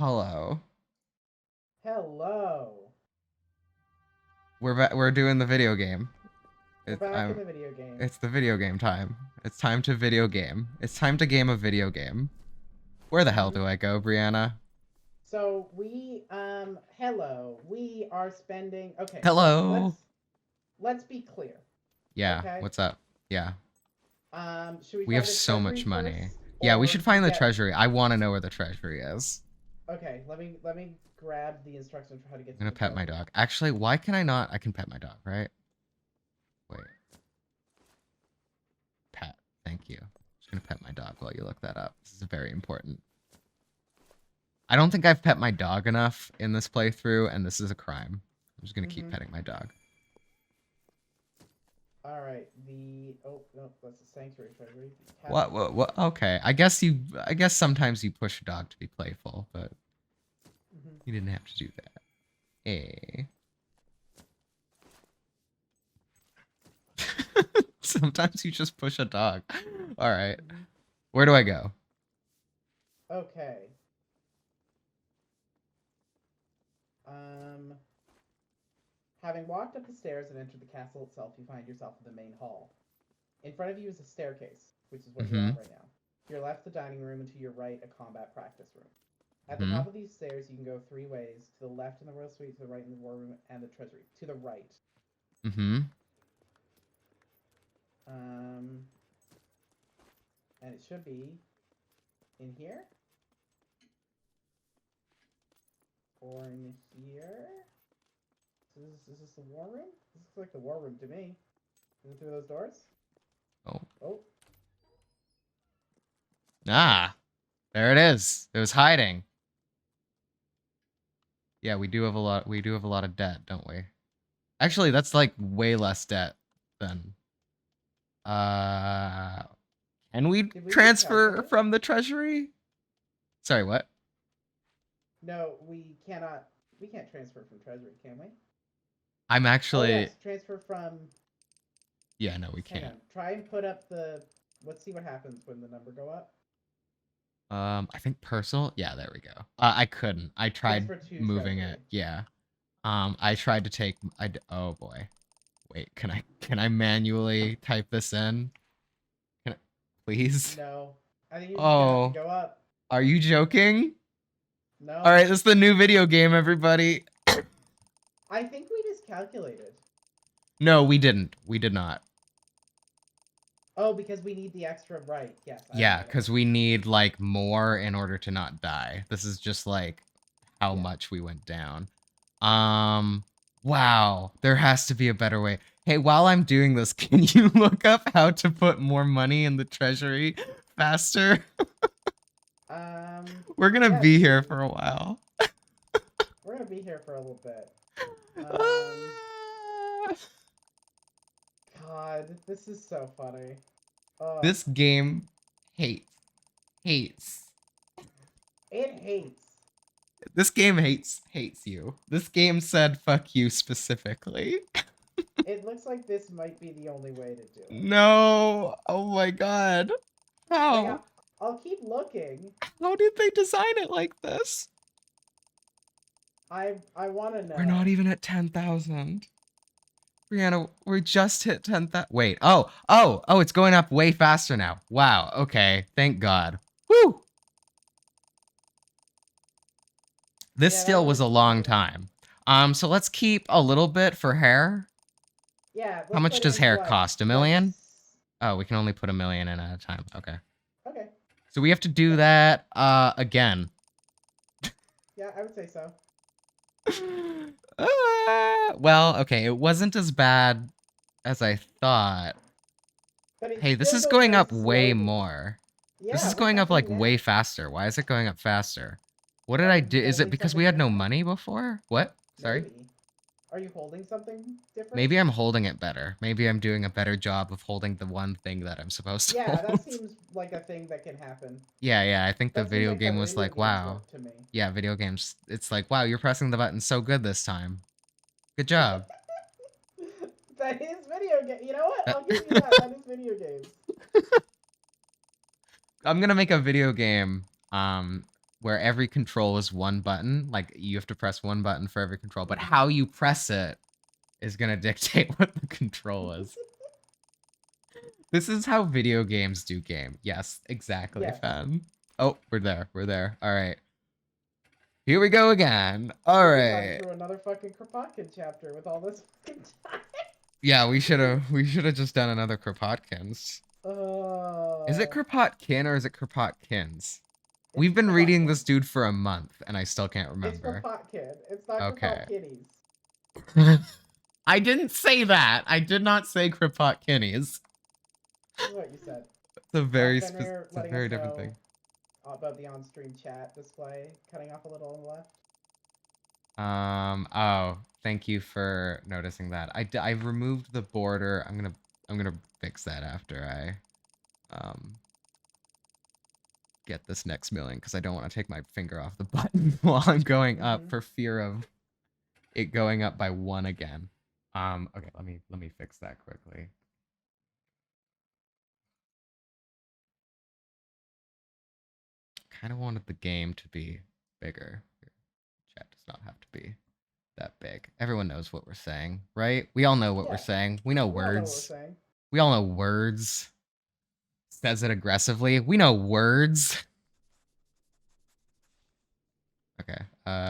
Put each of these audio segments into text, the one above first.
Hello. Hello. We're doing the video game. We're It's back in the video game. it's the video game time. It's time to video game. It's time to game a video game. Where the hell do I go, Brianna? So hello. We are spending. Okay, Hello. let's be clear. Yeah, Okay. what's up? Yeah. Should we We find have the so treasury much money. first, Yeah, we or should find the get? treasury. I want to know where the treasury is. Okay, let me grab the instructions for how to get I'm to gonna the pet my treasury. dog. Actually, why can I not? I can pet my dog, right? Wait. Pet. Thank you. Just gonna pet my dog while you look that up. This is very important. I don't think I've pet my dog enough in this playthrough, and this is a crime. I'm just gonna keep petting my dog. All right. Oh no, that's the sanctuary treasury. What? Okay. I guess sometimes you push a dog to be playful, but you didn't have to do that. Hey. Sometimes you just push a dog. All right. Where do I go? Okay. Having walked up the stairs and entered the castle itself, you find yourself in the main hall. In front of you is a staircase, which is what you're on right now. To your left, the dining room, and to your right, a combat practice room. At the top of these stairs, you can go three ways: to the left in the royal suite, to the right in the war room, and the treasury. To the right. And it should be in here or in here. Is this the war room? This looks like the war room to me. Is it through those doors? Oh. Ah, there it is. It was hiding. Yeah, we do have a lot. We do have a lot of debt, don't we? Actually, that's like way less debt than. Can we transfer from the treasury? Sorry, what? No, we cannot. We can't transfer from treasury, can we? I'm actually. Oh, yes, transfer from. Yeah, no, we can't. Hang on. Try and put up the. Let's see what happens when the number go up. I think personal. Yeah, there we go. I couldn't. I tried moving it. Yeah. I tried to take. Oh boy. Wait, can I manually type this in? Can I, please? No. I think you're just gonna have to go up. Are you joking? No. All right, this is the new video game, everybody. I think we just calculated. No, we didn't. We did not. Oh, because we need the extra right. Yes. Yeah, because we need like more in order to not die. This is just like how much we went down. Wow, there has to be a better way. Hey, while I'm doing this, can you look up how to put more money in the treasury faster? We're gonna be here for a while. We're gonna be here for a little bit. God, this is so funny. This game hates. It hates. This game hates you. This game said fuck you specifically. It looks like this might be the only way to do it. No. Oh my god. How? I'll keep looking. How did they design it like this? I want to know. We're not even at 10,000. Brianna, we just hit 10,000. Wait. Oh, it's going up way faster now. Wow. Okay. Thank God. Woo. This still was a long time. So let's keep a little bit for hair. Yeah. How much does hair cost? $1 million? Oh, we can only put $1 million in at a time. Okay. Okay. So we have to do that again. Yeah, I would say so. Well, okay, it wasn't as bad as I thought. Hey, this is going up way more. Yeah, this is going up like way faster. Why is it going up faster? What did I do? Is it because we had no money before? What? Sorry? Maybe. Are you holding something different? Maybe I'm holding it better. Maybe I'm doing a better job of holding the one thing that I'm supposed to hold. Yeah, that seems like a thing that can happen. Yeah, I think the video game was like, wow. Yeah, video games. It's like, wow, you're pressing the button so good this time. Good job. That is video game. You know what? I'll give you that. That is video games. I'm gonna make a video game where every control is one button. Like you have to press one button for every control, but Mhm. how you press it is gonna dictate what the control is. This is how video games do game. Yes, exactly, Yes. fam. Oh, we're there. We're there. All right. Here we go again. All We've been talking right. through another fucking Kropotkin chapter with all this fucking time. Yeah, we should have just done another Kropotkins. Is it Uh, Kropotkin or is it Kropotkins? it's We've been reading Kropotkin. this dude for a month and I still can't It's remember. Kropotkin. It's not Okay. Kropotkinis. I didn't say that. I did not say Kropotkinis. This is what you said. It's a very Fenrir it's a letting very us different know thing. about the on-stream chat display cutting off a little on the left. Oh, thank you for noticing that. I removed the border. I'm gonna fix that after I get this next million because I don't want to take my finger off the button while I'm going up for fear of it going up by 1 again. Okay, let me fix that quickly. Kind of wanted the game to be bigger. Chat does not have to be that big. Everyone knows what we're saying, right? We all know what we're saying. We know We all know what we're words. saying. We all know words. Says it aggressively. We know words. Okay.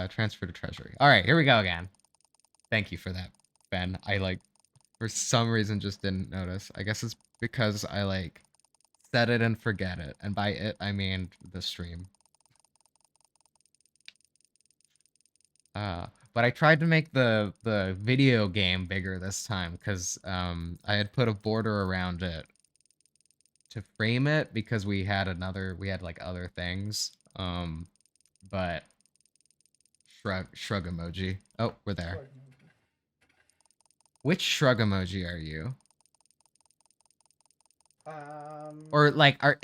Transfer to treasury. All right, here we go again. Thank you for that, Ben. I for some reason just didn't notice. I guess it's because I set it and forget it. And by it, I mean the stream. But I tried to make the video game bigger this time because I had put a border around it to frame it because we had like other things. But shrug emoji. Oh, we're there. Which shrug emoji are you? Or like are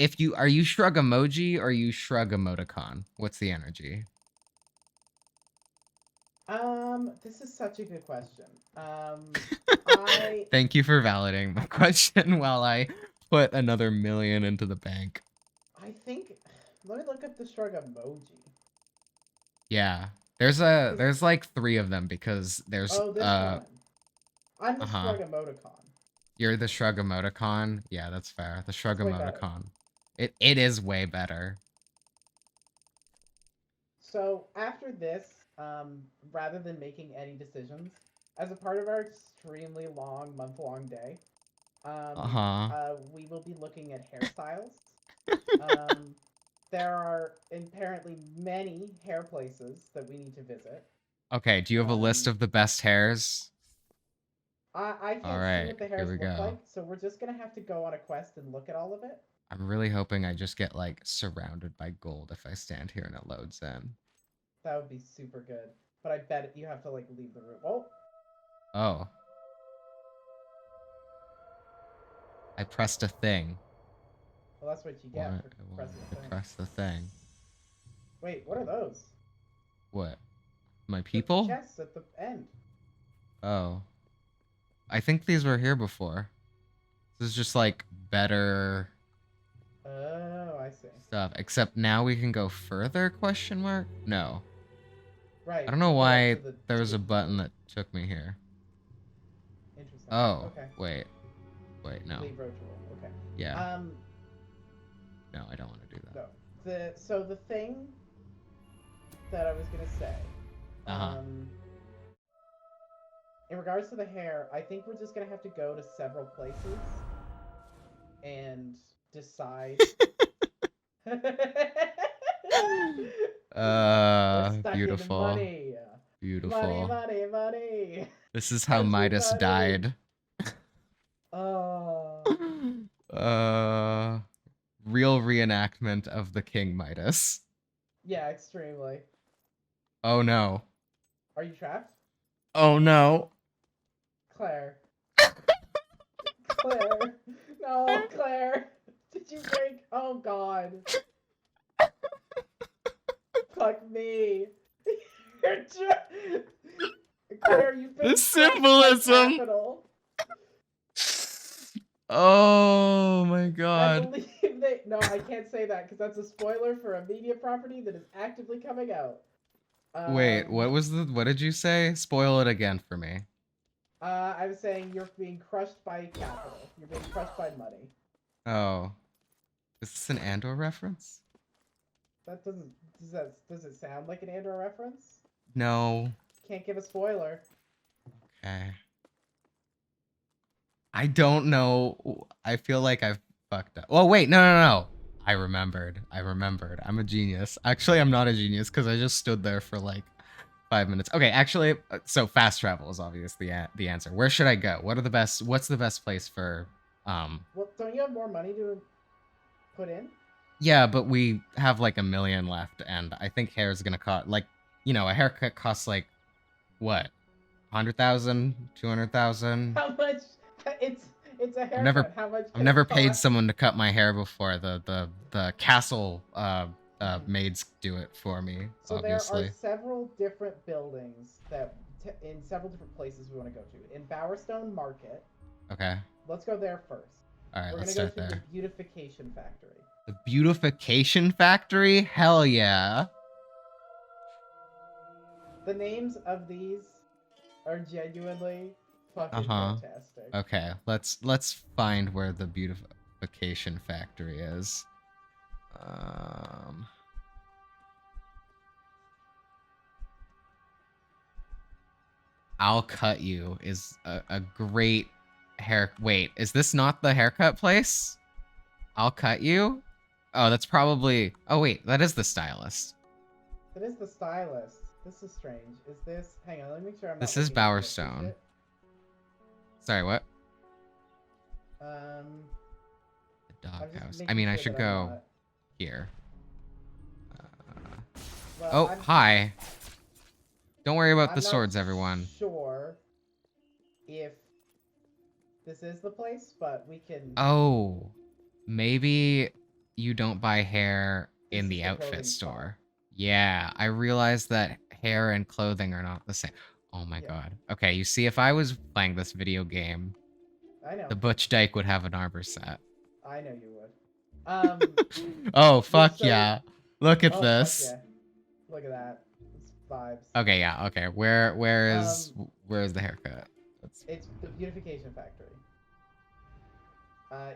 you shrug emoji or are you shrug emoticon? What's the energy? This is such a good question. I Thank you for validating my question while I put another million into the bank. I think let me look up the shrug emoji. Yeah. There's like 3 of them because there's this one. I'm the uh-huh. shrug emoticon. You're the shrug emoticon? Yeah, that's fair. The shrug emoticon. It is way better. So after this, rather than making any decisions, as a part of our extremely long month-long day, we will be looking at hairstyles. There are apparently many hair places that we need to visit. Okay, do you have a list of the best hairs? I can't see what the hairs look like, so we're just gonna have to go on a quest and look at all of it. I'm really hoping I just get like surrounded by gold if I stand here and it loads in. That would be super good. But I bet you have to like leave the room. Oh. Oh. I pressed a thing. Well, that's what you get for pressing the thing. Press the thing. Wait, what are those? What? My people? The chests at the end. Oh. I think these were here before. This is just like better. Oh, I see. Stuff. Except now we can go further? Question mark? No. Right. I don't know why there was a button that took me here. Interesting. Oh. Okay. Wait, no. Leave road to roll. Okay. Yeah. No, I don't want to do that. No. So the thing that I was gonna say. In regards to the hair, I think we're just gonna have to go to several places and decide. Beautiful. Money. Beautiful. Money. This is how Midas died. Real reenactment of the King Midas. Yeah, extremely. Oh no. Are you trapped? Oh no. Claire. Claire. No, Claire. Did you break? Oh god. Fuck me. Claire, you've been the symbolism. Oh my I god. believe they. No, I can't say that because that's a spoiler for a media property that is actively coming out. Wait, Um, what did you say? Spoil it again for me. I was saying you're being crushed by capital. You're being crushed by money. Oh. Is this an Andor reference? That doesn't. Does it sound like an Andor reference? No. Can't give a spoiler. Okay. I don't know. I feel like I've fucked up. Oh wait, no. I remembered. I'm a genius. Actually, I'm not a genius because I just stood there for like 5 minutes. Okay, actually, so fast travel is obviously the answer. Where should I go? What's the best place for Well, don't you have more money to put in? Yeah, but we have like 1 million left, and I think hair is gonna cost like, a haircut costs like what, 100,000, 200,000. How much? It's it's a I've never, haircut. How much I've can never it paid cost? someone to cut my hair before. The castle maids do it for me, So there are obviously. several different buildings that in several different places we want to go to. In Bowerstone Market, Okay, let's go there first. all right, We're let's gonna go start to the there. Beautification Factory. The beautification factory, hell yeah. The names of these are genuinely Uh fucking huh. fantastic. Okay, let's find where the beautification factory is. Um. I'll cut you is a great hair. Wait, is this not the haircut place? I'll cut you? Oh, that's probably. Oh, wait, that is the stylist. That is the stylist. This is strange. Is this? Hang on, let me make sure I'm not This is looking at picture Bowerstone. shit. Sorry, what? Um, The I'm just doghouse. I making mean, I sure should that I'm go not. here. Well, Oh, hi. Don't worry about I'm the not swords, everyone. sure if this is the place, but we can. Oh, maybe you don't buy hair This in is the the outfit clothing spot. store. Yeah, I realized that hair and clothing are not the same. Oh my Yeah, god. Okay, you see, if I was playing this video game, I know. the Butch Dyke would have an armor set. I know you would. Oh, Yeah. fuck So, yeah. Look at oh fuck this. yeah, look at that. It's vibes. Okay, yeah, okay. Where is Um, the haircut? That's it's the Beautification Factory.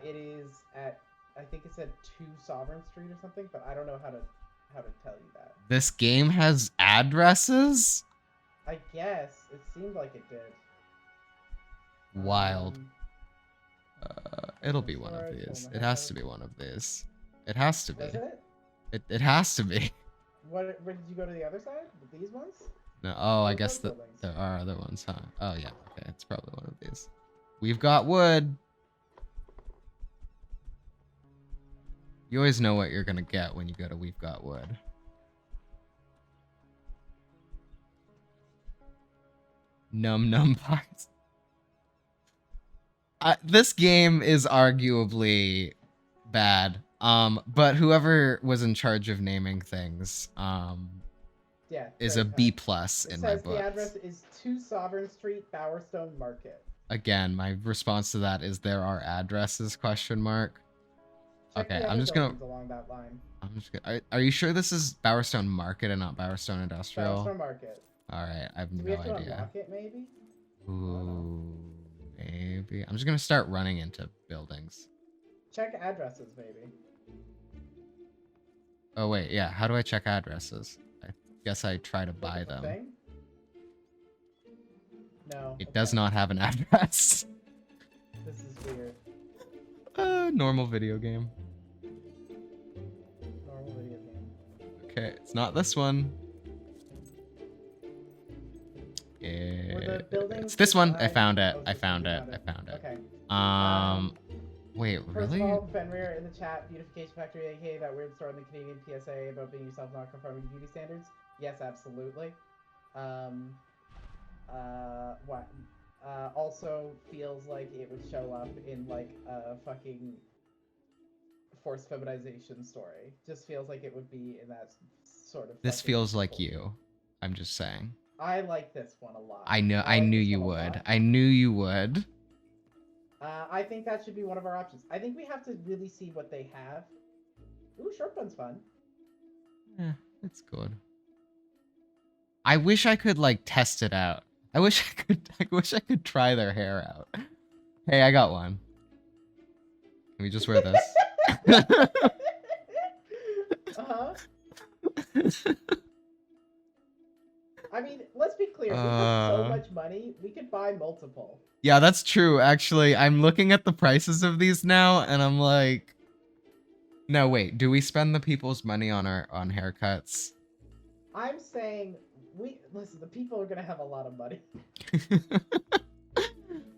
It is at. I think it's at 2 Sovereign Street or something, but I don't know how to tell you that. This game has addresses? I guess it seemed like it did. Wild. Um, It'll I'm be one of sorry, pull these. my It head has out. to be one of these. It has to be. Was it? It has to be. What? Where did you go to the other side? These ones? No, oh, I What are guess those that buildings? there are other ones, huh? Oh yeah, okay, it's probably one of these. We've got wood. You always know what you're gonna get when you go to We've Got Wood. Num num pies. This game is arguably bad. But whoever was in charge of naming things, Yeah, is a very B kind. plus It in my says the books. address is 2 Sovereign Street, Bowerstone Market. Again, my response to that is there are addresses, question mark. Check Okay, the I'm other just gonna buildings along that line. are you sure this is Bowerstone Market and not Bowerstone Industrial? Bowerstone Market. Alright, I have Do we no have to idea. unlock it, maybe? Ooh, maybe. I'm just gonna start running into buildings. Check addresses, maybe. Oh wait, yeah, how do I check addresses? I guess I try to Look buy at the them. thing? No. It okay. does not have an address. This is weird. Normal video game. Normal video game. Okay, it's not this one. Were the buildings It's this one. I beside- found it. Oh, I it's this found one. it. You I found it. Okay. Wait, First really? of all, Fenrir in the chat, Beautification Factory, aka that weird store in the Canadian PSA about being yourself not conforming to beauty standards. Yes, absolutely. What? Also feels like it would show up in like a fucking forced feminization story. Just feels like it would be in that sort of. This fucking feels like culture. you. I'm just saying. I like this one a lot. I know. I like knew this you one a would. lot. I knew you would. I think that should be one of our options. I think we have to really see what they have. Ooh, short bun's fun. Yeah, it's good. I wish I could like test it out. I wish I could. I wish I could try their hair out. Hey, I got one. Can we just wear this? Uh-huh. I mean, let's be clear. We have so much money, we could buy multiple. Yeah, that's true. Actually, I'm looking at the prices of these now, and I'm like, no, wait. Do we spend the people's money on haircuts? I'm saying listen. The people are gonna have a lot of money.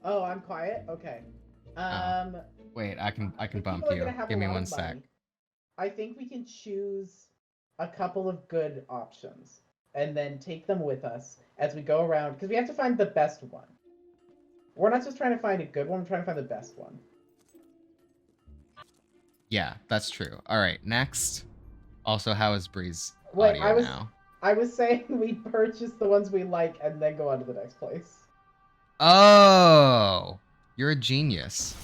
Oh, I'm quiet. Okay. Wait, I can bump people are you. gonna have Give a me lot one of sec. money. I think we can choose a couple of good options and then take them with us as we go around because we have to find the best one. We're not just trying to find a good one, we're trying to find the best one. Yeah, that's true. All right, next. Also, how is Bree's Wait, audio now? I was saying we purchase the ones we like and then go on to the next place. Oh, you're a genius.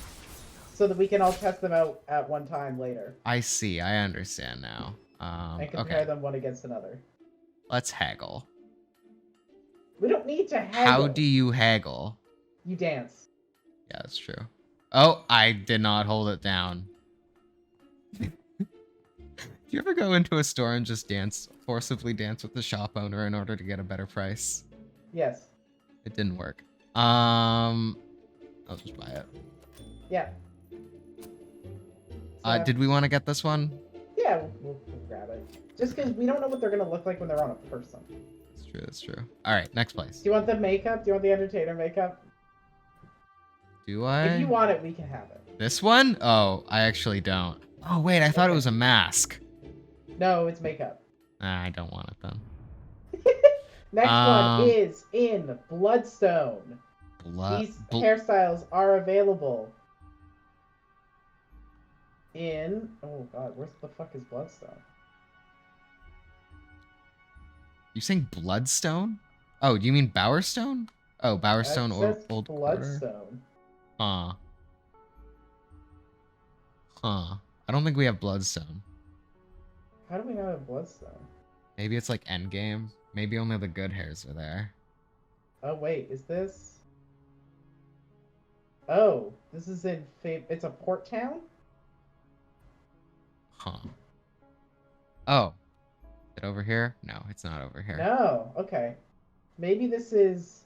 So that we can all test them out at one time later. I see. I understand now. And compare them one against another. Let's haggle. We don't need to haggle. How do you haggle? You dance. Yeah, that's true. Oh, I did not hold it down. Do you ever go into a store and just forcibly dance with the shop owner in order to get a better price? Yes. It didn't work. I'll just buy it. Yeah. So, did we want to get this one? Yeah, we'll grab it. Just because we don't know what they're going to look like when they're on a person. That's true, that's true. All right, next place. Do you want the makeup? Do you want the entertainer makeup? Do I? If you want it, we can have it. This one? Oh, I actually don't. Oh, wait, I thought it was a mask. No, it's makeup. I don't want it then. Next one is in Bloodstone. These hairstyles are available in... Oh, God, where the fuck is Bloodstone? You saying Bloodstone? Oh, do you mean Bowerstone? Oh, Bowerstone or Old Bloodstone. Quarter? Huh. I don't think we have Bloodstone. How do we not have Bloodstone? Maybe it's like Endgame. Maybe only the good hairs are there. Oh, wait, is this... Oh, this is in Fable. It's a port town? Huh. Oh. Is it over here? No, it's not over here. No, okay. Maybe this is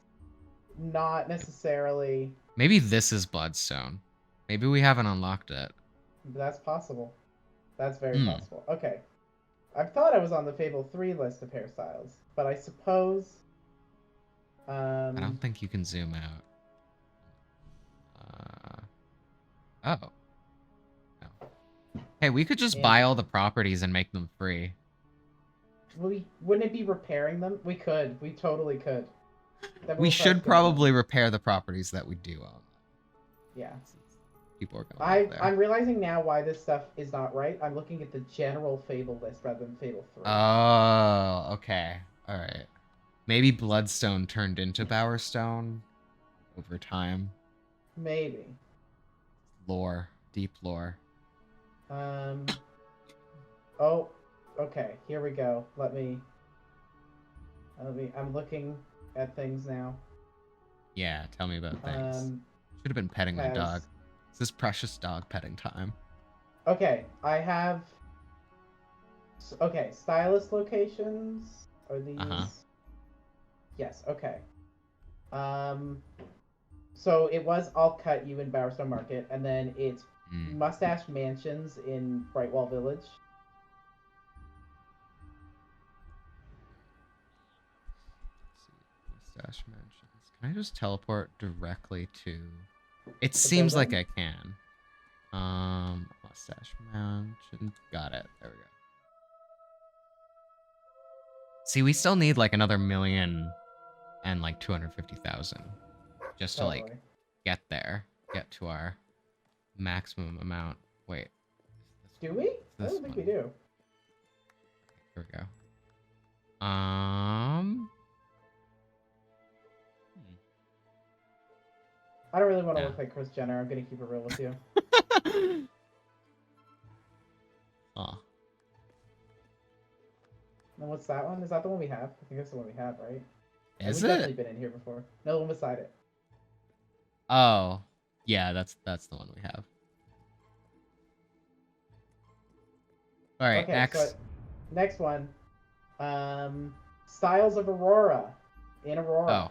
not necessarily... Maybe this is Bloodstone. Maybe we haven't unlocked it. That's possible. That's very possible. Okay. I thought I was on the Fable 3 list of hairstyles, but I suppose... I don't think you can zoom out. Oh. No. Hey, we could just buy all the properties and make them free. Wouldn't it be repairing them? We could. We totally could. We should probably repair the properties that we do own. Yeah. People are going I'm realizing now why this stuff is not right. I'm looking at the general Fable list rather than Fable 3. Oh, okay. All right. Maybe Bloodstone turned into Bowerstone over time. Maybe. Lore. Deep lore. Oh, okay. Here we go. I'm looking at things now. Yeah, tell me about things. Should have been petting my dog. This is precious dog petting time. Okay, I have... Okay, stylist locations. Are these... Yes, okay. So it was I'll Cut You in Bowerstone Market, and then it's Mustache Mansions in Brightwall Village. Let's see. Mustache Mansions. Can I just teleport directly to... It seems like I can. Mustache Mansion. Got it. There we go. See, we still need like another 1,000,000 and like 250,000 just to like get there, get to our maximum amount. Wait. Do we? I don't think we do. Here we go. I don't really want to Yeah. look like Kris Jenner. I'm gonna keep it real with you. Oh. And what's that one? Is that the one we have? I think that's the one we have, right? Is We've it? definitely been in here before. No, the one beside it. Oh. Yeah, that's the one we have. All right, Okay, next. so next one. Styles of Aurora. In Aurora. Oh,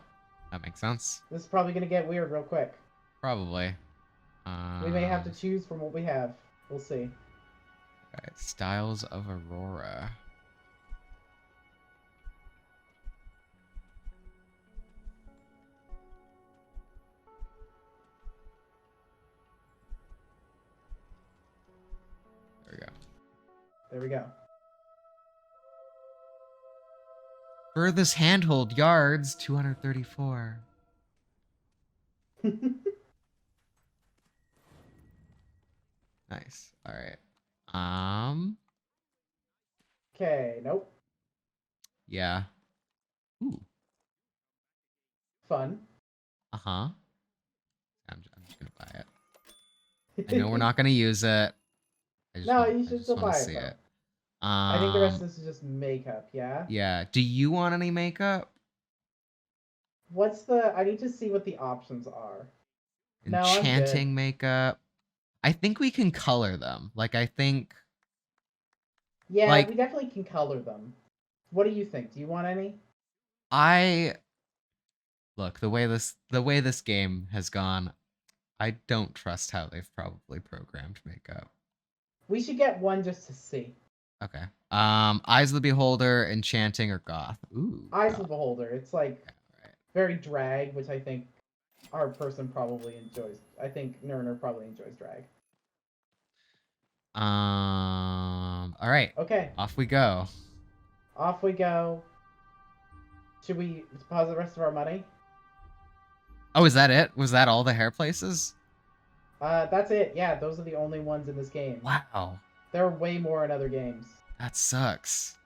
that makes sense. This is probably gonna get weird real quick. Probably. We may have to choose from what we have. We'll see. All right, Styles of Aurora. There we go. There we go. Furthest handhold yards, 234. Nice. All right. Okay, nope. Yeah. Ooh. Fun. Uh-huh. I'm just gonna buy it. I know we're not gonna use it. No, you I should just still want buy to it see though. it. I think the rest of this is just makeup, yeah? Yeah. Do you want any makeup? What's the... I need to see what the options are. No, I'm good. Enchanting makeup. I think we can color them. Like, I think... Yeah, like, we definitely can color them. What do you think? Do you want any? Look, the way this game has gone, I don't trust how they've probably programmed makeup. We should get one just to see. Okay. Eyes of the Beholder, Enchanting, or Goth. Ooh. Eyes Goth. of the Beholder. It's like very drag, which I think our person probably enjoys. I think Nerner probably enjoys drag. All right. Okay. Off we go. Off we go. Should we deposit the rest of our money? Oh, is that it? Was that all the hair places? That's it. Yeah, those are the only ones in this game. Wow. There are way more in other games. That sucks.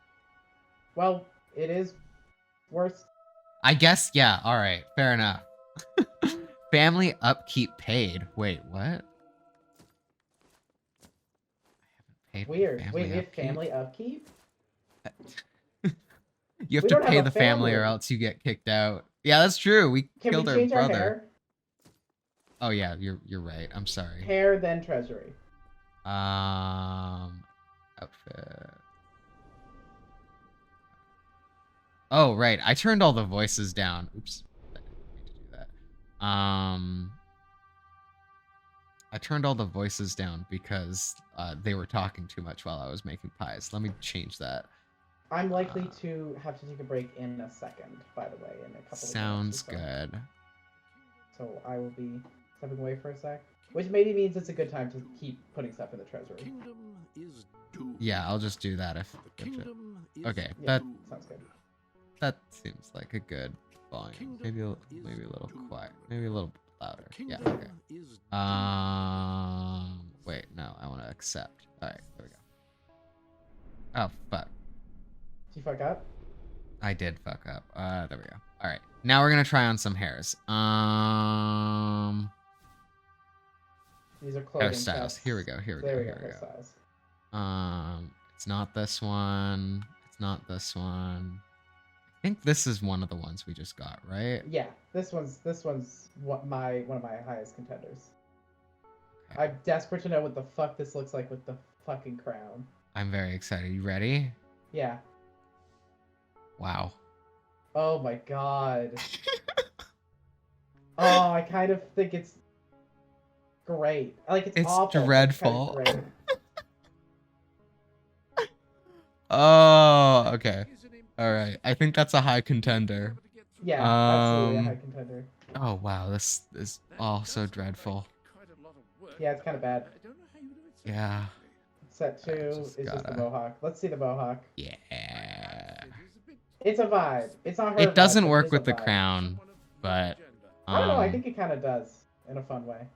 Well, it is worse. I guess, yeah. All right. Fair enough. Family upkeep paid. Wait, what? I haven't paid Weird. family Wait, we have upkeep. family upkeep? You have We to don't have pay a the family or family. else you get kicked out. Yeah, that's true. We Can killed we our change our brother. hair? Oh yeah, you're right. I'm sorry. Hair, then treasury. Outfit. Oh right, I turned all the voices down. Oops, I didn't mean to do that. I turned all the voices down because they were talking too much while I was making pies. Let me change that. I'm likely to have to take a break in a second, by the way, in a couple of minutes. Sounds good. So I will be stepping away for a sec. Which maybe means it's a good time to keep putting stuff in the treasury. Yeah, I'll just do that if okay, Yeah, sounds good. that seems like a good volume. Maybe a little quiet. Maybe a little louder. Yeah, okay. Wait, no, I want to accept. Alright, there we go. Oh, fuck. Did you fuck up? I did fuck up. There we go. Alright, now we're gonna try on some hairs. These are clothing Hairstyles. sets. Here we go. Hairstyles. It's not this one. It's not this one. I think this is one of the ones we just got, right? Yeah, this one's one of my highest contenders. Okay. I'm desperate to know what the fuck this looks like with the fucking crown. I'm very excited. You ready? Yeah. Wow. Oh my god. Oh, I kind of think it's great. Like it's awful. Dreadful. It's kind of Oh, okay. All right. I think that's a high contender. Yeah, absolutely a high contender. Oh wow, this is all so dreadful. Yeah, it's kind of bad. Yeah. Set 2 is just the mohawk. Let's see the mohawk. Yeah. It's a vibe. It's not her. It doesn't vibe, work with the crown, but I don't know. I think it kind of does in a fun way.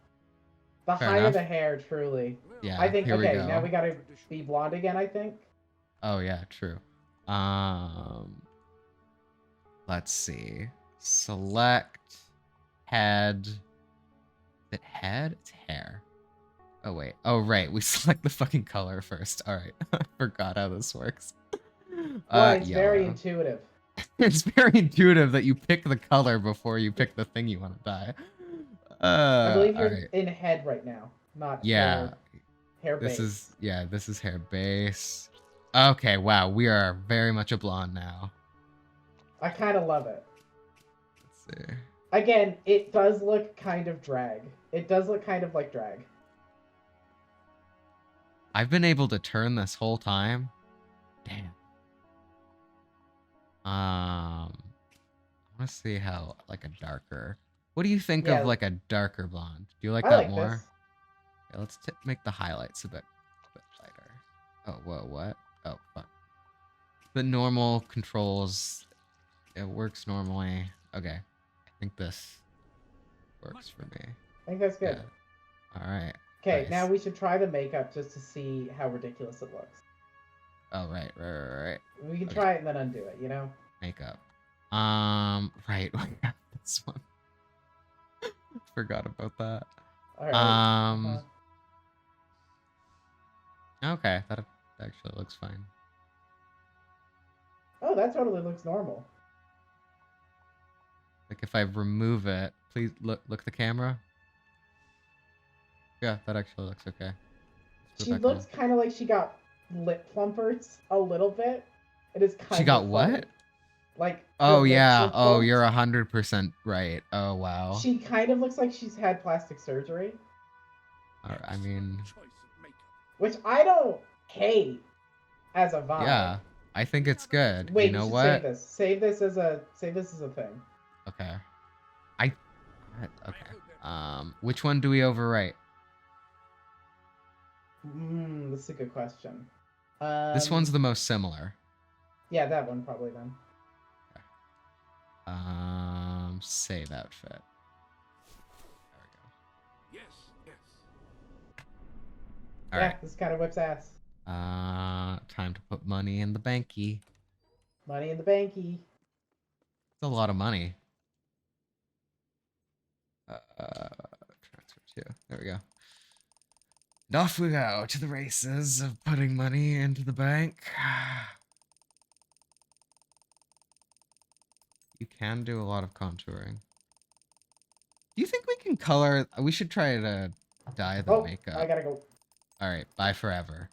The higher the hair, truly. Yeah. I think. Here Okay, we go. now we gotta be blonde again. I think. Oh yeah, true. Let's see. Select head. Is it head? It's hair. Oh, wait. Oh, right. We select the fucking color first. All right. I forgot how this works. Why? It's very Yellow. intuitive. It's very intuitive that you pick the color before you pick the thing you want to dye. I believe All you're right. in head right now, not Yeah. hair. Hair This base. is, yeah, this is hair base. Okay, wow. We are very much a blonde now. I kind of love it. Let's see. Again, it does look kind of drag. It does look kind of like drag. I've been able to turn this whole time. Damn. I want to see how, like, a darker. What do you think of, Yeah. like, a darker blonde? Do you like I that like more? this. Okay, let's make the highlights a bit lighter. Oh, whoa, what? Oh, fuck. The normal controls, it works normally. Okay, I think this works for me. I think that's good. Yeah. All right. Okay, Nice. now we should try the makeup just to see how ridiculous it looks. Oh, right. We can Okay. try it and then undo it, you know? Makeup. Right. This one. Forgot about that. All right. Okay, that actually looks fine. Oh, that totally looks normal. Like if I remove it, please look the camera. Yeah, that actually looks okay. She looks kind of like she got lip plumpers a little bit. It is kind of She got funny. what? Like Oh yeah. Oh, you're 100% right. Oh wow. She kind of looks like she's had plastic surgery. I mean, which I don't hate as a vibe. Yeah, I think it's good. Wait, you know what? save this. Save this as a thing. Okay. Okay. Which one do we overwrite? That's a good question. This one's the most similar. Yeah, that one probably then. Okay. Save outfit. There we go. Yes. All right. This kind of whips ass. Time to put money in the banky. Money in the banky. It's a lot of money. Transfer to. There we go. And off we go to the races of putting money into the bank. You can do a lot of contouring. Do you think we can color? We should try to dye the makeup. I gotta go. All right, bye forever.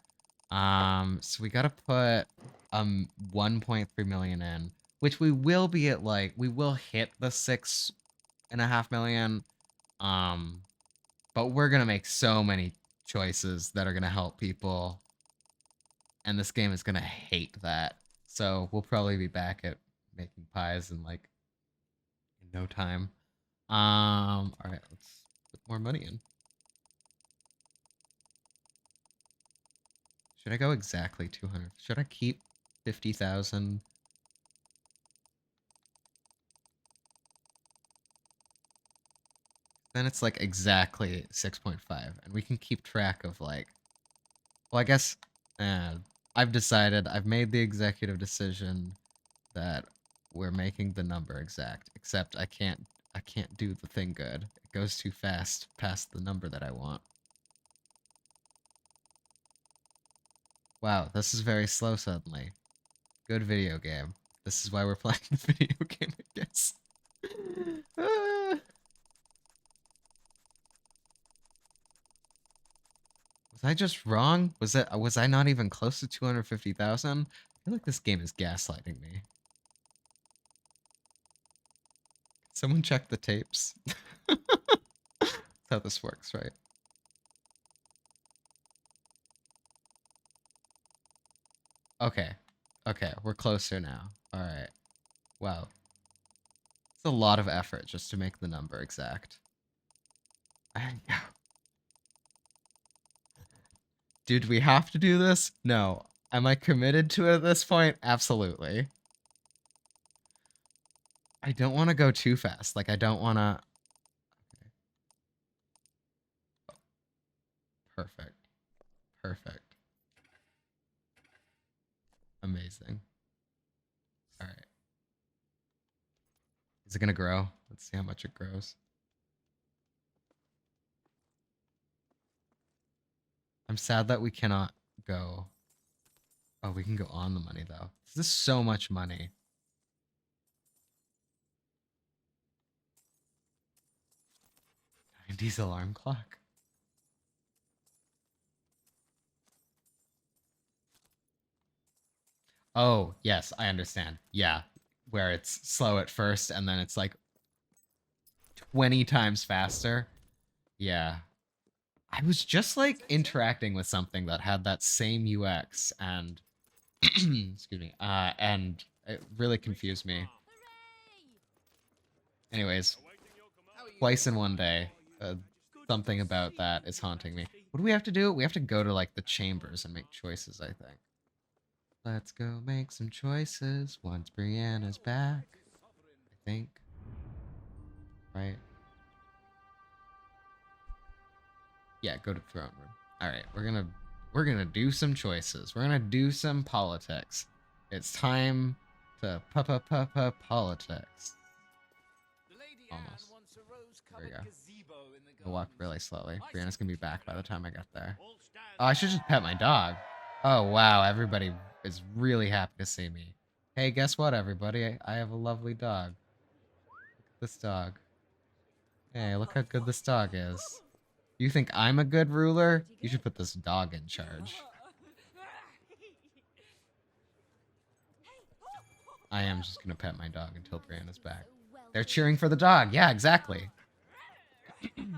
So we gotta put 1.3 million in, which we will be at we will hit the 6.5 million. But we're gonna make so many choices that are gonna help people, and this game is gonna hate that. So we'll probably be back at making pies in no time. All right, let's put more money in. Should I go exactly 200? Should I keep 50,000? Then it's exactly 6.5, and we can keep track of well, I guess I've decided, I've made the executive decision that we're making the number exact, except I can't do the thing good. It goes too fast past the number that I want. Wow, this is very slow suddenly. Good video game. This is why we're playing the video game, I guess. Was I just wrong? Was I not even close to 250,000? I feel like this game is gaslighting me. Someone check the tapes. That's how this works, right? Okay. Okay, we're closer now. Alright. Wow. It's a lot of effort just to make the number exact. Dude, we have to do this? No. Am I committed to it at this point? Absolutely. I don't want to go too fast. I don't want to... Okay. Perfect. Perfect. Amazing. Alright. Is it gonna grow? Let's see how much it grows. I'm sad that we cannot go. Oh, we can go on the money though. This is so much money. '90s alarm clock. Oh, yes, I understand. Yeah, where it's slow at first and then it's like 20 times faster. Yeah. I was just like interacting with something that had that same UX and excuse me, and it really confused me. Anyways, twice in one day, something about that is haunting me. What do we have to do? We have to go to like the chambers and make choices, I think. Let's go make some choices once Brianna's back. I think. Right? Yeah, go to the throne room. Alright, we're gonna do some choices. We're gonna do some politics. It's time to politics. Almost. There we go. I'll walk really slowly. Brianna's gonna be back by the time I get there. Oh, I should just pet my dog. Oh, wow. Everybody is really happy to see me. Hey, guess what, everybody? I have a lovely dog. Look at this dog. Hey, look how good this dog is. You think I'm a good ruler? You should put this dog in charge. I am just gonna pet my dog until Brianna's back. They're cheering for the dog. Yeah, exactly. Can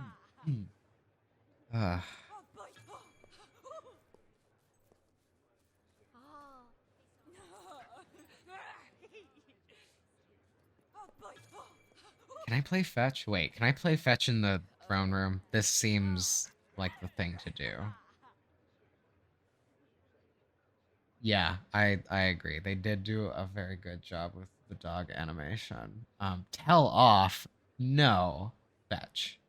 I play fetch? Wait, can I play fetch in the throne room? This seems like the thing to do. Yeah, I agree. They did do a very good job with the dog animation. Tell off. No. Fetch.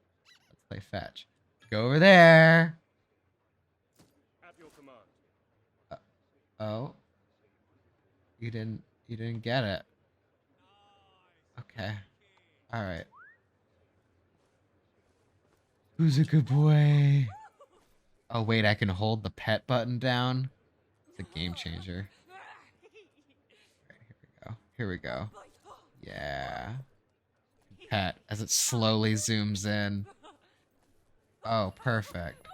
Let's play fetch. Go over there. At your command. Oh. You didn't get it. Okay. Alright. Who's a good boy? Oh wait, I can hold the pet button down. It's a game changer. Alright, here we go. Here we go. Yeah. Pet as it slowly zooms in. Oh, perfect.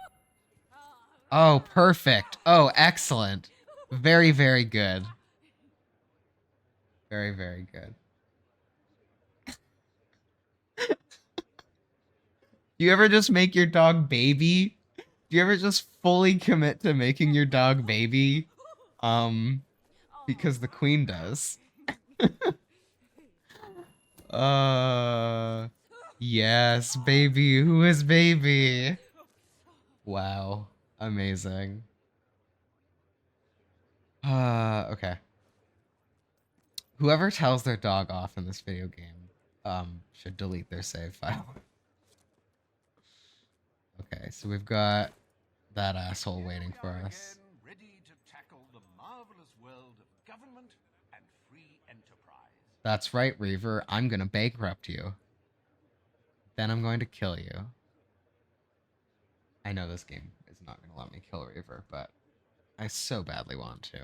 Oh, perfect. Oh, excellent. Very, very good. Very, very good. Do you ever just make your dog baby? Do you ever just fully commit to making your dog baby? Because the queen does. Yes, baby. Who is baby? Wow. Amazing. Okay. Whoever tells their dog off in this video game, should delete their save file. Okay, so we've got that asshole waiting for us. Ready to tackle the marvelous world of government and free enterprise. That's right, Reaver. I'm gonna bankrupt you. Then I'm going to kill you. I know this game is not gonna let me kill Reaver, but I so badly want to.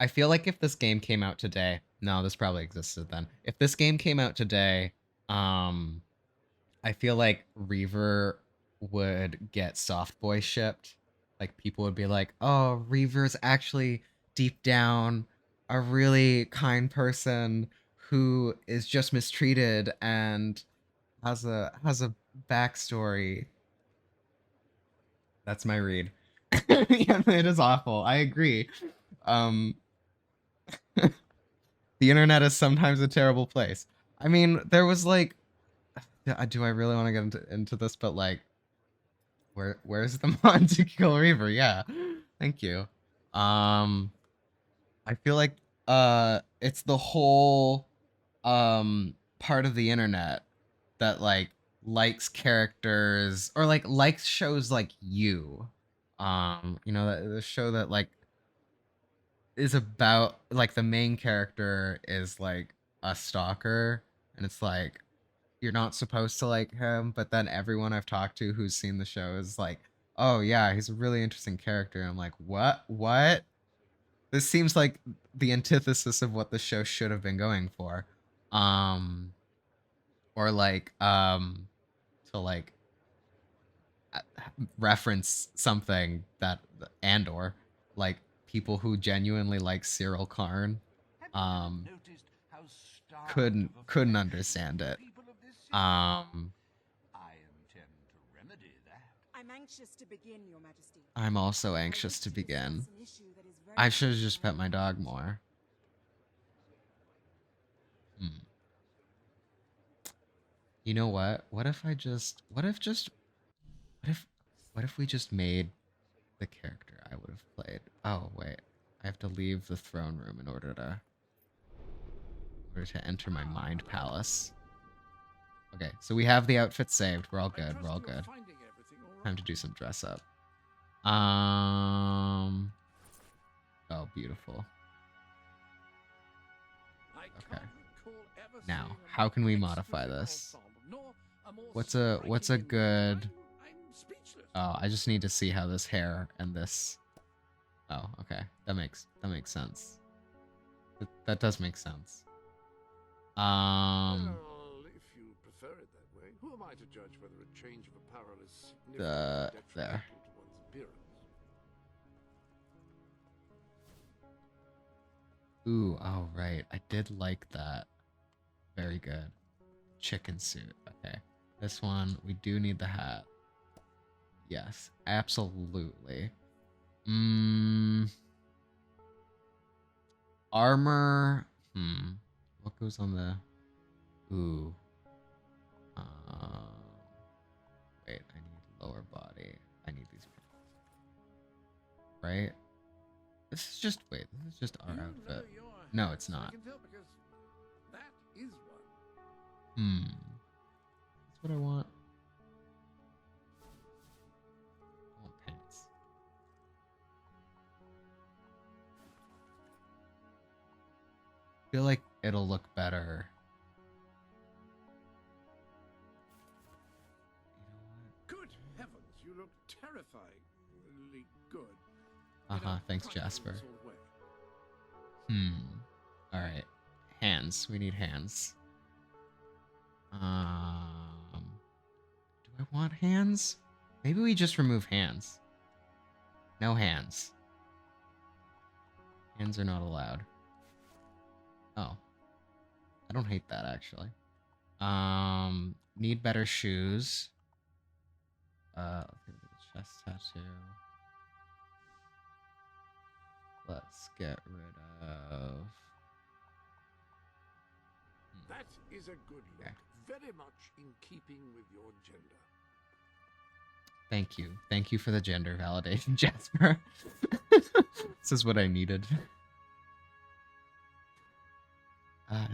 I feel like if this game came out today, no, this probably existed then. If this game came out today, I feel like Reaver would get soft boy shipped. Like people would be like, "Oh, Reaver's actually deep down a really kind person who is just mistreated and has a backstory." That's my read. Yeah, it is awful. I agree. The internet is sometimes a terrible place. I mean, there was like, do I really want to get into this? But like, where's the mod to kill Reaver? Yeah, thank you. I feel like it's the whole part of the internet that like likes characters or like likes shows like you. You know, the show that like is about like the main character is like a stalker and it's like you're not supposed to like him, but then everyone I've talked to who's seen the show is like, oh yeah, he's a really interesting character. And I'm like, what? This seems like the antithesis of what the show should have been going for. Or like, to like reference something that, and or like people who genuinely like Cyril Karn, couldn't understand it. I intend to remedy that. I'm anxious to begin, Your Majesty. I'm also anxious to begin. I should have just pet my dog more. You know what? What if we just made the character I would have played? Oh wait, I have to leave the throne room in order to enter my mind palace. Okay, so we have the outfit saved. We're all good. We're all good. Time to do some dress up. Oh, beautiful. Okay. Now, how can we modify this? What's a good... Oh, I just need to see how this hair and this... Oh, okay. That makes sense. That does make sense. Well, if you prefer it that way, who am I to judge whether a change of apparel is significantly there. detrimental to one's appearance? Ooh, oh right. I did like that. Very good. Chicken suit. Okay. This one, we do need the hat. Yes, absolutely. Armor. What goes on the... Ooh. Wait, I need lower body. I need these. Right? This is just... Wait, this is just our outfit. No, it's not. That is one. That's what I want. I want pants. I feel like it'll look better. Good heavens, you look terrifyingly good. Thanks, Jasper. Alright. Hands. We need hands. Do I want hands? Maybe we just remove hands. No hands. Hands are not allowed. Oh. I don't hate that, actually. Need better shoes. Chest tattoo. Let's get rid of... That is a good look. Okay. Very much in keeping with your gender. Thank you. Thank you for the gender validation, Jasper. This is what I needed.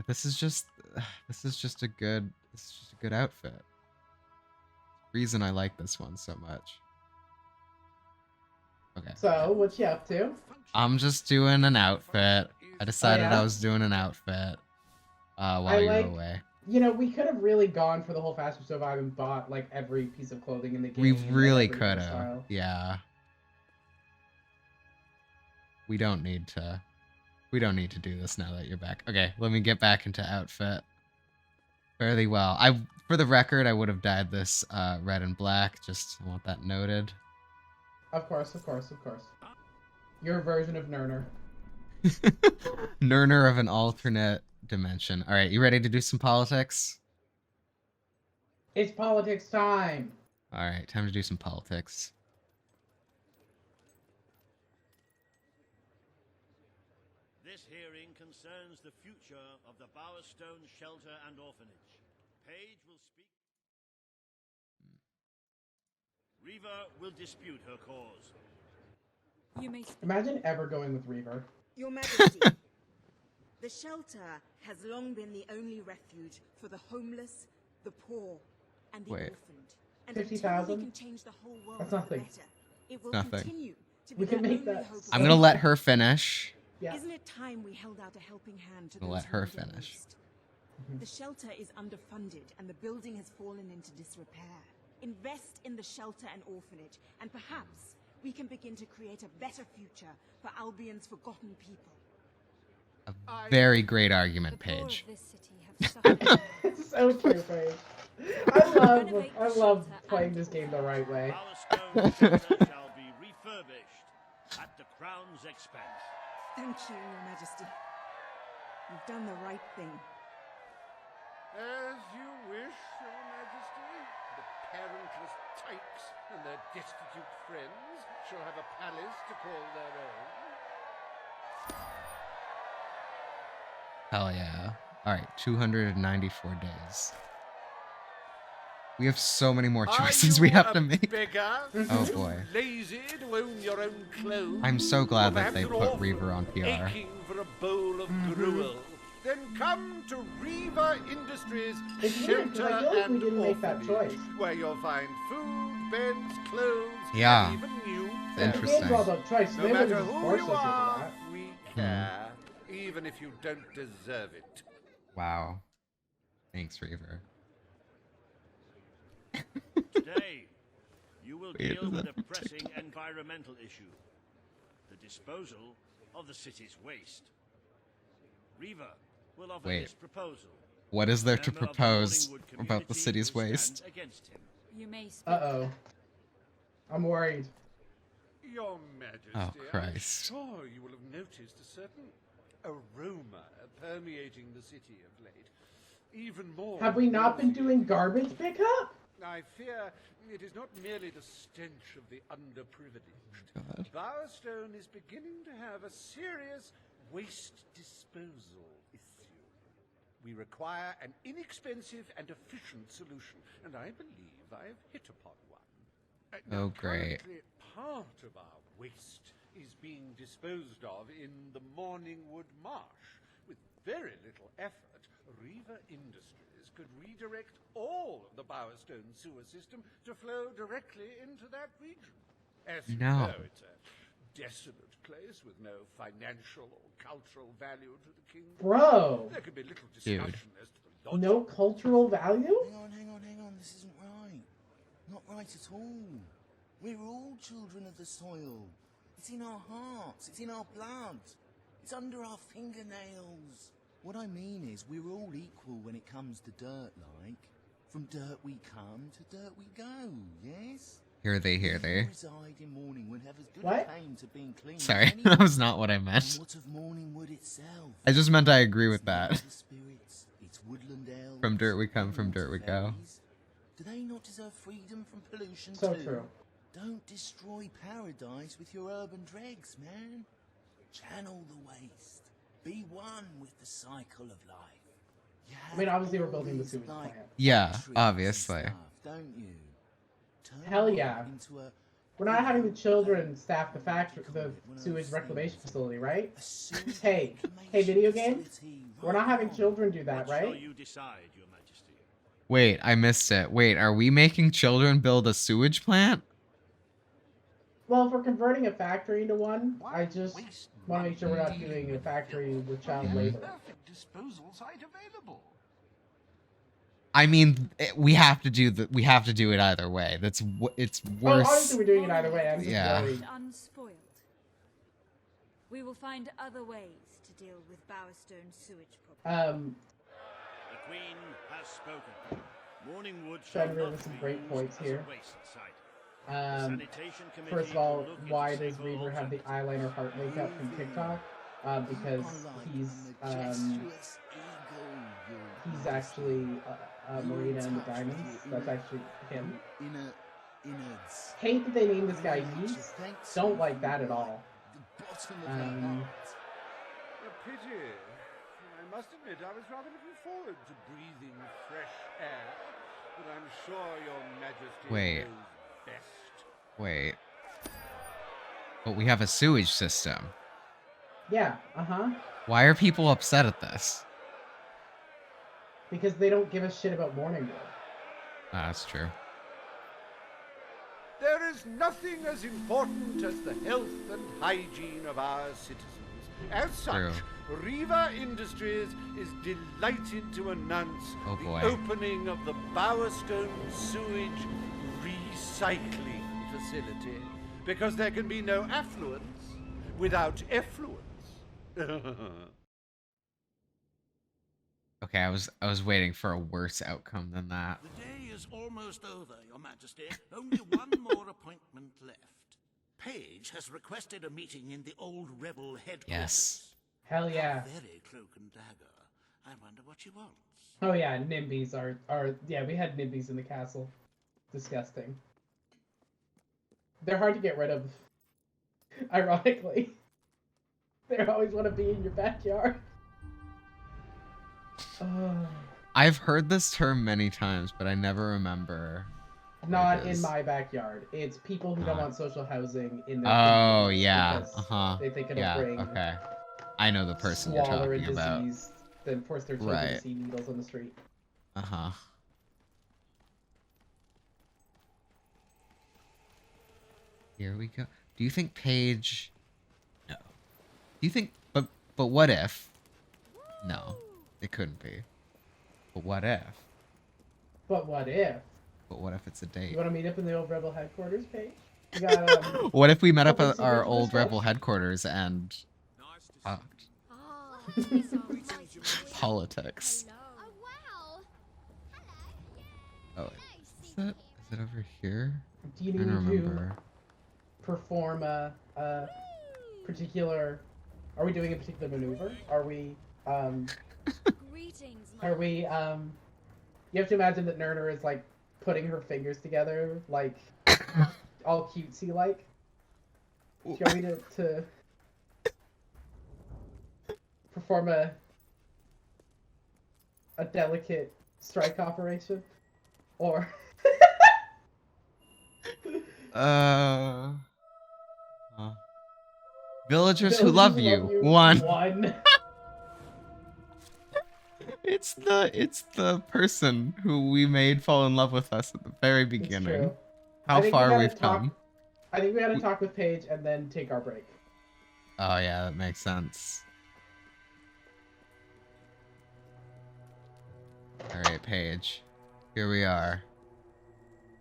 This is just a good outfit. Reason I like this one so much. Okay. So, what you up to? I'm just doing an outfit. I decided I was doing an outfit while you were away. You know, we could have really gone for the whole Faster So vibe and bought like every piece of clothing in the game. We really could have. Yeah. We don't need to do this now that you're back. Okay, let me get back into outfit. Fairly well. For the record, I would have dyed this red and black. Just want that noted. Of course. Your version of Nerner. Nerner of an alternate dimension. All right, you ready to do some politics? It's politics time. All right, time to do some politics. This hearing concerns the future of the Bowerstone Shelter and Orphanage. Paige will speak. Reaver will dispute her cause. You may speak. Imagine ever going with Reaver. Your Majesty, the shelter has long been the only refuge for the homeless, the poor, and the orphaned. And 50,000? we can change the whole world That's nothing. for the better, it will Nothing. continue to be We can the make only that hope of I'm gonna let her finish. Yeah. Isn't it time we held out a helping hand to I'll those let her who need it finish. most? The shelter is underfunded and the building has fallen into disrepair. Invest in the shelter and orphanage, and perhaps we can begin to create a better future for Albion's forgotten people. A very great argument, The poor of Paige. this city have suffered. It's so true, Paige. I love playing this game the right way. Bowerstone Shelter shall be refurbished at the Crown's expense. Thank you, Your Majesty. You've done the right thing. As you wish, Your Majesty. The parentless tykes and their destitute friends shall have a palace to call their own. Hell yeah. Alright, 294 days. We have so many more choices we have to make. Oh boy. Lazy to own your own clothes? I'm so glad that they Or put perhaps Reaver on PR. aching for a bowl of gruel? Then come to Reaver Industries It's weird, 'cause I Shelter feel like we and didn't make that Orphanage, choice. where you'll find food, beds, clothes, Yeah. and even new It's pets. interesting. The game's all about choice. No They wouldn't matter just who force you us into are, that. we care, even if you don't deserve it. Wow. Thanks, Reaver. Today, you will Wait, deal is with that a pressing environmental issue. The disposal of the city's waste. Reaver will offer Wait. this proposal. What is there to Member of the propose Morningwood about the community city's will stand waste? against him. You may speak. Uh-oh. I'm worried. Your Majesty, Oh, Christ. I'm sure you will have noticed a certain aroma permeating the city of late. Even more. Have we not been noisy. doing garbage pickup? I fear it is not merely the stench of the underprivileged. God. Bowerstone is beginning to have a serious waste disposal issue. We require an inexpensive and efficient solution, and I believe I have hit upon one. Oh, great. Currently, part of our waste is being disposed of in the Morningwood Marsh. With very little effort, Reaver Industries could redirect all of the Bowerstone sewer system to flow directly into that region. As you No. know, it's a desolate place with no financial or cultural value to the king. Bro. There could be little discussion as to the logic. No cultural value? Hang on, this isn't right. Not right at all. We're all children of the soil. It's in our hearts, it's in our blood. It's under our fingernails. What I mean is, we're all equal when it comes to dirt, like. From dirt we come to dirt we go, yes? Here they. We reside in Morningwood have as good What? a claim to being clean as Sorry, anyone. that was not what I And meant. what of Morningwood itself? I just meant I agree with Its that. noble spirits, its woodland elves, From dirt we come, from water dirt we go. fairies. Do they not deserve freedom from pollution So too? true. Don't destroy paradise with your urban dregs, man. Channel the waste. Be one with the cycle of life. You I mean, have obviously we're all building the these, sewage like, plant. Yeah, trees and obviously. stuff, don't you? Turn Hell it yeah. into a- We're not having the children staff the factory, the sewage reclamation facility, right? Hey, video game? We're not having children do that, What shall right? you decide, Your Majesty? Wait, I missed it. Wait, are we making children build a sewage plant? Well, if we're converting a factory into one, I just want to make sure we're not doing a factory with child labor. Perfect disposal site available. I mean, we have to do it either way. It's Well, worse. obviously we're doing it either way. I'm just Yeah. worried. Unspoiled. We will find other ways to deal with Bowerstone sewage problems. The Queen has spoken. Morningwood Trying shall to not remember some be great used points as a here. waste site. The First Sanitation of Committee all, will look into why does safer Reaver have the alternatives. eyeliner heart makeup from TikTok? Because he's actually Marina and the Diamonds. That's actually him. Innards. Hate that they named this guy Yeast. Don't like that at all. The bottom of Um, her heart. A pity. I must admit, I was rather looking forward to breathing fresh air, but I'm sure Your Majesty Wait. knows best. Wait. But we have a sewage system. Yeah, Why are people upset at this? because they don't give a shit about Morningwood. Ah, that's true. There is nothing as important as the health and hygiene of our citizens. As such, True. Riva Industries is delighted to announce Oh, the boy. opening of the Bowerstone Sewage Recycling Facility, because there can be no affluence without effluence. Okay, I was waiting for a worse outcome than that. The day is almost over, Your Majesty. Only one more appointment left. Paige has requested a meeting in the old rebel headquarters. Yes. Hell yeah. Very cloak and dagger. I wonder what she wants. Oh yeah, NIMBYs are yeah, we had NIMBYs in the castle. Disgusting. They're hard to get rid of. Ironically. They always want to be in your backyard. I've heard this term many times, but I never remember. Not It in is. my backyard. It's people who don't Not. want social housing in their Oh, communities yeah. because they think it'll Yeah, bring okay. I know the person you're squalor talking and about. disease, then force their children Right. to see needles on the street. Uh-huh. Here we go. Do you think Paige... No. Do you think... But what if... No. It couldn't be. But what if? But what if? But what if it's a date? You want to meet up in the old rebel headquarters, Paige? You got, What if we met up open at our secret old district? rebel headquarters and talked politics? Oh wow! Oh, is it over here? Do you I need don't to remember. perform a particular? Are we doing a particular maneuver? Are we Greetings, Are we You have to imagine that Nerner is like putting her fingers together, like all cutesy like. Do you want me to perform a delicate strike operation, or? Villagers who love you. One. It's the person who we made fall in love with us at the very beginning. True. How far we've talk, come. I think we gotta talk with Paige and then take our break. Oh yeah, that makes sense. Alright, Paige. Here we are.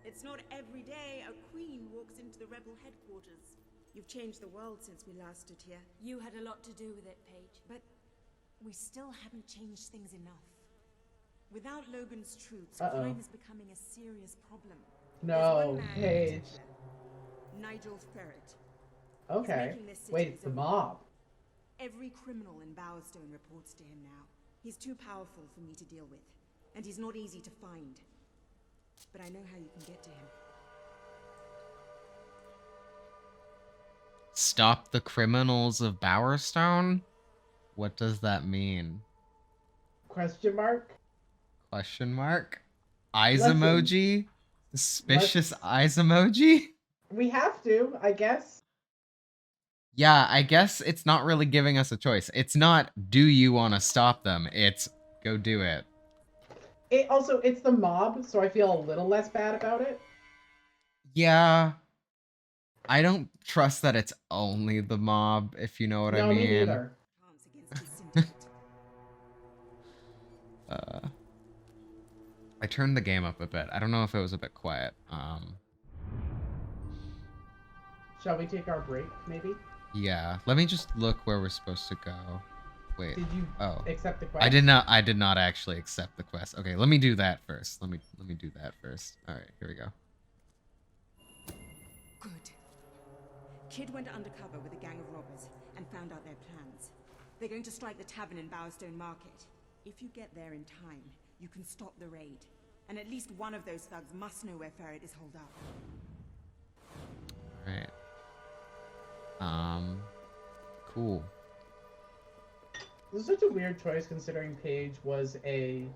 It's not every day a queen walks into the rebel headquarters. You've changed the world since we last stood here. You had a lot to do with it, Paige. But we still haven't changed things enough. Without Logan's troops, Uh-oh. crime is becoming a serious problem. No, There's one man in Paige. particular, Nigel Ferret. Okay. making this city Wait, his it's the own. mob. Every criminal in Bowerstone reports to him now. He's too powerful for me to deal with, and he's not easy to find. But I know how you can get to him. Stop the criminals of Bowerstone? What does that mean? Question mark? Question mark? Eyes Listen. emoji? Suspicious eyes emoji? We have to, I guess. Yeah, I guess it's not really giving us a choice. It's not, do you want to stop them? It's, go do it. It's the mob, so I feel a little less bad about it. Yeah. I don't trust that it's only the mob, if you know what I No, mean. me neither. Chance against his syndicate. I turned the game up a bit. I don't know if it was a bit quiet. Shall we take our break, maybe? Yeah. Let me just look where we're supposed to go. Wait. Did you Oh. accept the quest? I did not actually accept the quest. Okay, let me do that first. Let me do that first. All right, here we go. Good. Kid went undercover with a gang of robbers and found out their plans. They're going to strike the tavern in Bowerstone Market. If you get there in time, you can stop the raid. And at least one of those thugs must know where Ferret is holed up. All right. Cool. This is such a weird choice considering Paige was a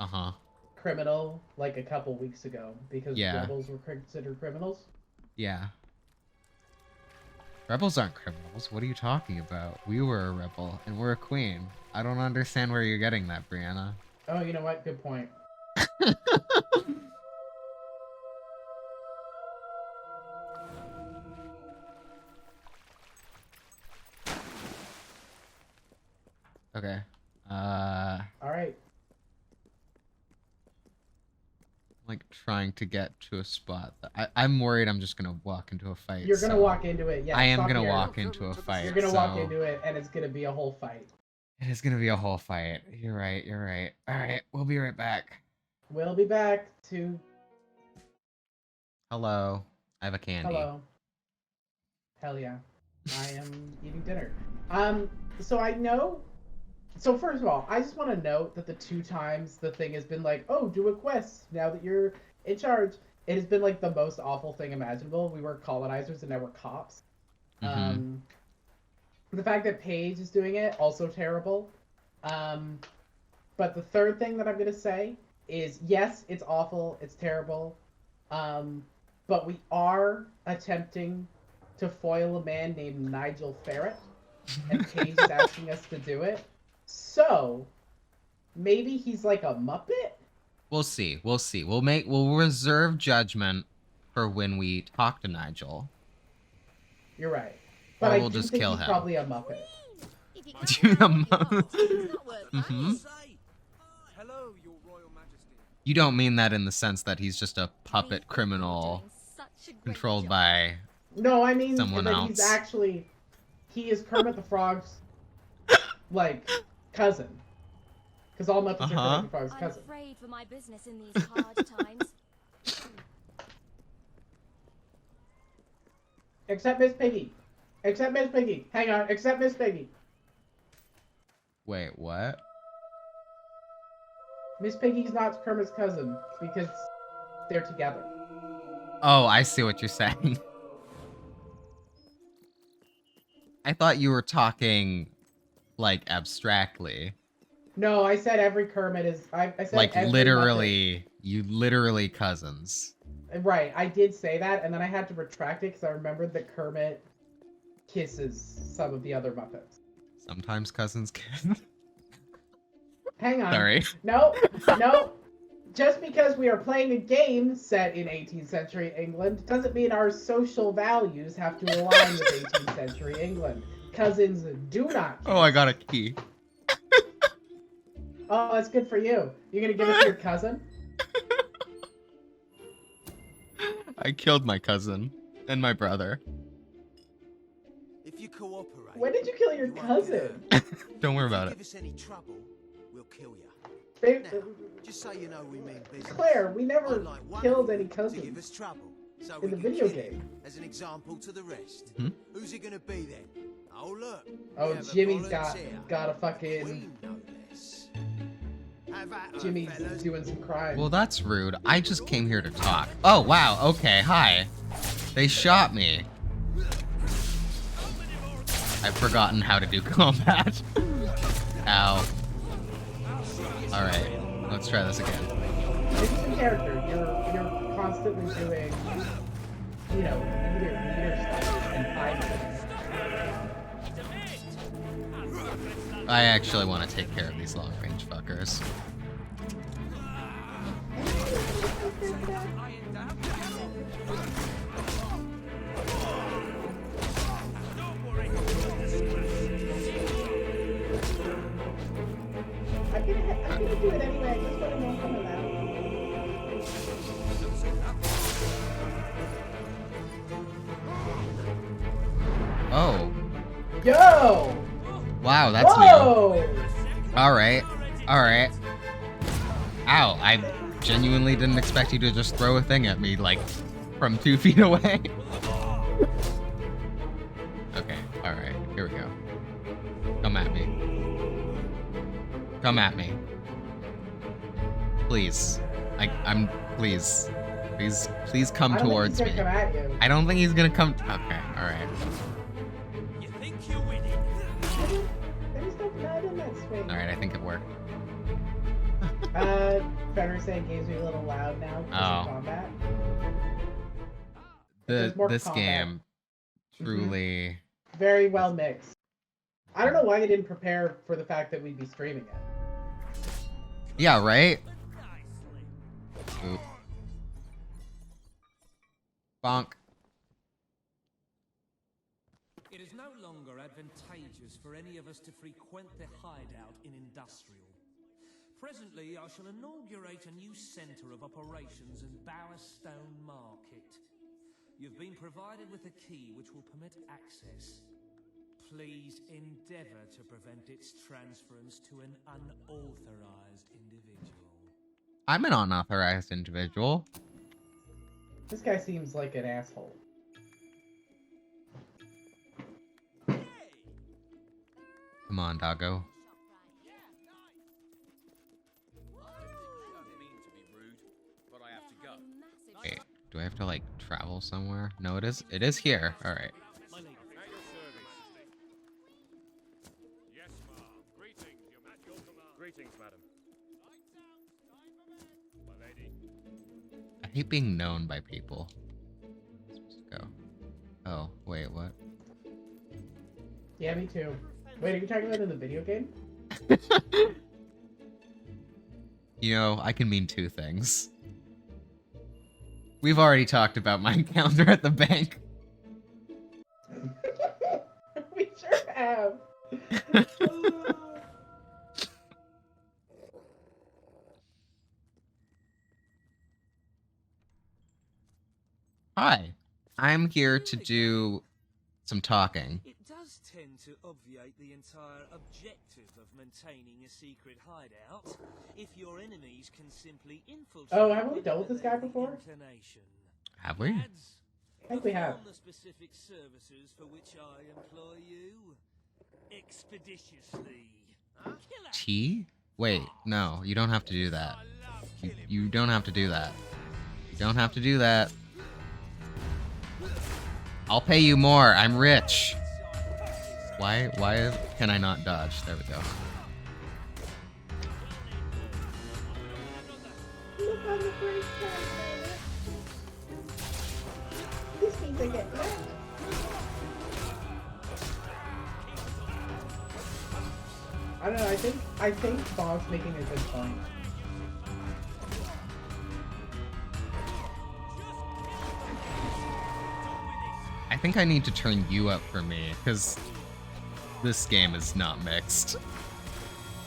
Uh-huh. criminal like a couple weeks ago because Yeah. rebels were considered criminals. Yeah. Rebels aren't criminals. What are you talking about? We were a rebel, and we're a queen. I don't understand where you're getting that, Brianna. Oh, you know what? Good point. Okay. Alright. Like trying to get to a spot. I'm worried I'm just gonna walk into a fight. You're gonna so walk into it, yeah. I am stop gonna here. walk into a fight. You're gonna so walk into it, and it's gonna be a whole fight. It is gonna be a whole fight. You're right. You're right. All right, we'll be right back. We'll be back to... Hello. I have a candy. Hello. Hell yeah. I am eating dinner. So I know... So first of all, I just want to note that the 2 times the thing has been like, oh, do a quest now that you're in charge, it has been like the most awful thing imaginable. We were colonizers and now we're cops. Mm-hmm. The fact that Paige is doing it, also terrible. But the third thing that I'm going to say is, yes, it's awful, it's terrible, but we are attempting to foil a man named Nigel Ferret, and Paige is asking us to do it. So, maybe he's like a Muppet? We'll see. We'll see. We'll reserve judgment for when we talk to Nigel. You're right. But Or we'll I do just think kill he's him. probably a Muppet. Mm-hmm. Hello, Your Royal Majesty. You don't mean that in the sense that he's just a puppet criminal controlled by No, I mean someone that else. he's actually... He is Kermit the Frog's, like, cousin. Because all Muppets are Kermit the Frog's I'm cousin. afraid for my business in these hard times. Except Miss Piggy. Except Miss Piggy. Hang on, except Miss Piggy. Wait, what? Miss Piggy's not Kermit's cousin because they're together. Oh, I see what you're saying. I thought you were talking, like, abstractly. No, I said every Kermit is... I said Like, every literally, you literally cousins. Muppet. Right, I did say that, and then I had to retract it because I remembered that Kermit kisses some of the other Muppets. Sometimes cousins can. Hang on. Sorry. No, no. Just because we are playing a game set in 18th century England doesn't mean our social values have to align with 18th century England. Cousins do not. Oh, I got a key. Oh, that's good for you. You're gonna give it to your cousin? I killed my cousin and my brother. If you cooperate, When did you kill your you won't cousin? get hurt. Don't worry If you about give it. us any trouble, we'll kill you. They- Now, just so you know we mean business. Claire, we never I'd like one killed of any you to cousins. give us trouble, so in we the can video kill him game. as an example to the rest. Hmm? Who's it gonna be then? Oh look. we Oh, have a Jimmy's got volunteer. a fucking... Queen, no less. Have at her, Jimmy's fellas. doing some crime. Well, that's rude. I just came here to talk. Oh, wow. Okay, hi. They shot me. I've forgotten how to do combat. Ow. Alright, let's try this again. This is a character. You're constantly doing, you know, leader stuff and fighting. I actually want to take care of these long-range fuckers. I'm gonna do it anyway. I just want to know some of that. Oh, Yo! wow, that's new. Whoa! Alright, alright. Ow, I genuinely didn't expect you to just throw a thing at me, like, from 2 feet away. Okay, alright, here we go. Come at me. Come at me. Please. Please. Please come I don't towards think me. he's gonna come at you. I don't think he's gonna come. Okay, alright. You think you're winning? There's no blood in that swing. Alright, I think it worked. Better saying games are a little loud now because Oh. of combat. There's more This combat. game truly. Very well mixed. I don't know why they didn't prepare for the fact that we'd be streaming it. Yeah, right? Oop. Bonk. It is no longer advantageous for any of us to frequent the hideout in Industrial. Presently, I shall inaugurate a new centre of operations in Bowerstone Market. You've been provided with a key which will permit access. Please endeavour to prevent its transference to an unauthorized individual. I'm an unauthorized individual. This guy seems like an asshole. Come on, doggo. Wait, do I have to like travel somewhere? No, it is here. All right. Yes, ma'am. Greetings, at your command. Greetings, madam. My lady. I hate being known by people. Let's go. Oh, wait, what? Yeah, me too. Wait, are you talking about in the video game? You know, I can mean two things. We've already talked about my encounter at the bank. We sure have. Hi, I'm here to do some talking. It does tend to obviate the entire objective of maintaining a secret hideout if your enemies can simply infiltrate. Oh, haven't we dealt with this guy before? Have we? I think we have. The specific services for which I employ you expeditiously. Tea? Wait, no, you don't have to do that. You don't have to do that. You don't have to do that. I'll pay you more. I'm rich. Why can I not dodge? There we go. These means I get black. I don't know, I think Bob's making a good point. I think I need to turn you up for me, because this game is not mixed.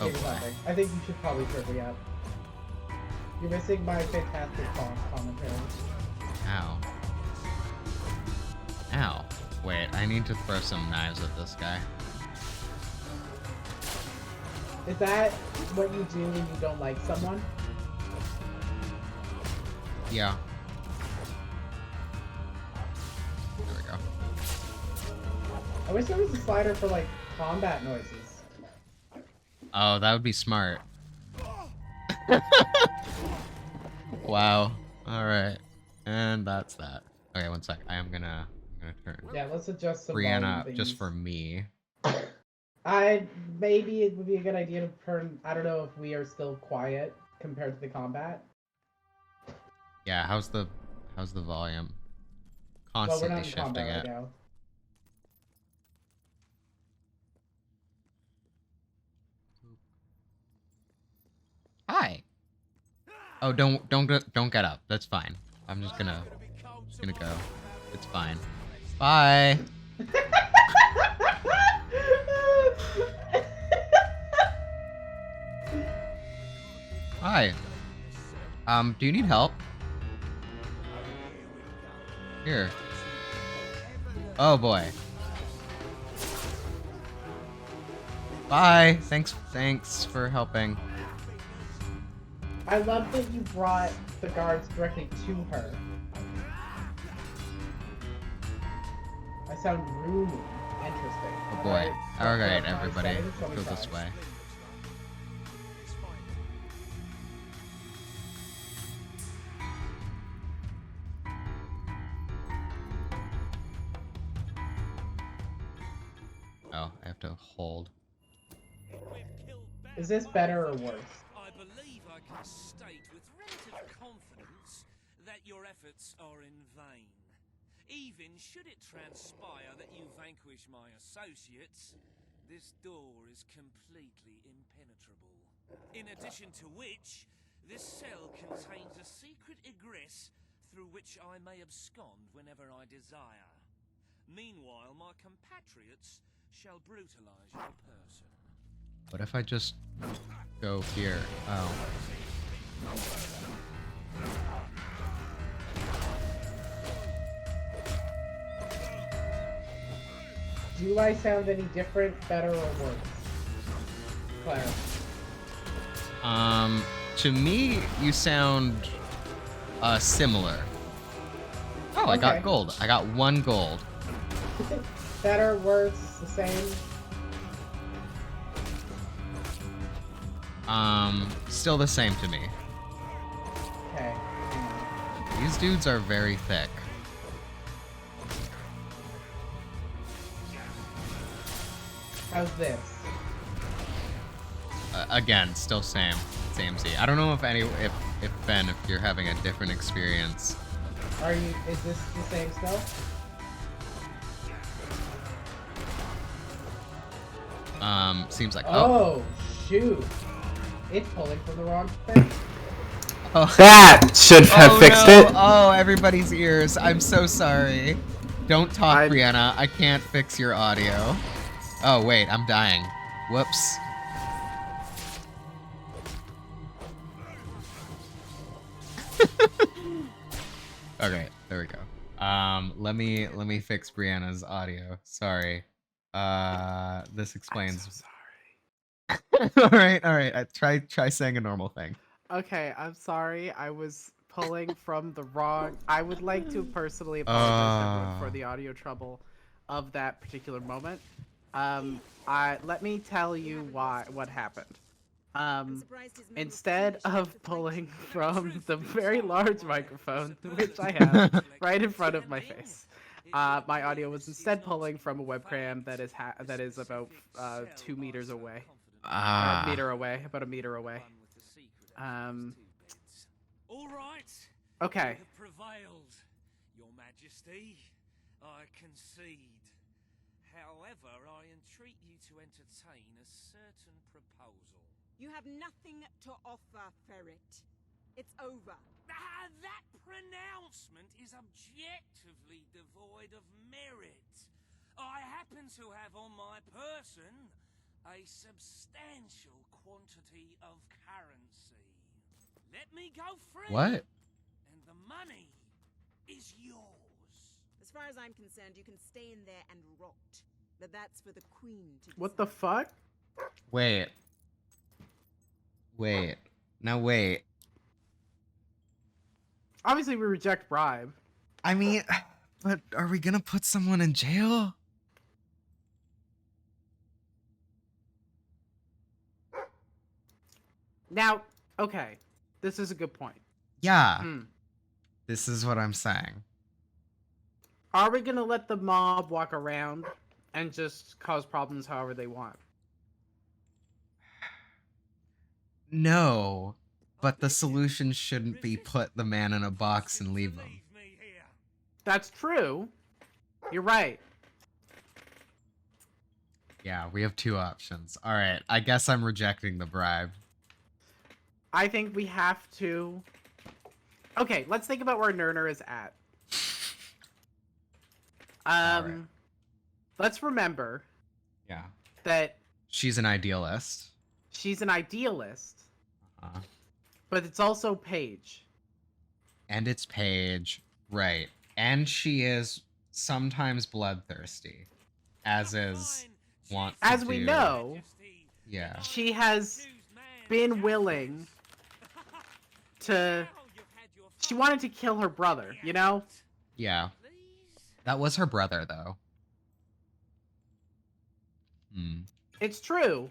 Oh boy. I think you should probably turn me up. You're missing my fantastic commentary. Ow. Ow. Wait, I need to throw some knives at this guy. Is that what you do when you don't like someone? Yeah. There we go. I wish there was a slider for, like, combat noises. Oh, that would be smart. Wow. Alright. And that's that. Okay, one sec. I'm gonna turn Yeah, let's adjust some Brianna volume just things. for me. Maybe it would be a good idea to turn. I don't know if we are still quiet compared to the combat. Yeah, how's the volume? Well, we're Constantly not in shifting combat it. right now. Hi. Oh, don't get up. That's fine. I'm just gonna go. It's fine. Bye. Hi. Do you need help? Here. Oh boy. Bye. Thanks for helping. I love that you brought the guards directly to her. I sound really interesting. Oh boy. Alright, Nice, everybody. nice, Let's go this nice. way. Oh, I have to hold. Is this better or worse? I believe I can state with relative confidence that your efforts are in vain. Even should it transpire that you vanquish my associates, this door is completely impenetrable. In addition to which, this cell contains a secret egress through which I may abscond whenever I desire. Meanwhile, my compatriots shall brutalize your person. What if I just go here? Oh. Do I sound any different, better, or worse? Claire. To me, you sound similar. Oh, I got gold. I got 1 gold. Better, worse, the same? Still the same to me. Okay. These dudes are very thick. How's this? Again, still same. Samey. I don't know if Ben, if you're having a different experience. Is this the same still? Seems like. Oh, shoot. It's pulling from the wrong thing. Oh. That should have fixed it. Oh, everybody's ears. I'm so sorry. Don't talk, Brianna. I can't fix your audio. Oh, wait. I'm dying. Whoops. Okay, there we go. Let me fix Brianna's audio. Sorry. This explains. I'm so sorry. all right. Try saying a normal thing. Okay, I'm sorry. I was pulling from the wrong. I would like to personally apologize everyone for the audio trouble of that particular moment. Let me tell you what happened. Instead of pulling from the very large microphone, which I have right in front of my face, my audio was instead pulling from a webcam that is about 2 meters away. About a meter away. All right. Okay. You have prevailed, Your Majesty. I concede. However, I entreat you to entertain a certain proposal. You have nothing to offer, Ferret. It's over. That pronouncement is objectively devoid of merit. I happen to have on my person a substantial quantity of currency. Let me go free. What? And the money is yours. As far as I'm concerned, you can stay in there and rot. But that's for the Queen to decide. What the fuck? Wait. Now wait. Obviously, we reject bribe. I mean, but are we gonna put someone in jail? Now, okay, this is a good point. Yeah. This is what I'm saying. Are we gonna let the mob walk around and just cause problems however they want? No, but the solution shouldn't be put the man in a box and leave him. That's true. You're right. Yeah, we have 2 options. All right, I guess I'm rejecting the bribe. I think we have to... Okay, let's think about where Nerner is at. Right. Let's remember... Yeah. That... She's an idealist. She's an idealist. But it's also Paige. And it's Paige, right. And she is sometimes bloodthirsty. As is want to As we know... Yeah. She has been willing to... She wanted to kill her brother, you know? Yeah. That was her brother, though. It's true.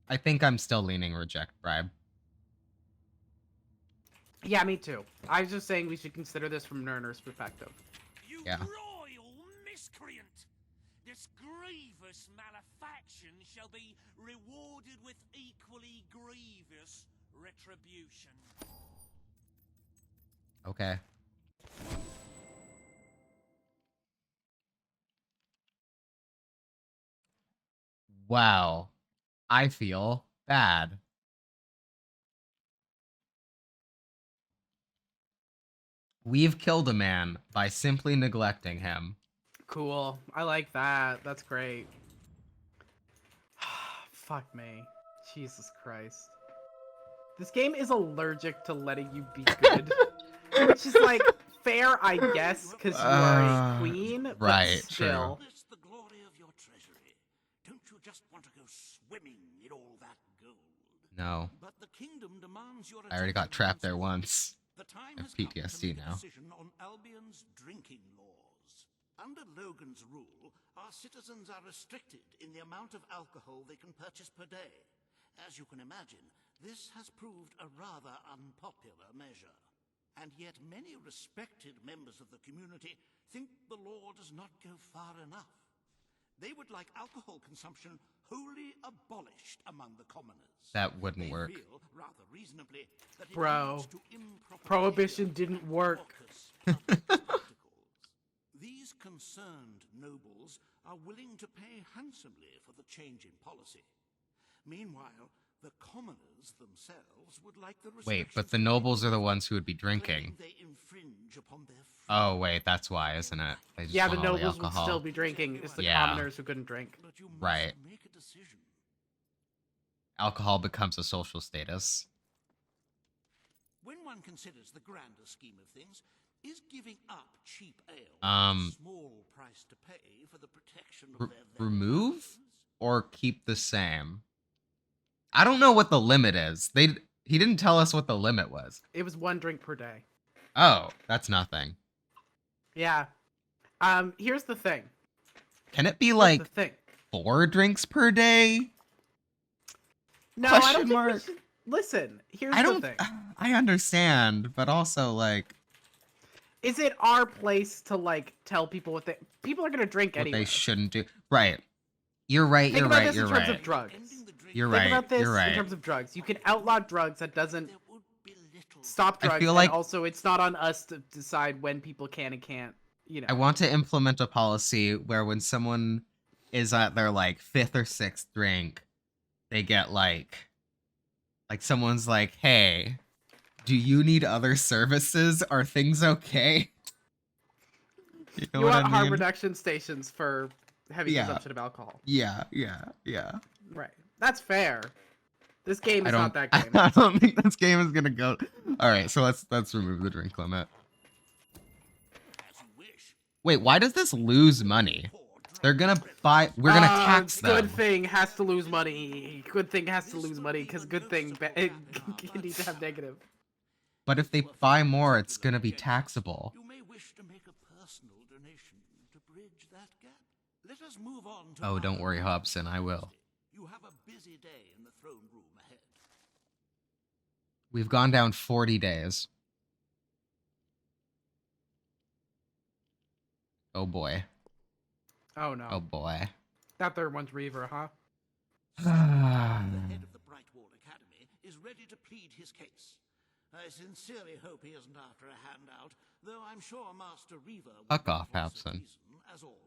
I think I'm still leaning reject bribe. Yeah, me too. I was just saying we should consider this from Nerner's perspective. Yeah. Royal miscreant! This grievous malefaction shall be rewarded with equally grievous retribution. Okay. Wow. I feel bad. We've killed a man by simply neglecting him. Cool. I like that. That's great. Fuck me. Jesus Christ. This game is allergic to letting you be good. Which is like fair, I guess, because you are a queen, right, but still. true. It's the glory of your treasury. Don't you just want to go swimming in all that gold? No. But the kingdom demands your I already got trapped there once. The time I has have come to PTSD make a now. decision on Albion's drinking laws. Under Logan's rule, our citizens are restricted in the amount of alcohol they can purchase per day. As you can imagine, this has proved a rather unpopular measure. And yet many respected members of the community think the law does not go far enough. They would like alcohol consumption wholly abolished among the commoners. That wouldn't They work. feel, rather reasonably, that it Bro, leads to improper prohibition didn't work. These concerned nobles are willing to pay handsomely for the change in policy. Meanwhile, the commoners themselves would like the Wait, but the nobles are the ones who would be drinking. they infringe upon their Oh, wait, that's why, isn't it? They just Yeah, the want all nobles would alcohol. still be drinking. It's the Yeah. commoners who couldn't drink. Right. make a decision. Alcohol becomes a social status. When one considers the grander scheme of things, is giving up cheap ale Um, a small price to pay for the protection of their Remove or keep the same? I don't know what the limit is. He didn't tell us what the limit was. It was 1 drink per day. Oh, that's nothing. Yeah. Here's the thing. Can it be Here's like the thing. 4 drinks per day? No, I don't Question think we mark. should... Listen, here's I the don't. thing. I understand, but also like Is it our place to like tell people what they... People are gonna drink what anyway. they shouldn't do. Right. You're right. Think You're about right. this You're in terms right. of drugs. You're Think right. about this You're right. in terms of drugs. You can outlaw drugs that doesn't stop I drugs, feel and like- also it's not on us to decide when people can and can't. You know. I want to implement a policy where when someone is at their like 5th or 6th drink, they get like someone's like, "Hey, do you need other services? Are things okay?" You know You what want I harm mean? reduction stations for heavy Yeah. consumption of alcohol. Yeah. Right. That's fair. This game I is don't. not that game. I don't think this game is gonna go. All right, so let's remove the drink limit. Wait, why does this lose money? They're gonna buy. We're gonna tax them. Good thing has to lose money. Good thing has to lose money because good thing it needs to have negative. But if they buy more, it's gonna be taxable. You may wish to make a personal donation to bridge that gap. Let us move on to Oh, don't worry, Hobson. I will. You have a busy day in the throne room ahead. We've gone down 40 days. Oh boy. Oh no. Oh boy. That third one's Reaver, huh? The head of the Brightwall Academy is ready to plead his case. I sincerely hope he isn't after a handout, though I'm sure Master Reaver will Fuck off, Hobson. as always.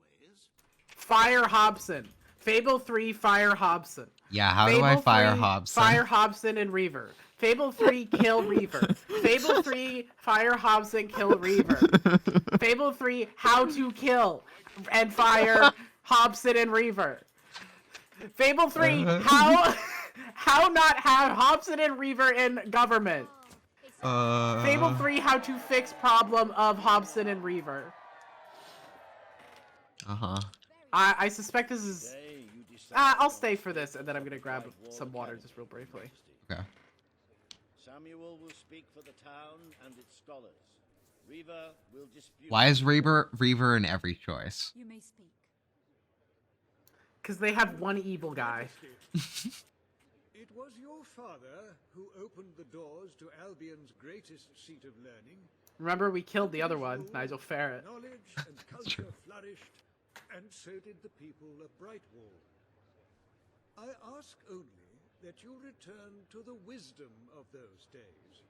Fire Hobson. Fable 3, Fire Hobson. Yeah, how do I Fable fire 3, Hobson? Fire Hobson and Reaver. Fable 3, kill Reaver. Fable 3, fire Hobson, kill Reaver. Fable 3, how to kill and fire Hobson and Reaver. Fable 3, how not have Hobson and Reaver in government. Fable 3, how to fix problem of Hobson and Reaver. Uh-huh. I suspect this is... I'll stay for this, and then I'm gonna grab some water just real briefly. Okay. Samuel will speak for the town and its scholars. Reaver will dispute... Why is Reaver in every choice? You may speak. Because they have one evil guy. It was your father who opened the doors to Albion's greatest seat of learning. Remember, we killed the other one, Nigel Farrett. Knowledge and culture flourished, and so did the people of Brightwall. I ask only that you return to the wisdom of those days.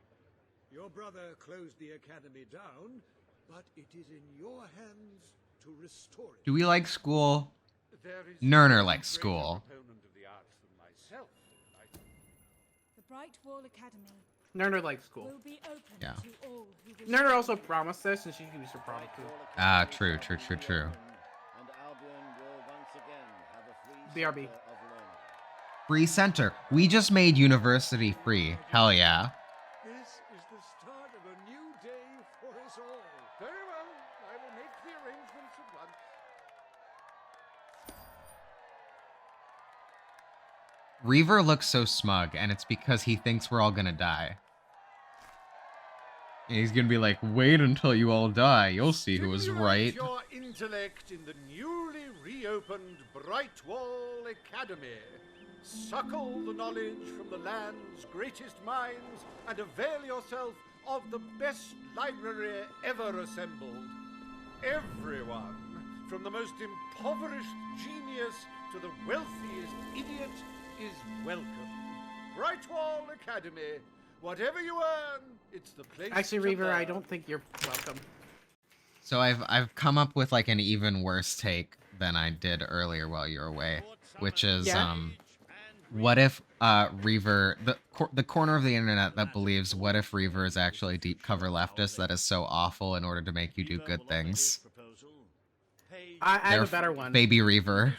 Your brother closed the academy down, but it is in your hands to restore it. Do we like school? There is Nerner no likes greater school. proponent of the arts than myself. The Brightwall Academy Nerner likes school. will be open Yeah. to all who wish Nerner to also learn. promised this, and she can use her product too. Ah, true. BRB. Free center. We just made university free. Hell yeah. This is the start of a new day for us all. Very well. I will make the arrangements at once. Reaver looks so smug, and it's because he thinks we're all gonna die. And he's gonna be like, wait until you all die. You'll see who was Stimulate right. your intellect in the newly reopened Brightwall Academy. Suckle the knowledge from the land's greatest minds and avail yourself of the best library ever assembled. Everyone, from the most impoverished genius to the wealthiest idiot, is welcome. Brightwall Academy. Whatever you earn, it's the place. Actually, to Reaver, learn. I don't think you're welcome. So I've come up with like an even worse take than I did earlier while you were away, which is what if Reaver, the corner of the internet that believes what if Reaver is actually a deep cover leftist that is so awful in order to make you do good things. I have a better one. Baby Reaver.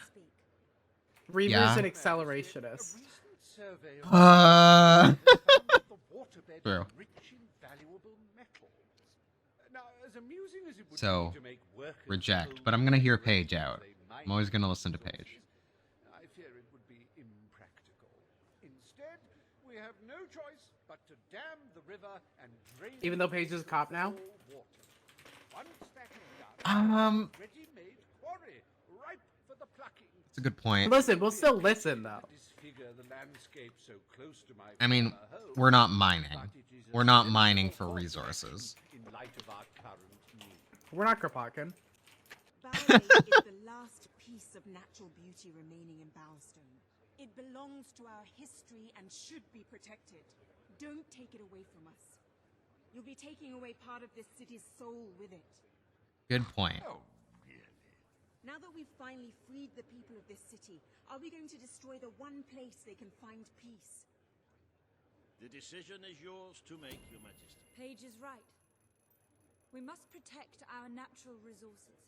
Reaver's Yeah. an accelerationist. True. So, reject. But I'm gonna hear Paige out. I'm always gonna listen to Paige. I fear it would be impractical. Instead, we have no choice but to dam the river and drain it Even though Paige is a cop now? with water. Once that is done, ready-made quarry, ripe for the plucking. That's a good point. Listen, we'll still listen though. Disfigure the landscape so close to my I mean, former home, we're not mining. but it is We're not essential mining for us resources. in light of our current needs. We're not Kropotkin. Bower Lake is the last piece of natural beauty remaining in Bowerstone. It belongs to our history and should be protected. Don't take it away from us. You'll be taking away part of this city's soul with it. Good point. Now that we've finally freed the people of this city, are we going to destroy the one place they can find peace? The decision is yours to make, Your Majesty. Paige is right. We must protect our natural resources.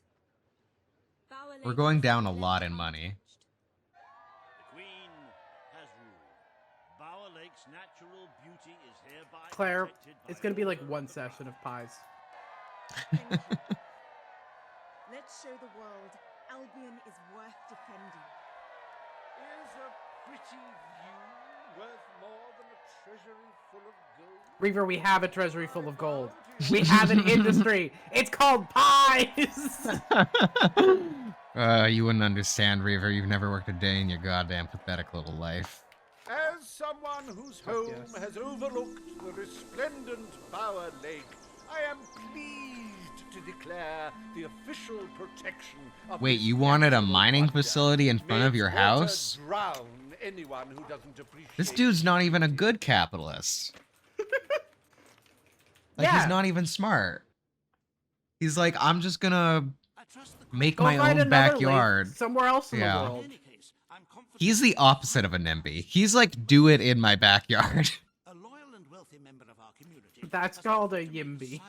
Bower We're Lake going is down a left lot in money. The Queen has ruled. Bower Lake's natural beauty is hereby Claire, protected by it's gonna be like one session of pies. Let's show the world Albion is worth defending. Is a pretty view worth more than a treasury full of gold? Reaver, we have a treasury full of gold. We have an industry. It's called pies. You wouldn't understand, Reaver. You've never worked a day in your goddamn pathetic little life. As someone whose home has overlooked the resplendent Bower Lake, I am pleased to declare the official protection of Wait, this you wanted a natural mining wonder. facility in front of May your water house? drown anyone who doesn't appreciate This dude's not even a good capitalist. Like, Yeah. he's not even smart. He's like, I'm just gonna make Go my find own another backyard. lake somewhere else in Yeah. the world. He's the opposite of a NIMBY. He's like, do it in my backyard. A loyal and wealthy member of our community. That's called a Yimby.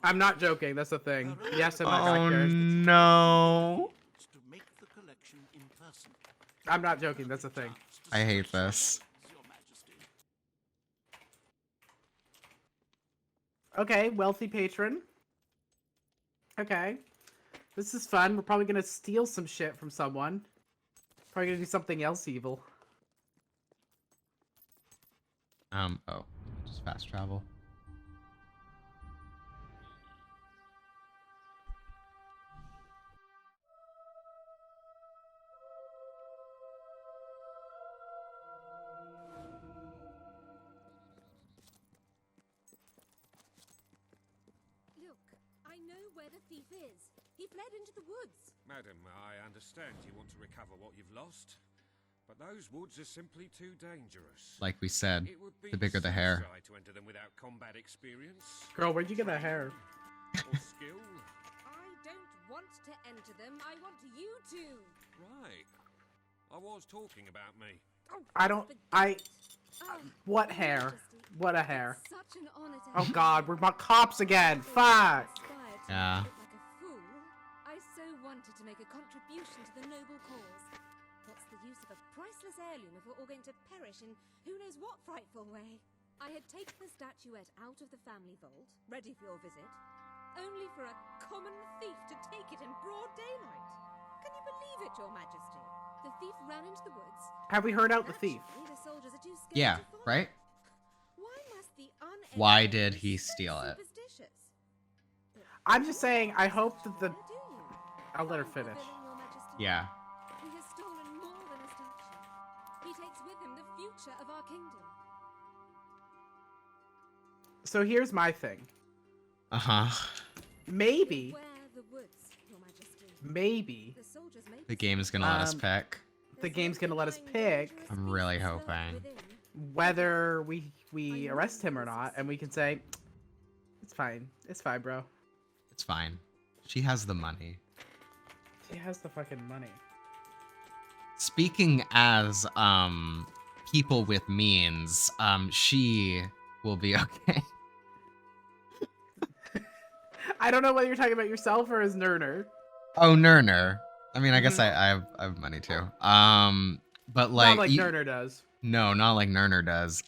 I'm not joking. That's a thing. Yes, in my backyard. No. To make the collection in person. I'm not joking. That's a thing. I hate this. Your Majesty. Okay, wealthy patron. Okay. This is fun. We're probably gonna steal some shit from someone. Probably gonna do something else evil. Oh, just fast travel. Look, I know where the thief is. He fled into the woods. Madam, I understand you want to recover what you've lost, but those woods are simply too dangerous. Like we said, It would be the bigger the hair. suicide to enter them without combat experience. Girl, where'd you get that hair? Or skill. I don't want to enter them. I want you to. Right. I was talking about me. I don't. What hair? What a hair. Such an honor to Oh god, we're about cops again. Fuck. Yeah. like a fool. I so wanted to make a contribution to the noble cause. What's the use of a priceless heirloom if we're all going to perish in who knows what frightful way? I had taken the statuette out of the family vault, ready for your visit, only for a common thief to take it in broad daylight. Can you believe it, Your Majesty? The thief ran into the woods. Have we heard out the thief? The soldiers are too scared Yeah, to follow. right? Why must the Why did he steal it? superstitious? I'm just saying, I hope that the... I'll let her finish. Your Majesty. Yeah. He has stolen more than a statue. He takes with him the future of our kingdom. So here's my thing. Uh-huh. Maybe, Where the woods, Your Majesty? maybe, The soldiers may The game is gonna let us pick. the game's gonna let us pick I'm really hoping. whether we arrest him or not, and we can say, it's fine, bro. It's fine. She has the money. He has the fucking money. Speaking as people with means, she will be okay. I don't know whether you're talking about yourself or as Nerner. Oh, Nerner. I mean, I guess I have money too. But like, Not like Nerner does. No, not like Nerner does.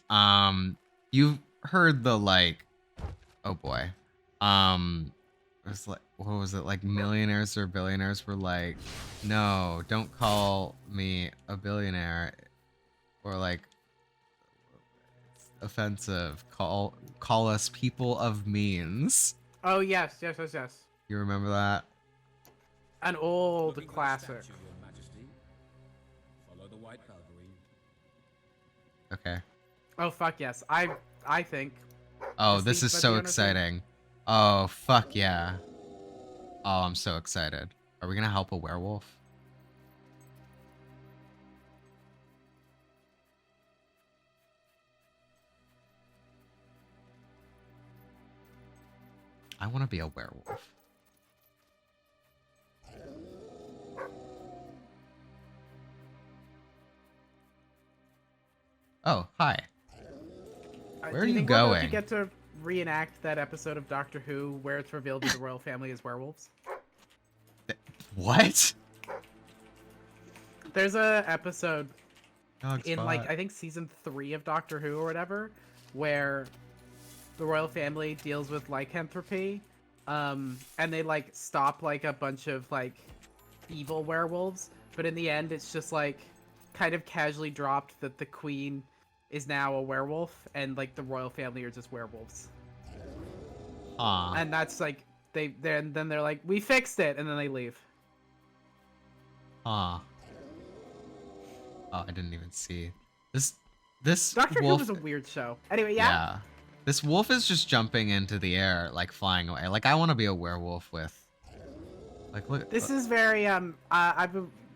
You've heard the like, oh boy, it was like, what was it, like millionaires or billionaires were like, no, don't call me a billionaire, or like, it's offensive. Call us people of means. Oh yes. You remember that? An old classic. Your Majesty. Follow the White Cavalry. Okay. Oh fuck yes. I think. Oh, the this thief is by so the exciting. Oh, fuck yeah. Oh, I'm so excited. Are we gonna help a werewolf? I want to be a werewolf. Oh, hi. Where are do you think we're about going? to get to reenact that episode of Doctor Who where it's revealed that the royal family is werewolves? What? There's a episode Dog in spot. like I think season 3 of Doctor Who or whatever, where the royal family deals with lycanthropy, and they like stop like a bunch of like evil werewolves, but in the end it's just like kind of casually dropped that the queen is now a werewolf and like the royal family are just werewolves. And that's like then they're like, we fixed it, and then they leave. Oh, I didn't even see. This Doctor Who wolf was a weird show. Anyway, yeah. This wolf is just jumping into the air, like flying away. Like I want to be a werewolf with. Like look. This is very Ash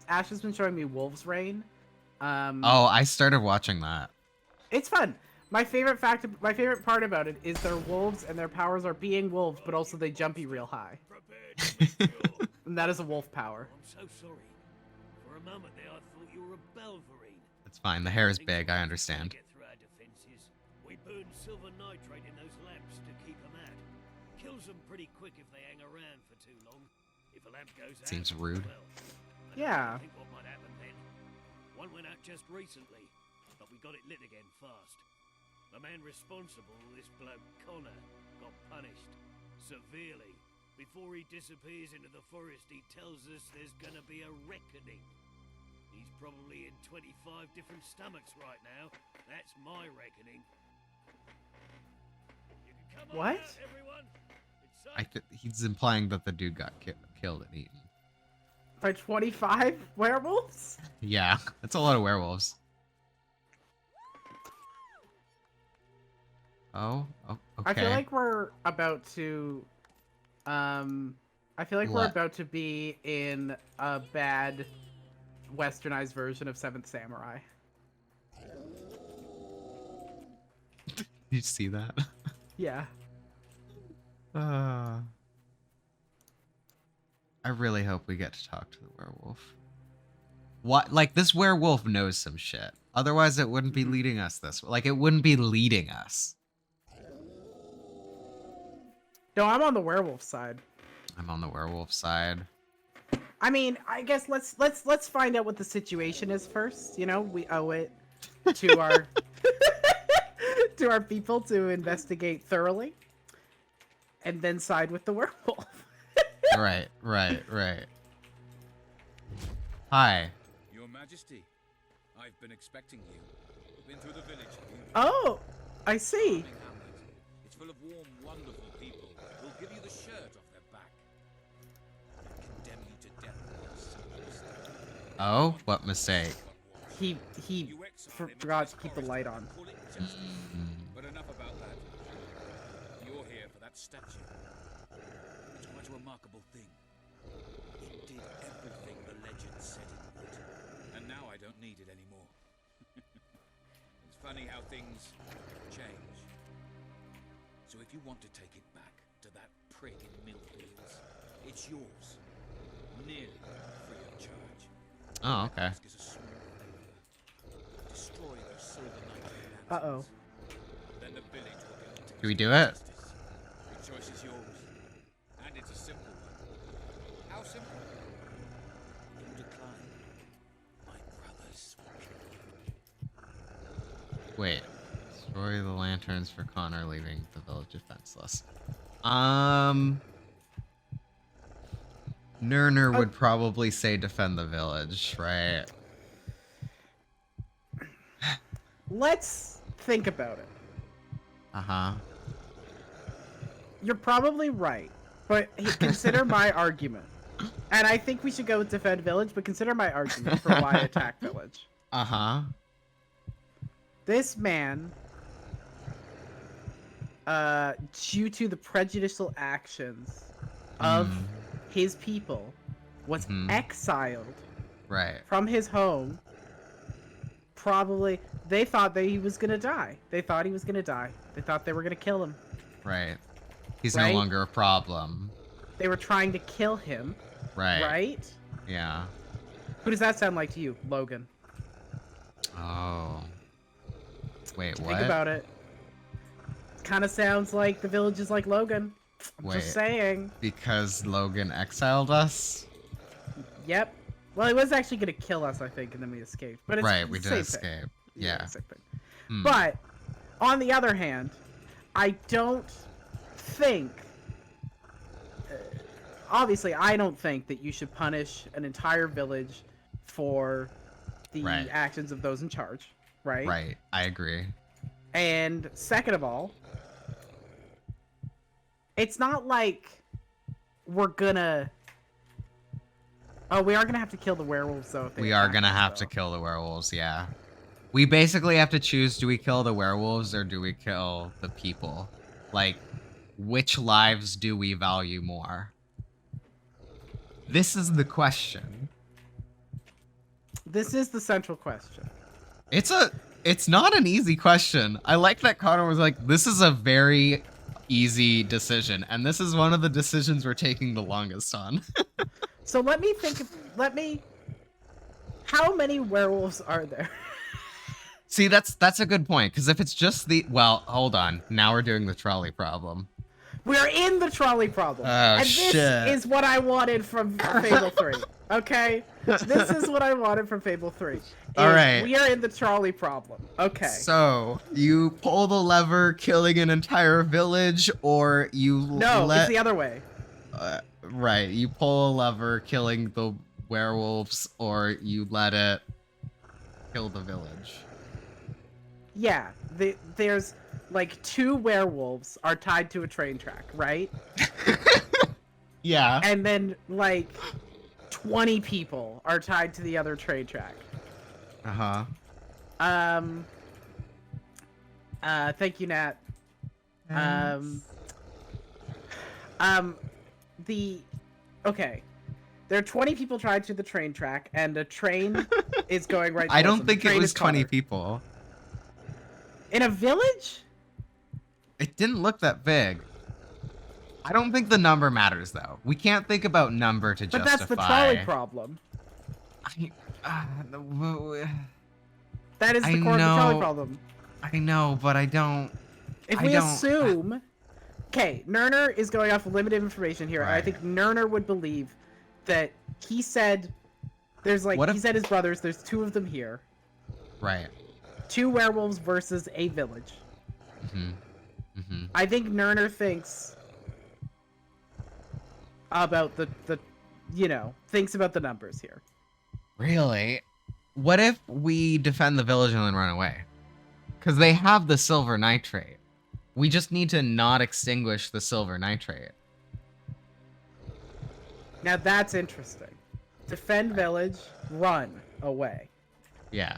has been showing me Wolf's Reign. Oh, I started watching that. It's fun. My favorite part about it is they're wolves and their powers are being wolves, but also they jumpy real high. And that is a wolf power. I'm so sorry. For a moment there, I thought you were a Belverine. It's fine. The hair is big. I understand. Get through our defenses. We burn silver nitrate in those lamps to keep them out. Kills them pretty quick if they hang around for too long. If a lamp goes out, Seems rude. well, Yeah. I think what might happen then. One went out just recently, but we got it lit again fast. The man responsible, this bloke Connor, got punished severely. Before he disappears into the forest, he tells us there's gonna be a reckoning. He's probably in 25 different stomachs right now. That's my reckoning. You can come on What? out, everyone. He's implying that the dude got killed and eaten. By 25 werewolves? Yeah, that's a lot of werewolves. Oh, okay. I feel like we're about to we're about to be in a bad westernized version of Seventh Samurai. Did you see that? Yeah. I really hope we get to talk to the werewolf. What? Like, this werewolf knows some shit. Otherwise, it wouldn't be leading us this way. Like, it wouldn't be leading us. No, I'm on the werewolf side. I'm on the werewolf side. I mean, I guess let's find out what the situation is first. You know, we owe it to our to our people to investigate thoroughly, and then side with the werewolf. Right. Hi. Your Majesty, I've been expecting you. Been through the village. Oh, I see. It's full of warm, wonderful people who'll give you the shirt off their back. Condemn you to death. Oh, what mistake? He forgot to keep the light on. But enough about that. You're here for that statue. It's quite a remarkable thing. It did everything the legend said it would. And now I don't need it anymore. It's funny how things change. So if you want to take it back to that prig in Millfields, it's yours. Nearly free of charge. Oh, okay. Destroy those silver nightingales. Uh-oh. Then the village will go into Do we do it? The choice is yours. And it's a simple one. How simple? You decline. My brothers will Wait. Destroy the lanterns for Connor, leaving the village defenseless. Nerner would probably say defend the village, right? Let's think about it. Uh-huh. You're probably right, but consider my argument. And I think we should go with defend village, but consider my argument for why attack village. Uh-huh. This man, due to the prejudicial actions of his people, was exiled from his home. Probably, they thought that he was gonna die. They thought he was gonna die. They thought they were gonna kill him. Right. He's Right? no longer a problem. They were trying to kill him. Right. Right? Yeah. Who does that sound like to you, Logan? Oh. Wait, what? Think about it. Kind of sounds like the village is like Logan. I'm just saying. Because Logan exiled us? Yep. Well, he was actually gonna kill us, I think, and then we escaped. But it's Right, we the did same thing. escape. Yeah. Same thing. But on the other hand, I don't think. Obviously, I don't think that you should punish an entire village for the actions of those in charge. Right. Right. I agree. And second of all, it's not like we're gonna. Oh, we are gonna have to kill the werewolves, though. If they We are attack gonna us, have though. to kill the werewolves, yeah. We basically have to choose, do we kill the werewolves or do we kill the people? Like, which lives do we value more? This is the question. This is the central question. It's not an easy question. I like that Connor was like, this is a very easy decision, and this is one of the decisions we're taking the longest on. So let me think. How many werewolves are there? See, that's a good point, because if it's just well, hold on. Now we're doing the trolley problem. We're in the trolley problem. Oh, and shit. This is what I wanted from Fable 3. Okay? This is what I wanted from Fable 3. All right. We are in the trolley problem. Okay. So, you pull the lever, killing an entire village, or you No, let... it's the other way. Right. You pull a lever, killing the werewolves, or you let it kill the village. Yeah. There's, like, 2 werewolves are tied to a train track, right? Yeah. And then, like, 20 people are tied to the other train track. Uh-huh. Thank you, Nat. Okay. There are 20 people tied to the train track, and a train is going right towards I don't them. think The it train was is 20 Connor. people. In a village? It didn't look that big. I don't think the number matters, though. We can't think about number to But justify... that's the trolley problem. That is the core of the trolley problem. I know, but I don't... If we assume... Okay, Nerner is going off of limited information here. Right. I think Nerner would believe that he said there's like, What he if- said his brothers, there's 2 of them here. Right. 2 werewolves versus a village. I think Nerner thinks about the thinks about the numbers here. Really? What if we defend the village and then run away? Because they have the silver nitrate. We just need to not extinguish the silver nitrate. Now that's interesting. Defend village, run away. Yeah.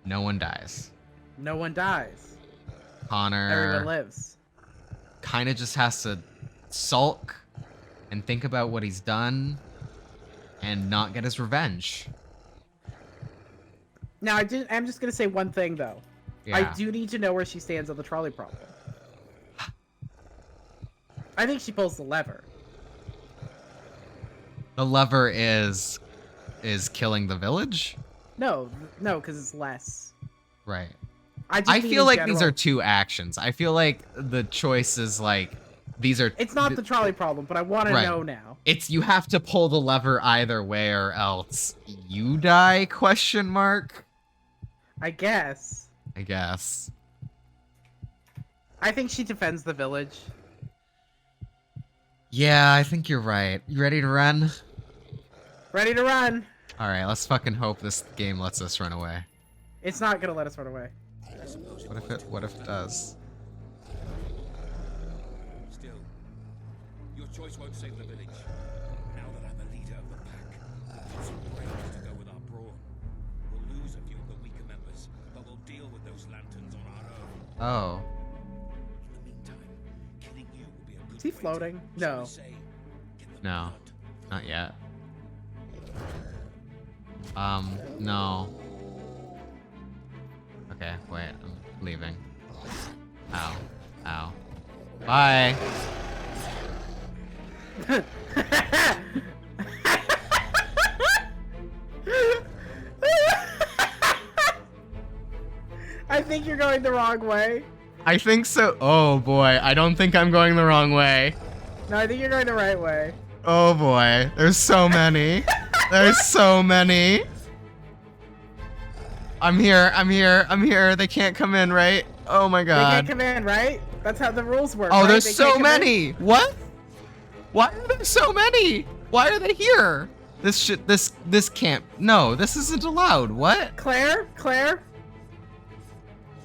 No one dies. No one dies. Connor Everyone lives. kind of just has to sulk and think about what he's done and not get his revenge. Now I'm just gonna say one thing though. I Yeah. do need to know where she stands on the trolley problem. I think she pulls the lever. The lever is killing the village? No, because it's less. Right. I I mean feel in like these general. are 2 actions. I feel like the choice is like these are It's not the trolley problem, but I want to know now. It's you have to pull the lever either way or else you die, question mark? I guess. I guess. I think she defends the village. Yeah, I think you're right. You ready to run? Ready to run. Alright, let's fucking hope this game lets us run away. It's not gonna let us run away. What if it does? Still, your choice won't save the village. Now that I'm the leader of the pack, we've got some brains to go with our brawn. We'll lose a few of the weaker members, but we'll deal with those lanterns on our own. Oh. In the meantime, killing you will be a good Is he way to, floating? shall No. we say, get the No. blood. Not yet. No. Okay, wait, I'm leaving. Ow. Ow. Bye! I think you're going the wrong way. I think so. Oh boy, I don't think I'm going the wrong way. No, I think you're going the right way. Oh boy, there's so many. There's so many. I'm here. They can't come in, right? Oh my They god. can't come in, right? That's how the rules work. Oh, right? there's They so can't come in. many. What? Why are there so many? Why are they here? This can't. No, this isn't allowed. What? Claire?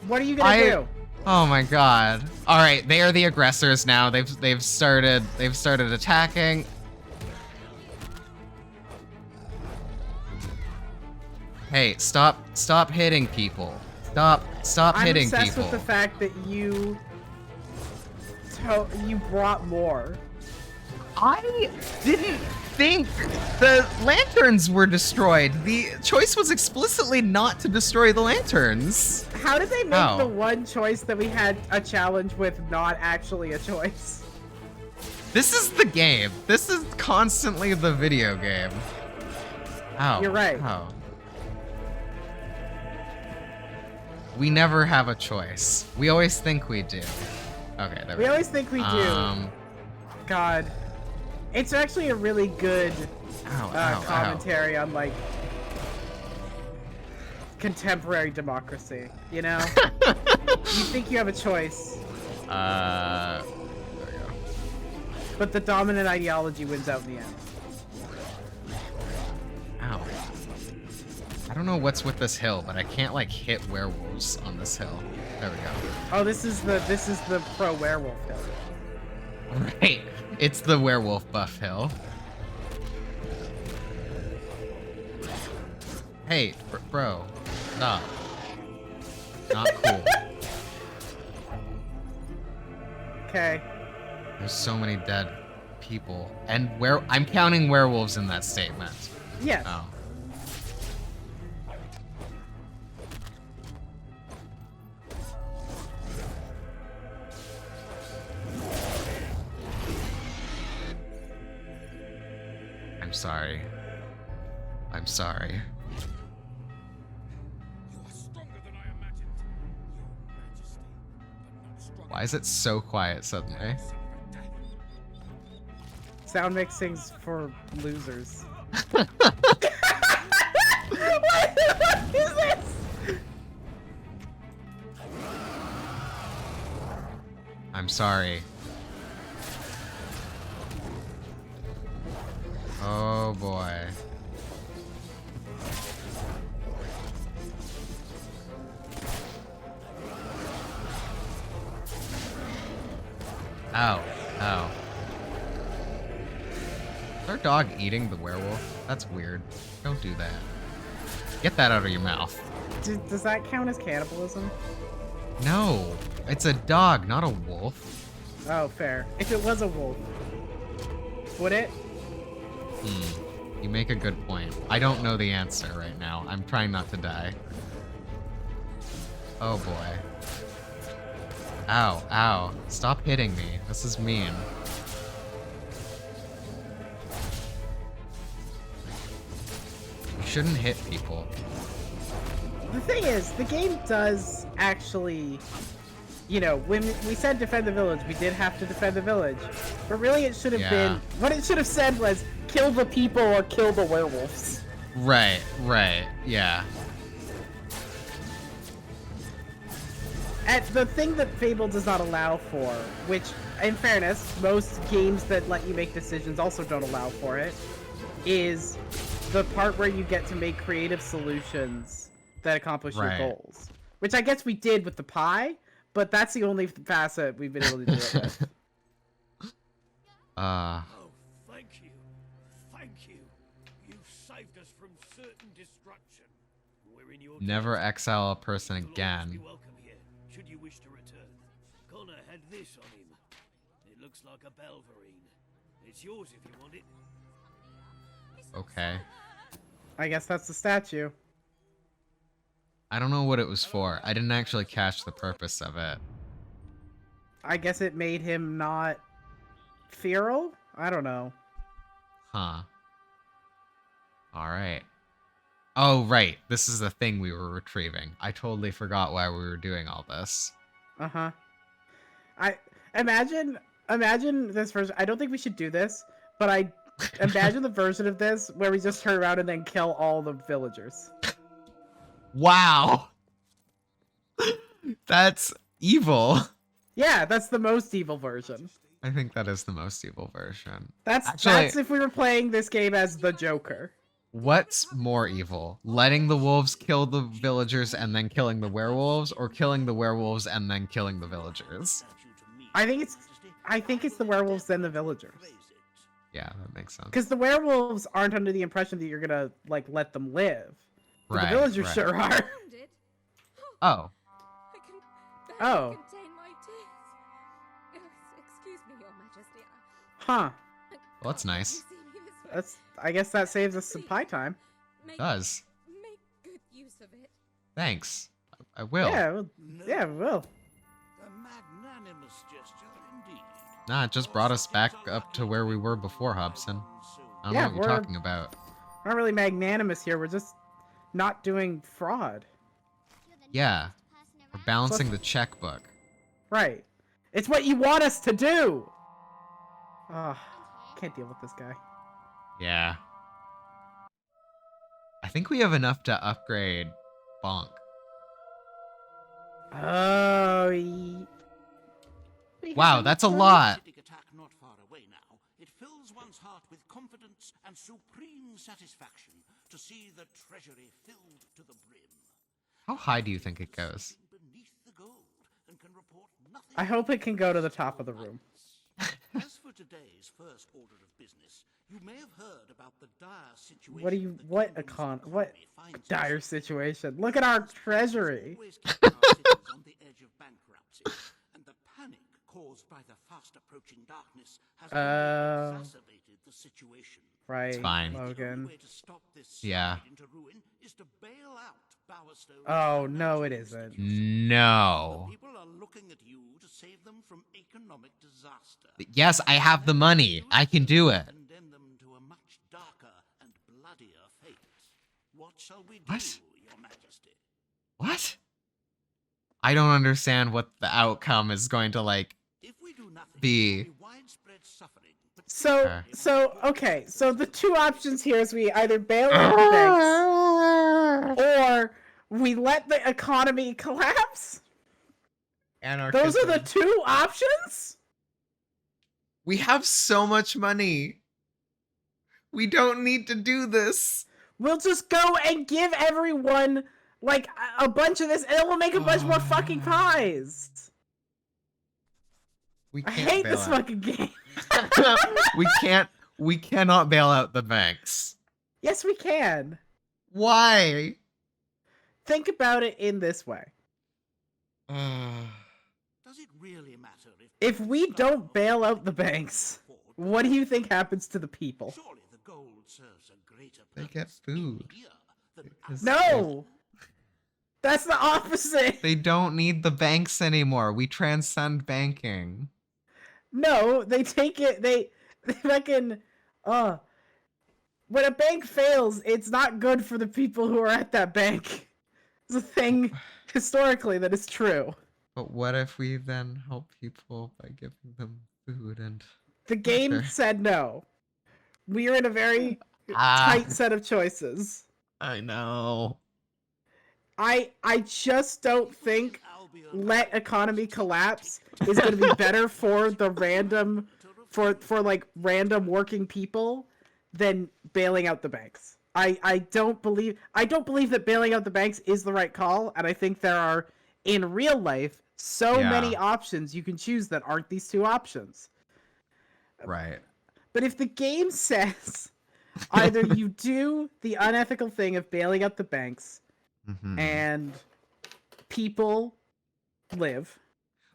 What are you gonna do? Oh my god. All right, they are the aggressors now. They've started attacking. Hey, stop hitting people. Stop hitting I'm obsessed people. with the fact that you brought more. I didn't think the lanterns were destroyed. The choice was explicitly not to destroy the lanterns. How did they make How? the one choice that we had a challenge with not actually a choice? This is the game. This is constantly the video game. Ow. You're right. Ow. We never have a choice. We always think we do. Okay, there we We go. always think we do. God. It's actually a really good commentary on, like, contemporary democracy, you know? You think you have a choice, There we go. but the dominant ideology wins out in the end. Ow. I don't know what's with this hill, but I can't, like, hit werewolves on this hill. There we go. Oh, this is the pro werewolf hill. Right. It's the werewolf buff hill. Hey, bro. Stop. Not cool. Okay. There's so many dead people. And I'm counting werewolves in that statement. Yes. Oh. I'm sorry. I'm sorry. You are stronger than I imagined, Your Majesty, but not strong Why is it so quiet suddenly? Sound mixing's for losers. What the fuck is this? I'm sorry. Oh boy. Ow. Ow. Is our dog eating the werewolf? That's weird. Don't do that. Get that out of your mouth. Does that count as cannibalism? No. It's a dog, not a wolf. Oh, fair. If it was a wolf, would it? You make a good point. I don't know the answer right now. I'm trying not to die. Oh boy. Ow, ow. Stop hitting me. This is mean. You shouldn't hit people. The thing is, the game does actually, you know, when we said defend the village, we did have to defend the village. But really it should have been, what it should have said was, kill the people or kill the werewolves. Right, right, yeah. And the thing that Fable does not allow for, which, in fairness, most games that let you make decisions also don't allow for it, is the part where you get to make creative solutions that accomplish your goals. Which I guess we did with the pie, but that's the only facet we've been able to do it with. Oh, thank you. Thank you. You've saved us from certain destruction. We're in your Never exile a person again. welcome here, should you wish to return. Connor had this on him. It looks like a Belverine. It's yours if you want it. Okay. I guess that's the statue. I don't know what it was for. I didn't actually catch the purpose of it. I guess it made him not feral? I don't know. Huh. Alright. Oh, right. This is the thing we were retrieving. I totally forgot why we were doing all this. Uh-huh. I imagine this version. I don't think we should do this, but I imagine the version of this where we just turn around and then kill all the villagers. Wow! That's evil. Yeah, that's the most evil version. I think that is the most evil version. That's if we were playing this game as the Joker. What's more evil? Letting the wolves kill the villagers and then killing the werewolves, or killing the werewolves and then killing the villagers? I think it's the werewolves then the villagers. Yeah, that makes sense. Because the werewolves aren't under the impression that you're gonna like let them live. But Right, the villagers right. sure are. Oh. Oh. Contain my tears. Excuse me, Your Majesty. Huh. Well, that's nice. I guess that saves us some pie time. It does. Make good use of it. Thanks. I will. Yeah, we will. A magnanimous gesture indeed. Nah, it just brought us back up to where we were before, Hobson. I don't know what you're talking about. We're not really magnanimous here. We're just not doing fraud. Yeah. We're balancing the checkbook. Right. It's what you want us to do! Ugh. Can't deal with this guy. Yeah. I think we have enough to upgrade Bonk. Oh, wow, that's a lot. Attack not far away now. It fills one's heart with confidence and supreme satisfaction to see the treasury filled to the brim. How high do you think it goes? I hope it can go to the top of the room. As for today's first order of business, you may have heard about the dire situation. What dire situation? Look at our treasury. On the edge of bankruptcy, and the panic caused by the fast approaching darkness has exacerbated the situation. Right, it's fine. Logan. Way to stop this yeah. into ruin is to bail out Bowerstone. Oh, no, it isn't. No. People are looking at you to save them from economic disaster. Yes, I have the money. I can do it. Condemn them to a much darker and bloodier fate. What shall we do, What? Your Majesty? What? I don't understand what the outcome is going to, like, If we do nothing, be. widespread suffering, Okay, so the two options here is we either bail out the banks or we let the economy collapse. Anarchism. Those are the two options? We have so much money. We don't need to do this. We'll just go and give everyone like a bunch of this, and it will make a bunch more fucking pies. We I can't hate bail this out. fucking game. We cannot bail out the banks. Yes, we can. Why? Think about it in this way. Does it really matter If we don't bail out the banks, what do you think happens to the people? Surely the gold serves a greater They get food. No! That's the opposite! They don't need the banks anymore. We transcend banking. No, they take it, they fucking, when a bank fails, it's not good for the people who are at that bank. It's a thing, historically, that is true. But what if we then help people by giving them food and... The game said no. We are in a very tight set of choices. I know. I just don't think let economy collapse is going to be better for the random for like random working people than bailing out the banks. I don't believe that bailing out the banks is the right call, and I think there are in real life so many options you can choose that aren't these two options. Right. But if the game says either you do the unethical thing of bailing out the banks and people live.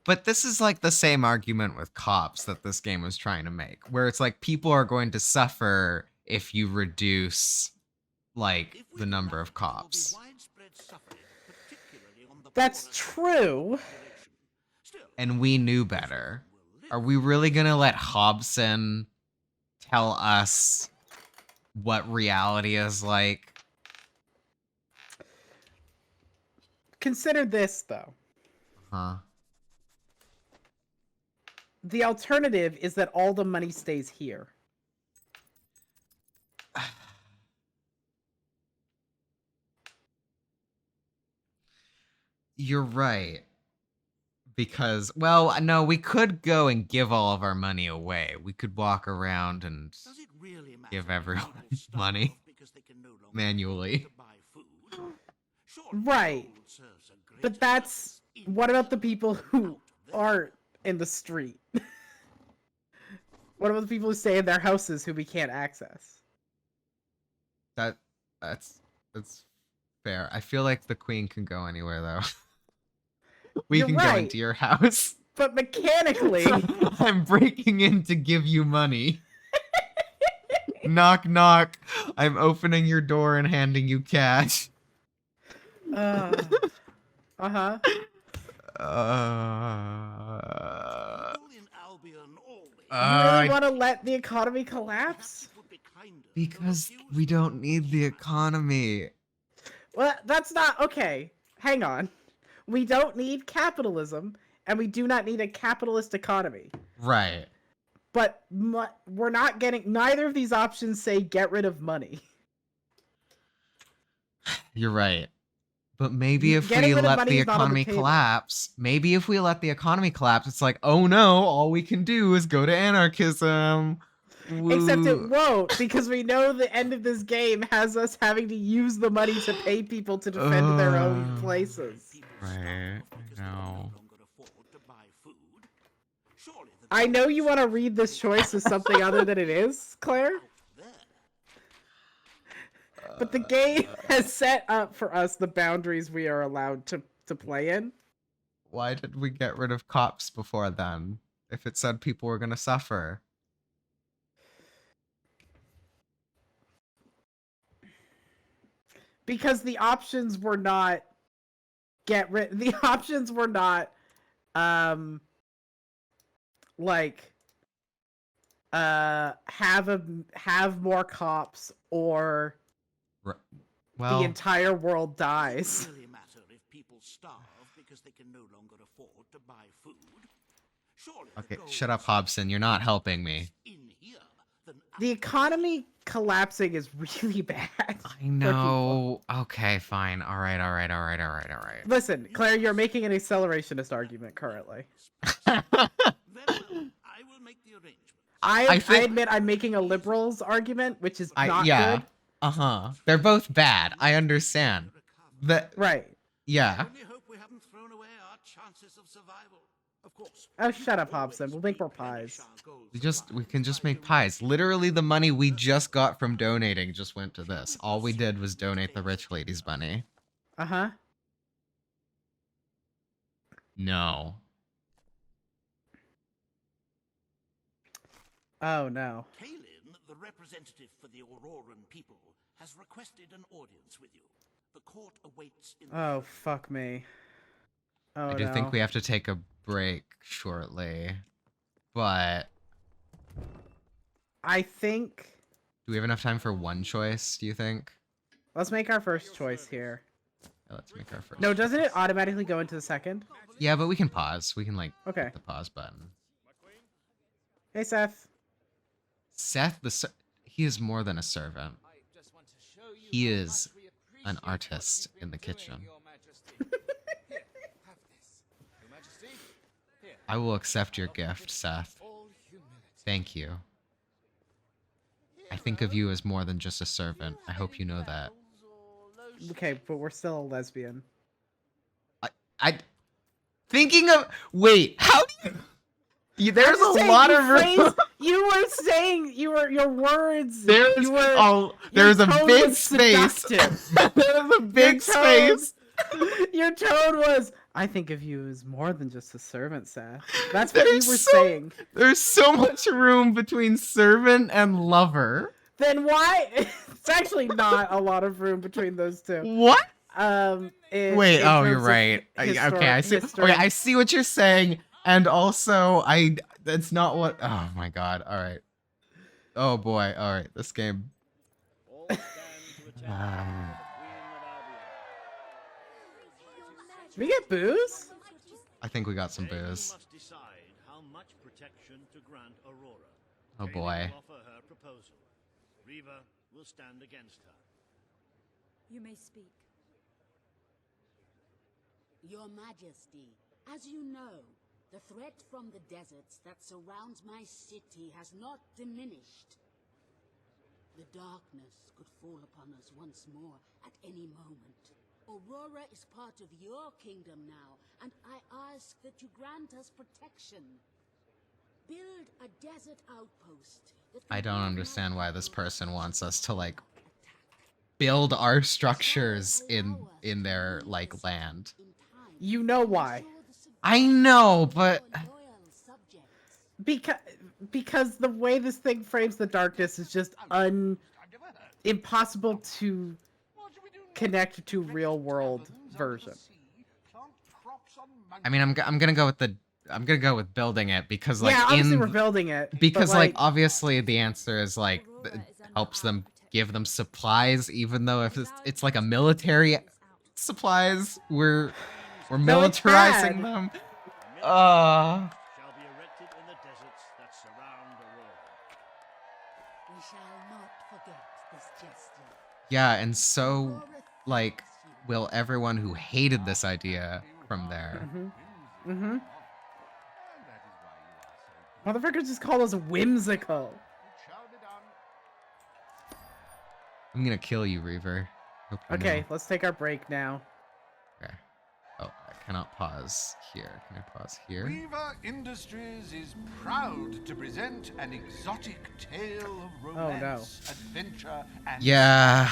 But this is like the same argument with cops that this game was trying to make, where it's like people are going to suffer if you reduce like the number of cops. That's true. And we knew better. Are we really gonna let Hobson tell us what reality is like? Consider this, though. Huh? The alternative is that all the money stays here. You're right. Because, well, no, we could go and give all of our money away. We could walk around and give everyone money manually. Right. But that's... What about the people who aren't in the street? What about the people who stay in their houses who we can't access? That's fair. I feel like the queen can go anywhere, though. We You're can right. go into your house. But mechanically... I'm breaking in to give you money. Knock, knock. I'm opening your door and handing you cash. Uh-huh. You really want to let the economy collapse? Because we don't need the economy. Well, that's not... Okay, hang on. We don't need capitalism, and we do not need a capitalist economy. Right. But we're not getting... Neither of these options say get rid of money. You're right. But maybe if we let the economy collapse, it's like, oh no, all we can do is go to anarchism. Woo. Except it won't, because we know the end of this game has us having to use the money to pay people to defend their own places. Right, I know. I know you want to read this choice as something other than it is, Claire. But the game has set up for us the boundaries we are allowed to play in. Why did we get rid of cops before then? If it said people were going to suffer. Because the options were not the options were not have more cops or well, the entire world dies. It really matter if people starve because they can no longer afford to buy food. Okay, shut up, Hobson. You're not helping me. The economy collapsing is really bad. I know. Okay, fine. All right. Listen, Claire, you're making an accelerationist argument currently. I will make the arrangements. I admit I'm making a liberals argument, which is not yeah. good. They're both bad. I understand. Right. Yeah. I only hope we haven't thrown away our chances of survival. Of course. Oh, shut up, Hobson. We'll make more pies. We can just make pies. Literally, the money we just got from donating just went to this. All we did was donate the rich lady's money. Uh-huh. No. Oh, no. Kalin, the representative for the Auroran people, has requested an audience with you. The court awaits in Oh, fuck me. Oh, I do think we have to take a break shortly. But I think... do we have enough time for one choice, do you think? Let's make our first choice here. Yeah, let's make our first. No, doesn't it automatically go into the second? Yeah, but we can pause. We can, like, okay. hit the pause button. Hey, Seth. Seth, he is more than a servant. He is an artist in the kitchen. I will accept your gift, Seth. Thank you. I think of you as more than just a servant. I hope you know that. Okay, but we're still a lesbian. Thinking of... Wait, how do you... There's a lot of room. You were saying your words. There's a big space. There's a big space. Your tone was, I think of you as more than just a servant, Seth. That's what you were saying. There's so much room between servant and lover. Then why? It's actually not a lot of room between those two. What? Wait, you're right. Okay, I see. Okay, I see what you're saying, and also that's not what. Oh my god! All right. Oh boy! All right, this game. Did we get booze? I think we got some booze. Oh boy. Riva will stand against her. You may speak. Your Majesty, as you know, the threat from the deserts that surrounds my city has not diminished. The darkness could fall upon us once more at any moment. Aurora is part of your kingdom now, and I ask that you grant us protection. Build a desert outpost. I don't understand why this person wants us to, like, build our structures in their, like, land. You know why. I know, but... Because the way this thing frames the darkness is just impossible to connect to real world version. I mean, I'm gonna go with building it because, like, obviously we're building it because, like, obviously the answer is, like, it helps them, give them supplies, even though if it's like a military supplies, we're militarizing them. Shall be erected in the deserts that surround Aurora. We shall not forget this gesture. Yeah, and so, like, will everyone who hated this idea from there. Motherfuckers just call us whimsical. I'm gonna kill you, Reaver. Okay, let's take our break now. Okay. Oh, I cannot pause here. Can I pause here? Weaver Industries is proud to present an exotic tale of romance, adventure, and... Yeah,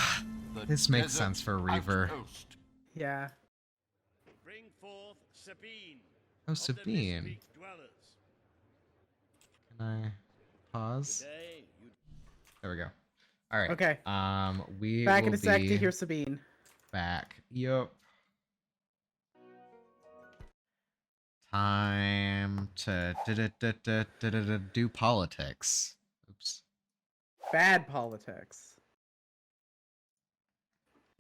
this makes sense for Reaver. Outpost. Yeah. Bring forth Sabine. Oh, Sabine. Can I pause? There we go. All right. Okay. We back will in a sec be to hear Sabine. Back. Yup. Time to do politics. Oops. Bad politics.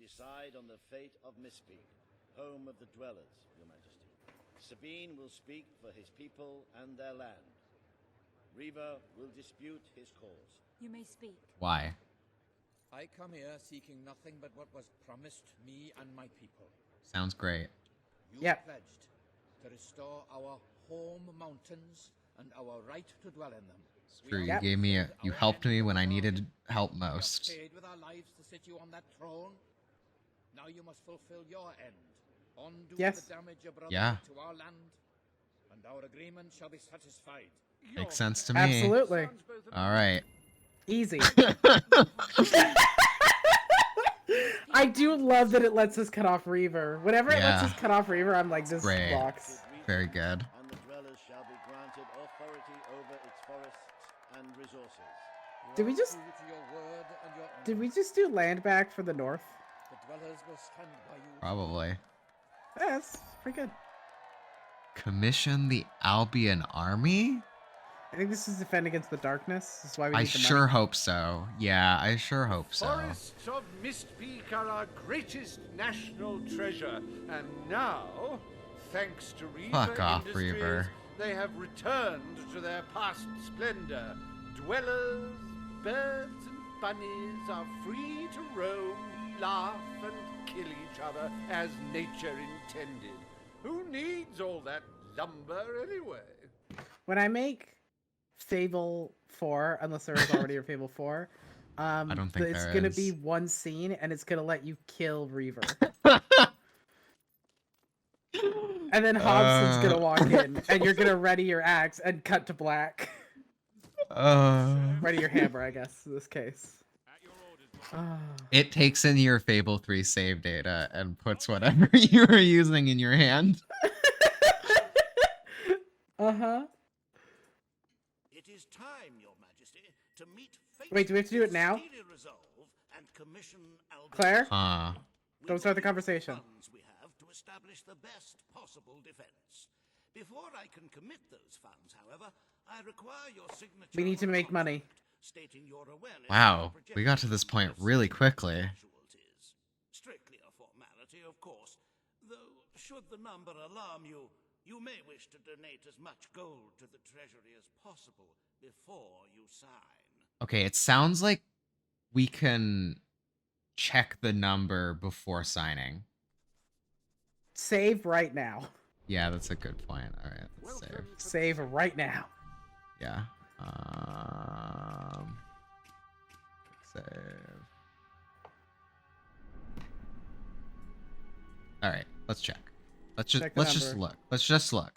Decide on the fate of Mistpeak, home of the dwellers, Your Majesty. Sabine will speak for his people and their land. Reaver will dispute his cause. You may speak. Why? I come here seeking nothing but what was promised me and my people. Sounds great. You Yep. pledged to restore our home mountains and our right to dwell in them. It's true. You gave me you helped me when I needed help most. Paid with our lives to sit you on that throne. Now you must fulfill your end. Undo Yes. the damage your brother Yeah. did to our land, and our agreement shall be satisfied. Makes sense to me. Absolutely. All right. Easy. I do love that it lets us cut off Reaver. Whenever it lets Yeah. us cut off Reaver, I'm like, this Great. blocks. Very good. And the dwellers shall be granted authority over its forests and resources. Did we just True to your word and your did we just do land back for the north? The dwellers will stand by you. Probably. Yeah, that's pretty good. Commission the Albion army? I think this is defend against the darkness. This is why we I need the money. sure hope so. Yeah, I sure hope so. Forests of Mistpeak are our greatest national treasure, and now, thanks to Reaver Fuck off, Industries, Reaver. they have returned to their past splendor. Dwellers, birds, and bunnies are free to roam, laugh, and kill each other as nature intended. Who needs all that lumber anyway? When I make Fable 4, unless there is already a Fable 4, I don't think it's there gonna is. be one scene and it's gonna let you kill Reaver. And then Hobson's gonna walk in and you're gonna ready your axe and cut to black. Ready your hammer, I guess, in this case. It takes in your Fable 3 save data and puts whatever you are using in your hand. Uh-huh. It is time, Your Majesty, to meet fate. Wait, do we have to do it now? Resolve and commission Claire? Huh. Don't start the conversation. funds we have to establish the best possible defense. Before I can commit those funds, however, I require your signature. We need to make money. Stating your awareness. Wow, we got to this point really quickly. Strictly a formality, of course. Though, should the number alarm you, you may wish to donate as much gold to the treasury as possible before you sign. Okay, it sounds like we can check the number before signing. Save right now. Yeah, that's a good point. All right, let's save. Save right now. Yeah. Save. All right, let's check. Let's just Check the just number. look. Let's just look.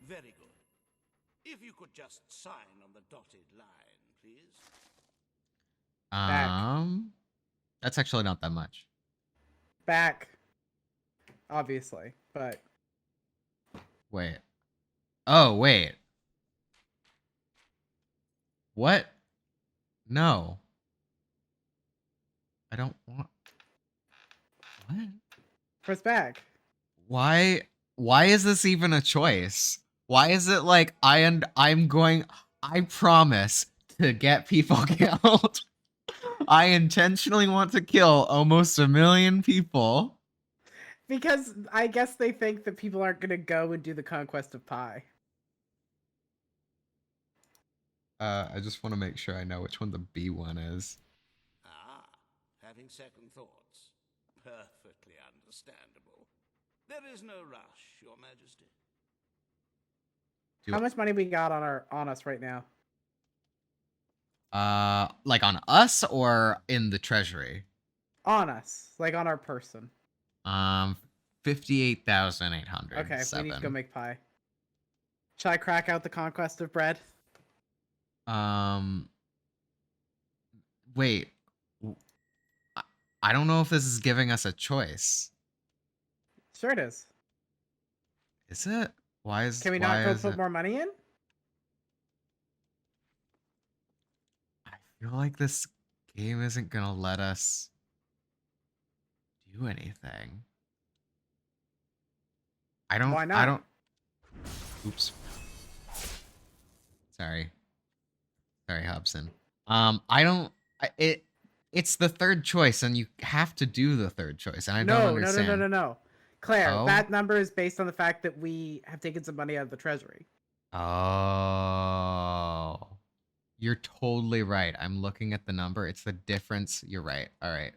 Very good. If you could just sign on the dotted line, please. That's actually not that much. Back. Obviously, but Wait. Oh, wait. What? No. I don't want. What? press back. Why is this even a choice? Why is it like I promise to get people killed. I intentionally want to kill almost 1 million people. Because I guess they think that people aren't going to go and do the conquest of Pi. I just want to make sure I know which one the B one is. Ah, having second thoughts. Perfectly understandable. There is no rush, Your Majesty. How much money we got on us right now? Like on us or in the treasury? On us, like on our person. 58,800. Okay, we need to go make pie. Shall I crack out the conquest of bread? Wait. I don't know if this is giving us a choice. Sure it is. Is it? Why is? Can we why not go is put it- more money in? I feel like this game isn't gonna let us do anything. I don't. Why I not? don't. Oops. Sorry, Hobson. I don't. It's the third choice, and you have to do the third choice, and I don't understand. No. Claire, Oh. that number is based on the fact that we have taken some money out of the treasury. Oh. You're totally right. I'm looking at the number. It's the difference. You're right. All right.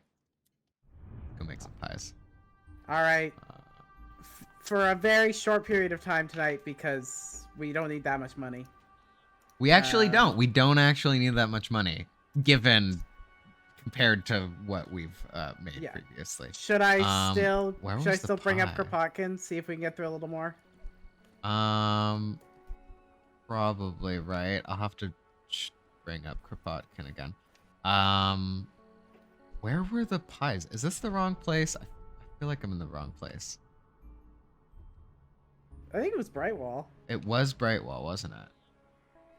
Go make some pies. All right. For a very short period of time tonight, because we don't need that much money. We actually don't. We don't actually need that much money, given compared to what we've made previously. Should I still bring up pie? Kropotkin, see if we can get through a little more? Probably, right? I'll have to bring up Kropotkin again. Where were the pies? Is this the wrong place? I feel like I'm in the wrong place. I think it was Brightwall. It was Brightwall, wasn't it?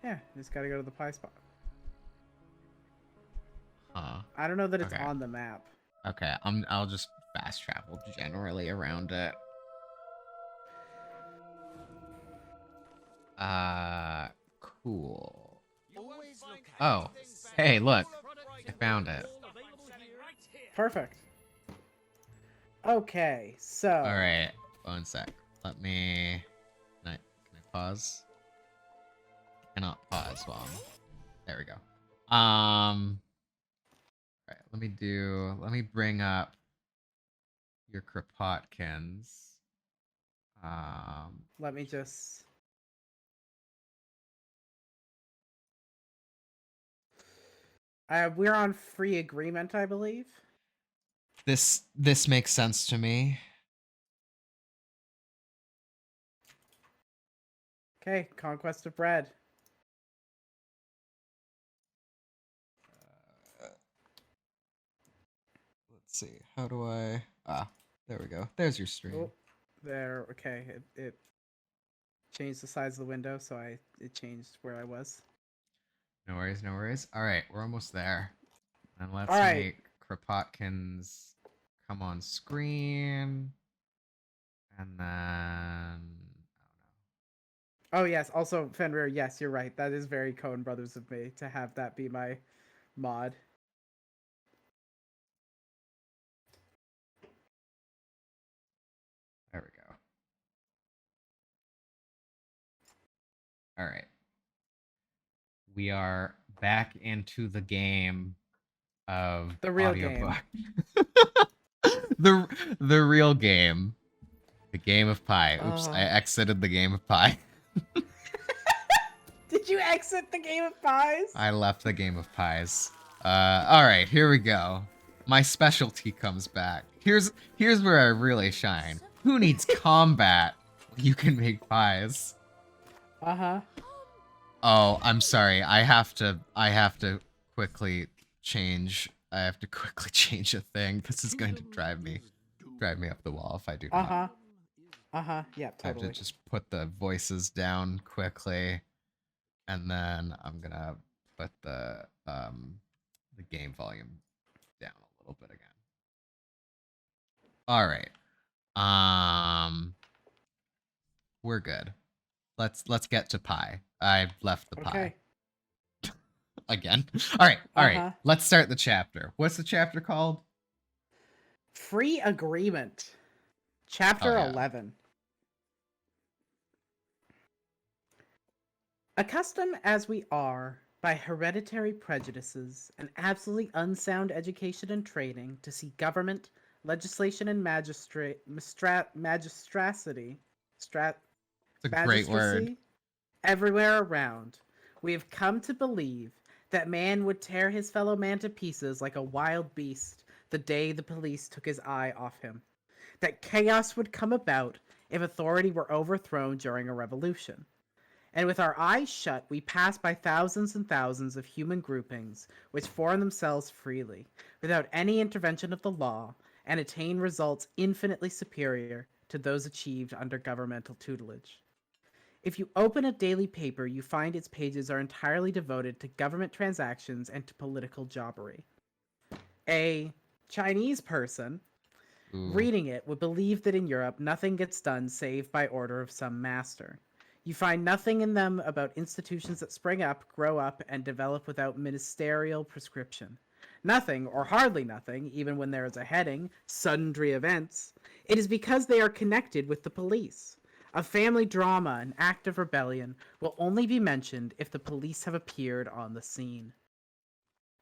Yeah, just gotta go to the pie spot. Huh. I don't know that it's on the map. Okay, I'll just fast travel generally around it. Cool. Oh, hey, look. I found it. Perfect. Okay, so. Alright, one sec. Let me... Can I pause? I cannot pause while I'm... There we go. Alright, let me bring up your Kropotkins. Let me just... we're on free agreement, I believe. This makes sense to me. Okay, Conquest of Bread. Let's see. How do I... there we go. There's your stream. Oh, there. Okay, it changed the size of the window, so it changed where I was. No worries, no worries. All right, we're almost there. And let's right. make Kropotkins come on screen. And then... Oh, yes. Also, Fenrir, yes, you're right. That is very Coen Brothers of me to have that be my mod. There we go. All right. We are back into the game of the real audiobook. Game. the real game. The game of pie. Oops, I exited the game of pie. Did you exit the game of pies? I left the game of pies. All right, here we go. My specialty comes back. Here's where I really shine. Who needs combat? You can make pies. Uh-huh. Oh, I'm sorry. I have to quickly change. I have to quickly change a thing. This is going to drive me up the wall if I do not. Uh-huh. Uh-huh. Yeah, totally. I have to just put the voices down quickly, and then I'm gonna put the game volume down a little bit again. All right. We're good. Let's get to pie. I left the pie. Again. All right. Let's start the chapter. What's the chapter called? Free Agreement. Chapter 11. Accustomed as we are by hereditary prejudices and absolutely unsound education and training to see government, legislation, and magistracy. It's a great word. Everywhere around, we have come to believe that man would tear his fellow man to pieces like a wild beast the day the police took his eye off him. That chaos would come about if authority were overthrown during a revolution. And with our eyes shut, we pass by thousands and thousands of human groupings which form themselves freely, without any intervention of the law, and attain results infinitely superior to those achieved under governmental tutelage. If you open a daily paper, you find its pages are entirely devoted to government transactions and to political jobbery. A Chinese person reading it would believe that in Europe nothing gets done save by order of some master. You find nothing in them about institutions that spring up, grow up, and develop without ministerial prescription. nothing or hardly nothing, even when there is a heading, sundry events, it is because they are connected with the police. A family drama, an act of rebellion, will only be mentioned if the police have appeared on the scene.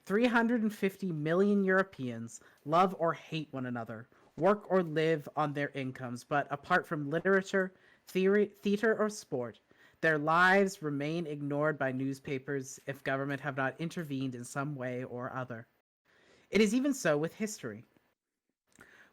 350 million Europeans love or hate one another, work or live on their incomes, but apart from literature, theater, or sport, their lives remain ignored by newspapers if government have not intervened in some way or other. It is even so with history.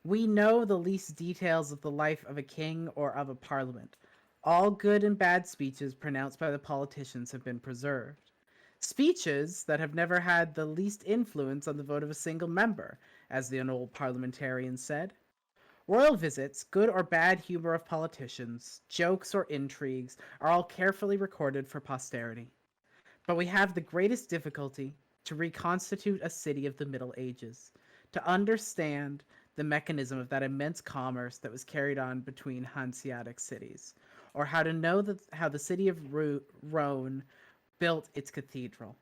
We know the least details of the life of a king or of a parliament. All good and bad speeches pronounced by the politicians have been preserved. Speeches that have never had the least influence on the vote of a single member, as the old parliamentarian said. Royal visits, good or bad humor of politicians, jokes or intrigues, are all carefully recorded for posterity. But we have the greatest difficulty to reconstitute a city of the Middle Ages, to understand the mechanism of that immense commerce that was carried on between Hanseatic cities, or how to know how the city of Rome built its cathedral.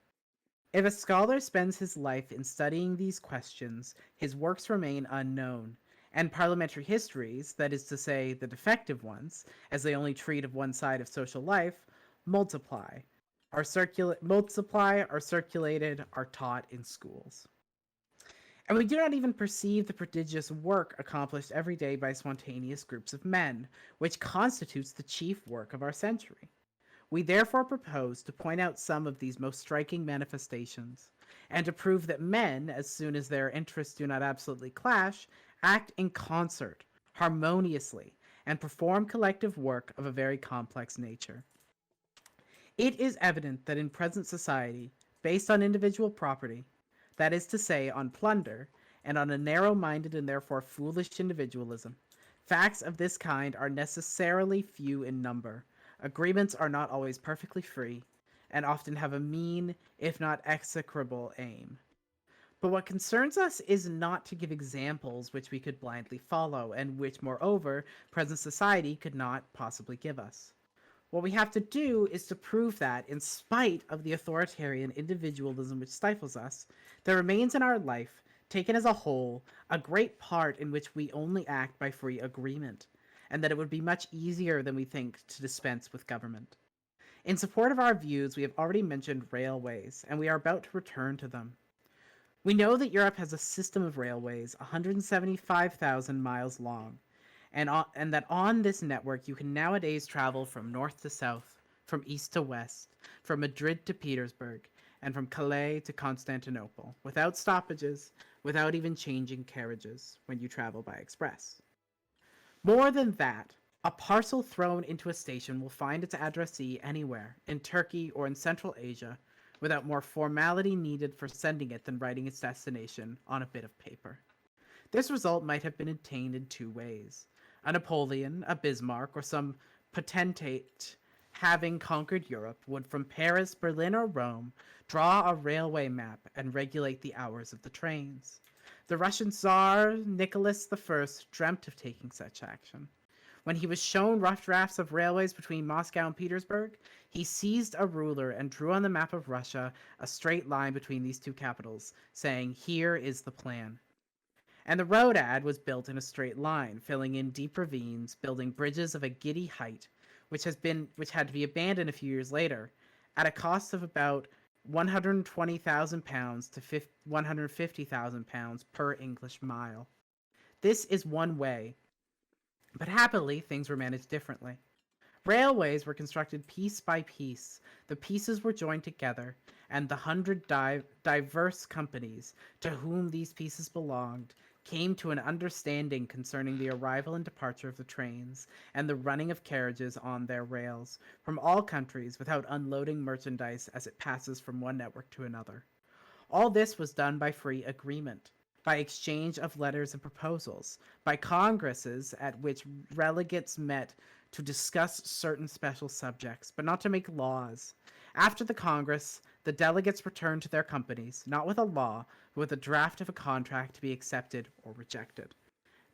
If a scholar spends his life in studying these questions, his works remain unknown, and parliamentary histories, that is to say, the defective ones, as they only treat of one side of social life, multiply, are circulated, are taught in schools. And we do not even perceive the prodigious work accomplished every day by spontaneous groups of men, which constitutes the chief work of our century. We therefore propose to point out some of these most striking manifestations, and to prove that men, as soon as their interests do not absolutely clash, act in concert, harmoniously, and perform collective work of a very complex nature. It is evident that in present society, based on individual property, that is to say, on plunder, and on a narrow-minded and therefore foolish individualism, facts of this kind are necessarily few in number. Agreements are not always perfectly free, and often have a mean, if not execrable, aim. But what concerns us is not to give examples which we could blindly follow, and which, moreover, present society could not possibly give us. What we have to do is to prove that, in spite of the authoritarian individualism which stifles us, there remains in our life, taken as a whole, a great part in which we only act by free agreement, and that it would be much easier than we think to dispense with government. In support of our views, we have already mentioned railways, and we are about to return to them. We know that Europe has a system of railways 175,000 miles long, and that on this network you can nowadays travel from north to south, from east to west, from Madrid to Petersburg, and from Calais to Constantinople, without stoppages, without even changing carriages when you travel by express. More than that, a parcel thrown into a station will find its addressee anywhere, in Turkey or in Central Asia, without more formality needed for sending it than writing its destination on a bit of paper. This result might have been attained in two ways. A Napoleon, a Bismarck, or some potentate having conquered Europe would from Paris, Berlin, or Rome draw a railway map and regulate the hours of the trains. The Russian Tsar Nicholas I dreamt of taking such action. When he was shown rough drafts of railways between Moscow and Petersburg, he seized a ruler and drew on the map of Russia a straight line between these two capitals, saying, "Here is the plan." And the road ad was built in a straight line, filling in deep ravines, building bridges of a giddy height, which had to be abandoned a few years later, at a cost of about £120,000 to £150,000 per English mile. This is one way, but happily things were managed differently. Railways were constructed piece by piece. The pieces were joined together, and the 100 diverse companies to whom these pieces belonged came to an understanding concerning the arrival and departure of the trains and the running of carriages on their rails from all countries without unloading merchandise as it passes from one network to another. All this was done by free agreement, by exchange of letters and proposals, by congresses at which delegates met to discuss certain special subjects, but not to make laws. After the Congress, the delegates returned to their companies, not with a law, but with a draft of a contract to be accepted or rejected.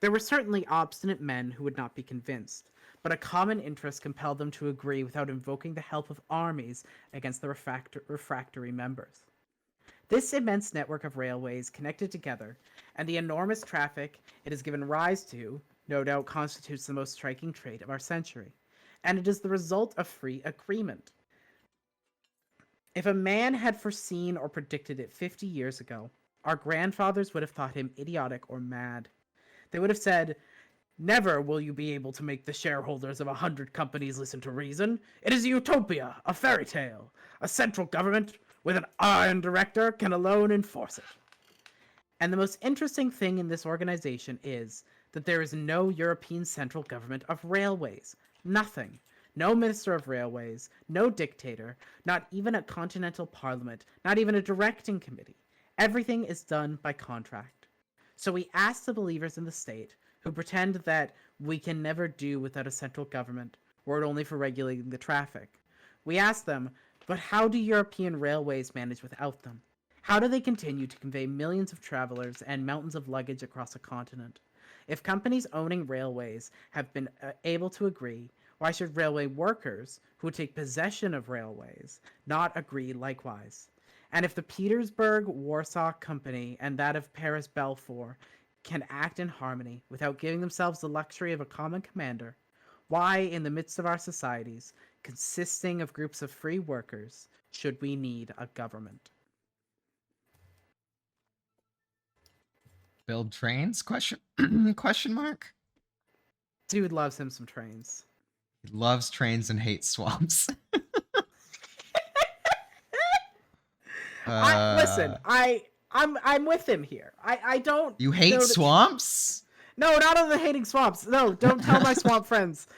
There were certainly obstinate men who would not be convinced, but a common interest compelled them to agree without invoking the help of armies against the refractory members. This immense network of railways connected together, and the enormous traffic it has given rise to, no doubt constitutes the most striking trait of our century, and it is the result of free agreement. If a man had foreseen or predicted it 50 years ago, our grandfathers would have thought him idiotic or mad. They would have said, "Never will you be able to make the shareholders of 100 companies listen to reason. It is a utopia, a fairy tale. A central government with an iron director can alone enforce it." And the most interesting thing in this organization is that there is no European central government of railways. Nothing. No minister of railways, no dictator, not even a continental parliament, not even a directing committee. Everything is done by contract. So we ask the believers in the state, who pretend that we can never do without a central government, were it only for regulating the traffic. We ask them, but how do European railways manage without them? How do they continue to convey millions of travelers and mountains of luggage across a continent? If companies owning railways have been able to agree, why should railway workers, who take possession of railways, not agree likewise? And if the Petersburg-Warsaw Company and that of Paris-Belfort can act in harmony without giving themselves the luxury of a common commander, why, in the midst of our societies, consisting of groups of free workers, should we need a government? Build trains? Question mark? Dude loves him some trains. He loves trains and hates swamps. Listen, I'm with him here. I don't. You hate swamps? No, not on the hating swamps. No, don't tell my swamp friends.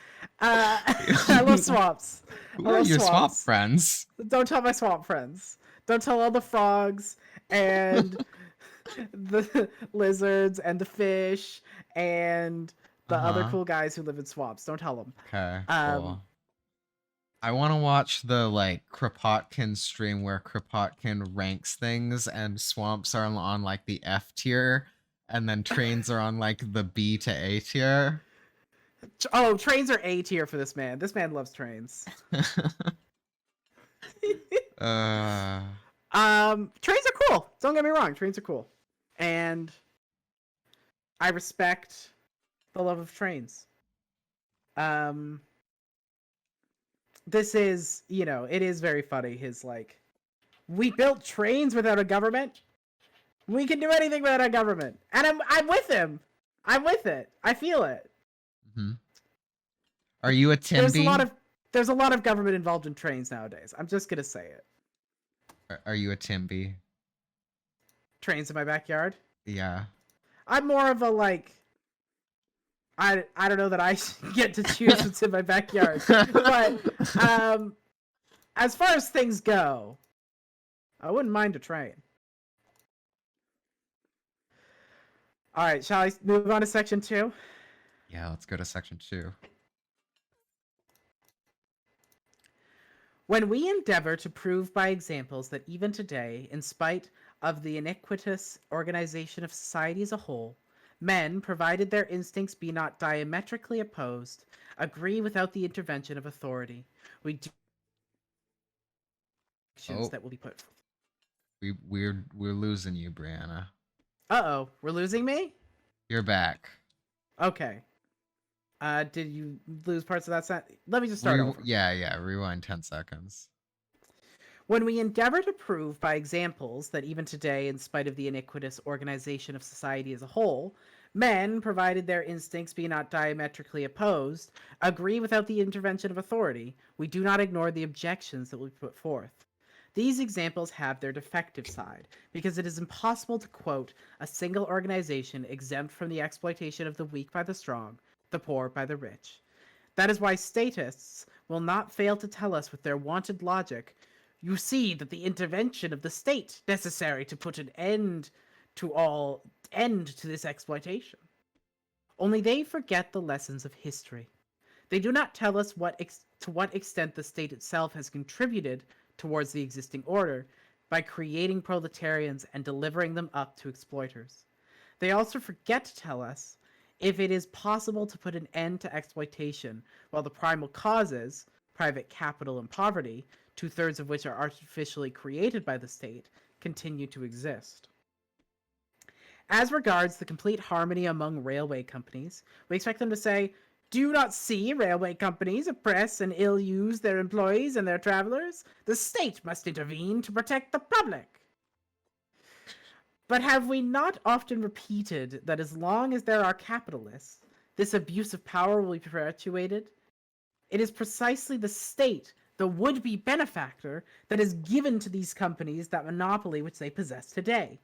I love swamps. Who are your swamp friends? Don't tell my swamp friends. Don't tell all the frogs and the lizards and the fish and the other cool guys who live in swamps. Don't tell them. Okay, cool. I want to watch the Kropotkin stream where Kropotkin ranks things and swamps are on the F tier and then trains are on the B to A tier. Oh, trains are A tier for this man. This man loves trains. Trains are cool. Don't get me wrong. Trains are cool. And I respect the love of trains. This is, it is very funny. His we built trains without a government. We can do anything without a government. And I'm with him. I'm with it. I feel it. Mm-hmm. Are you a Timby? There's a lot of government involved in trains nowadays. I'm just gonna say it. Are you a Timby? Trains in my backyard? Yeah. I'm more of a I don't know that I get to choose what's in my backyard. But as far as things go, I wouldn't mind a train. All right, shall I move on to section 2? Yeah, let's go to section 2. When we endeavor to prove by examples that even today, in spite of the iniquitous organization of society as a whole, men, provided their instincts be not diametrically opposed, agree without the intervention of authority, we do actions that will be put forth. We're losing you, Brianna. Uh-oh, we're losing me? You're back. Okay. Did you lose parts of that sentence? Let me just start over. Yeah, rewind 10 seconds. When we endeavor to prove by examples that even today, in spite of the iniquitous organization of society as a whole, men, provided their instincts be not diametrically opposed, agree without the intervention of authority, we do not ignore the objections that we put forth. These examples have their defective side, because it is impossible to quote a single organization exempt from the exploitation of the weak by the strong, the poor by the rich. That is why statists will not fail to tell us with their wonted logic, you see that the intervention of the state necessary to put an end to this exploitation. Only they forget the lessons of history. They do not tell us to what extent the state itself has contributed towards the existing order by creating proletarians and delivering them up to exploiters. They also forget to tell us if it is possible to put an end to exploitation while the primal causes, private capital and poverty, 2/3 of which are artificially created by the state, continue to exist. As regards the complete harmony among railway companies, we expect them to say, "Do you not see railway companies oppress and ill-use their employees and their travelers? The state must intervene to protect the public." But have we not often repeated that as long as there are capitalists, this abuse of power will be perpetuated? It is precisely the state, the would-be benefactor, that is given to these companies that monopoly which they possess today.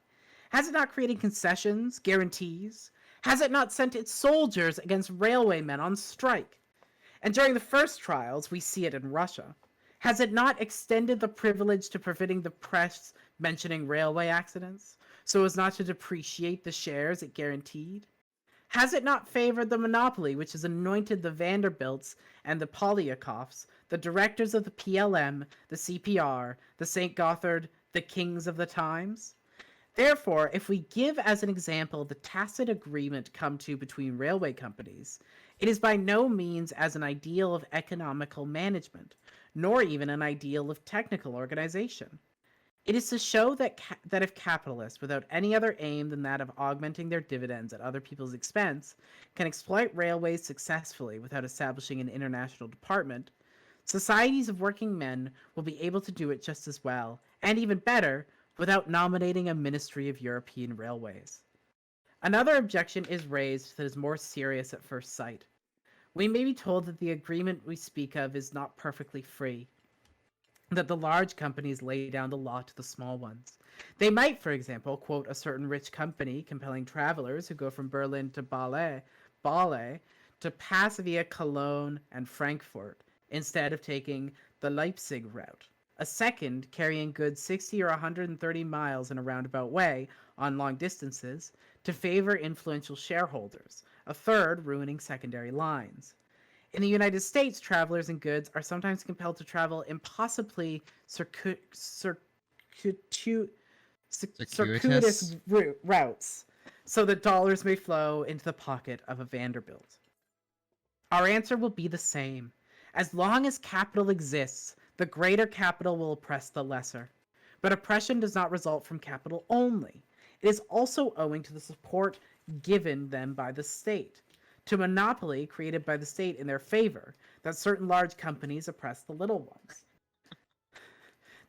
Has it not created concessions, guarantees? Has it not sent its soldiers against railwaymen on strike? And during the first trials, we see it in Russia. Has it not extended the privilege to preventing the press mentioning railway accidents, so as not to depreciate the shares it guaranteed? Has it not favored the monopoly which has anointed the Vanderbilts and the Polyakovs, the directors of the PLM, the CPR, the St. Gothard, the kings of the times? Therefore, if we give as an example the tacit agreement come to between railway companies, it is by no means as an ideal of economical management, nor even an ideal of technical organization. It is to show that if capitalists, without any other aim than that of augmenting their dividends at other people's expense, can exploit railways successfully without establishing an international department, societies of working men will be able to do it just as well, and even better, without nominating a Ministry of European Railways. Another objection is raised that is more serious at first sight. We may be told that the agreement we speak of is not perfectly free, that the large companies lay down the law to the small ones. They might, for example, quote a certain rich company compelling travelers who go from Berlin to Bale to pass via Cologne and Frankfurt instead of taking the Leipzig route. A second, carrying goods 60 or 130 miles in a roundabout way on long distances to favor influential shareholders. A third, ruining secondary lines. In the United States, travelers and goods are sometimes compelled to travel impossibly circuitous routes so that dollars may flow into the pocket of a Vanderbilt. Our answer will be the same. As long as capital exists, the greater capital will oppress the lesser. But oppression does not result from capital only. It is also owing to the support given them by the state, to monopoly created by the state in their favor, that certain large companies oppress the little ones.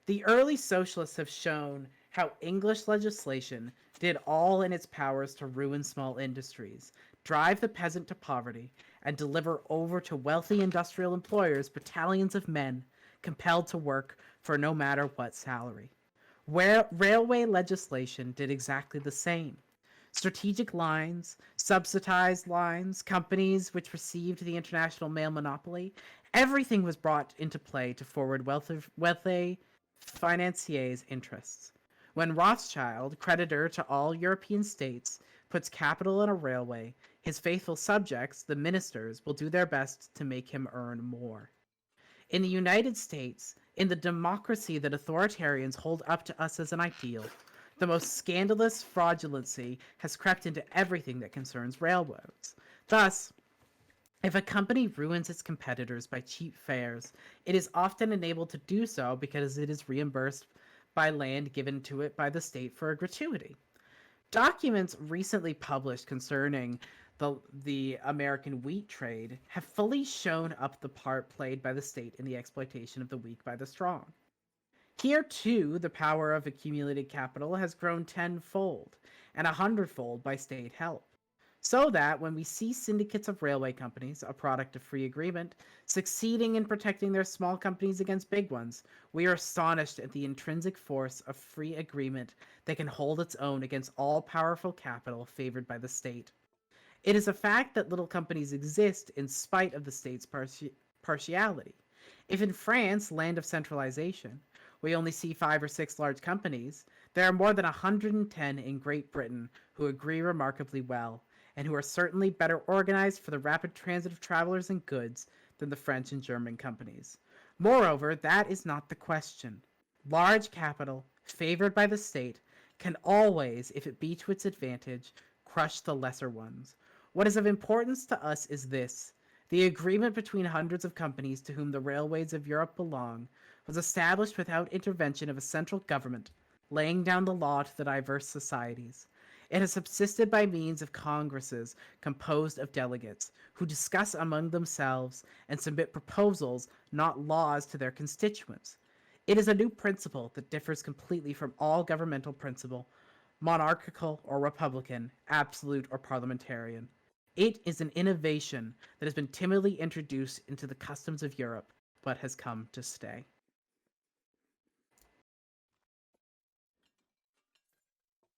The early socialists have shown how English legislation did all in its powers to ruin small industries, drive the peasant to poverty, and deliver over to wealthy industrial employers battalions of men compelled to work for no matter what salary. Railway legislation did exactly the same. Strategic lines, subsidized lines, companies which received the international mail monopoly, everything was brought into play to forward wealthy financiers' interests. When Rothschild, creditor to all European states, puts capital in a railway, his faithful subjects, the ministers, will do their best to make him earn more. In the United States, in the democracy that authoritarians hold up to us as an ideal, the most scandalous fraudulency has crept into everything that concerns railroads. Thus, if a company ruins its competitors by cheap fares, it is often enabled to do so because it is reimbursed by land given to it by the state for a gratuity. Documents recently published concerning the American wheat trade have fully shown up the part played by the state in the exploitation of the weak by the strong. Here, too, the power of accumulated capital has grown tenfold and 100-fold by state help, so that when we see syndicates of railway companies, a product of free agreement, succeeding in protecting their small companies against big ones, we are astonished at the intrinsic force of free agreement that can hold its own against all-powerful capital favored by the state. It is a fact that little companies exist in spite of the state's partiality. If in France, land of centralization, we only see 5 or 6 large companies, there are more than 110 in Great Britain who agree remarkably well, and who are certainly better organized for the rapid transit of travelers and goods than the French and German companies. Moreover, that is not the question. Large capital, favored by the state, can always, if it be to its advantage, crush the lesser ones. What is of importance to us is this. The agreement between hundreds of companies to whom the railways of Europe belong was established without intervention of a central government laying down the law to the diverse societies. It has subsisted by means of congresses composed of delegates who discuss among themselves and submit proposals, not laws, to their constituents. It is a new principle that differs completely from all governmental principle, monarchical or republican, absolute or parliamentarian. It is an innovation that has been timidly introduced into the customs of Europe, but has come to stay.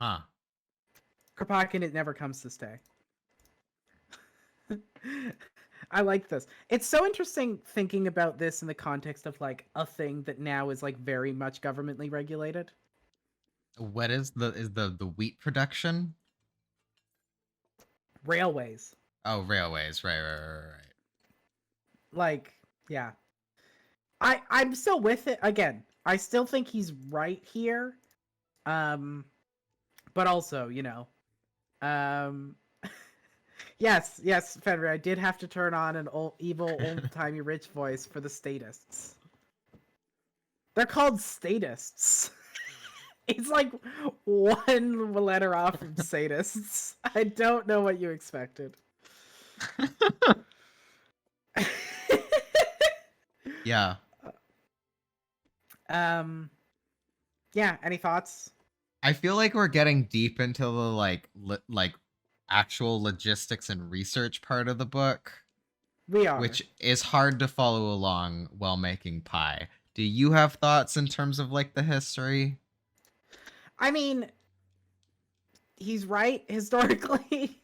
Huh. Kropotkin, it never comes to stay. I like this. It's so interesting thinking about this in the context of like a thing that now is like very much governmentally regulated. What is the wheat production? Railways. Oh, railways. Right. Like, yeah. I'm still with it. Again, I still think he's right here. But also, you know, yes, Fenrir, I did have to turn on an evil, old-timey rich voice for the statists. They're called statists. It's like one letter off from sadists. I don't know what you expected. Yeah. Yeah, any thoughts? I feel like we're getting deep into the like actual logistics and research part of the book. We are. Which is hard to follow along while making pie. Do you have thoughts in terms of like the history? I mean, he's right historically.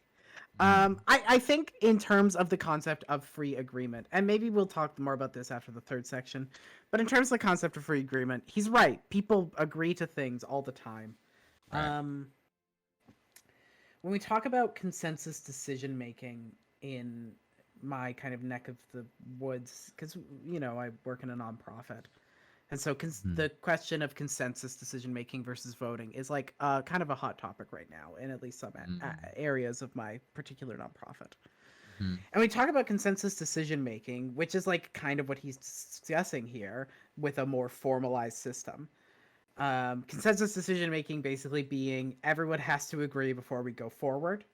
I think in terms of the concept of free agreement, and maybe we'll talk more about this after the third section, but in terms of the concept of free agreement, he's right. People agree to things all the time. Right. When we talk about consensus decision making in my kind of neck of the woods, because, you know, I work in a nonprofit. And so the question of consensus decision making versus voting is like kind of a hot topic right now in at least some areas of my particular nonprofit. And we talk about consensus decision making, which is like kind of what he's discussing here with a more formalized system. Consensus decision making basically being everyone has to agree before we go forward.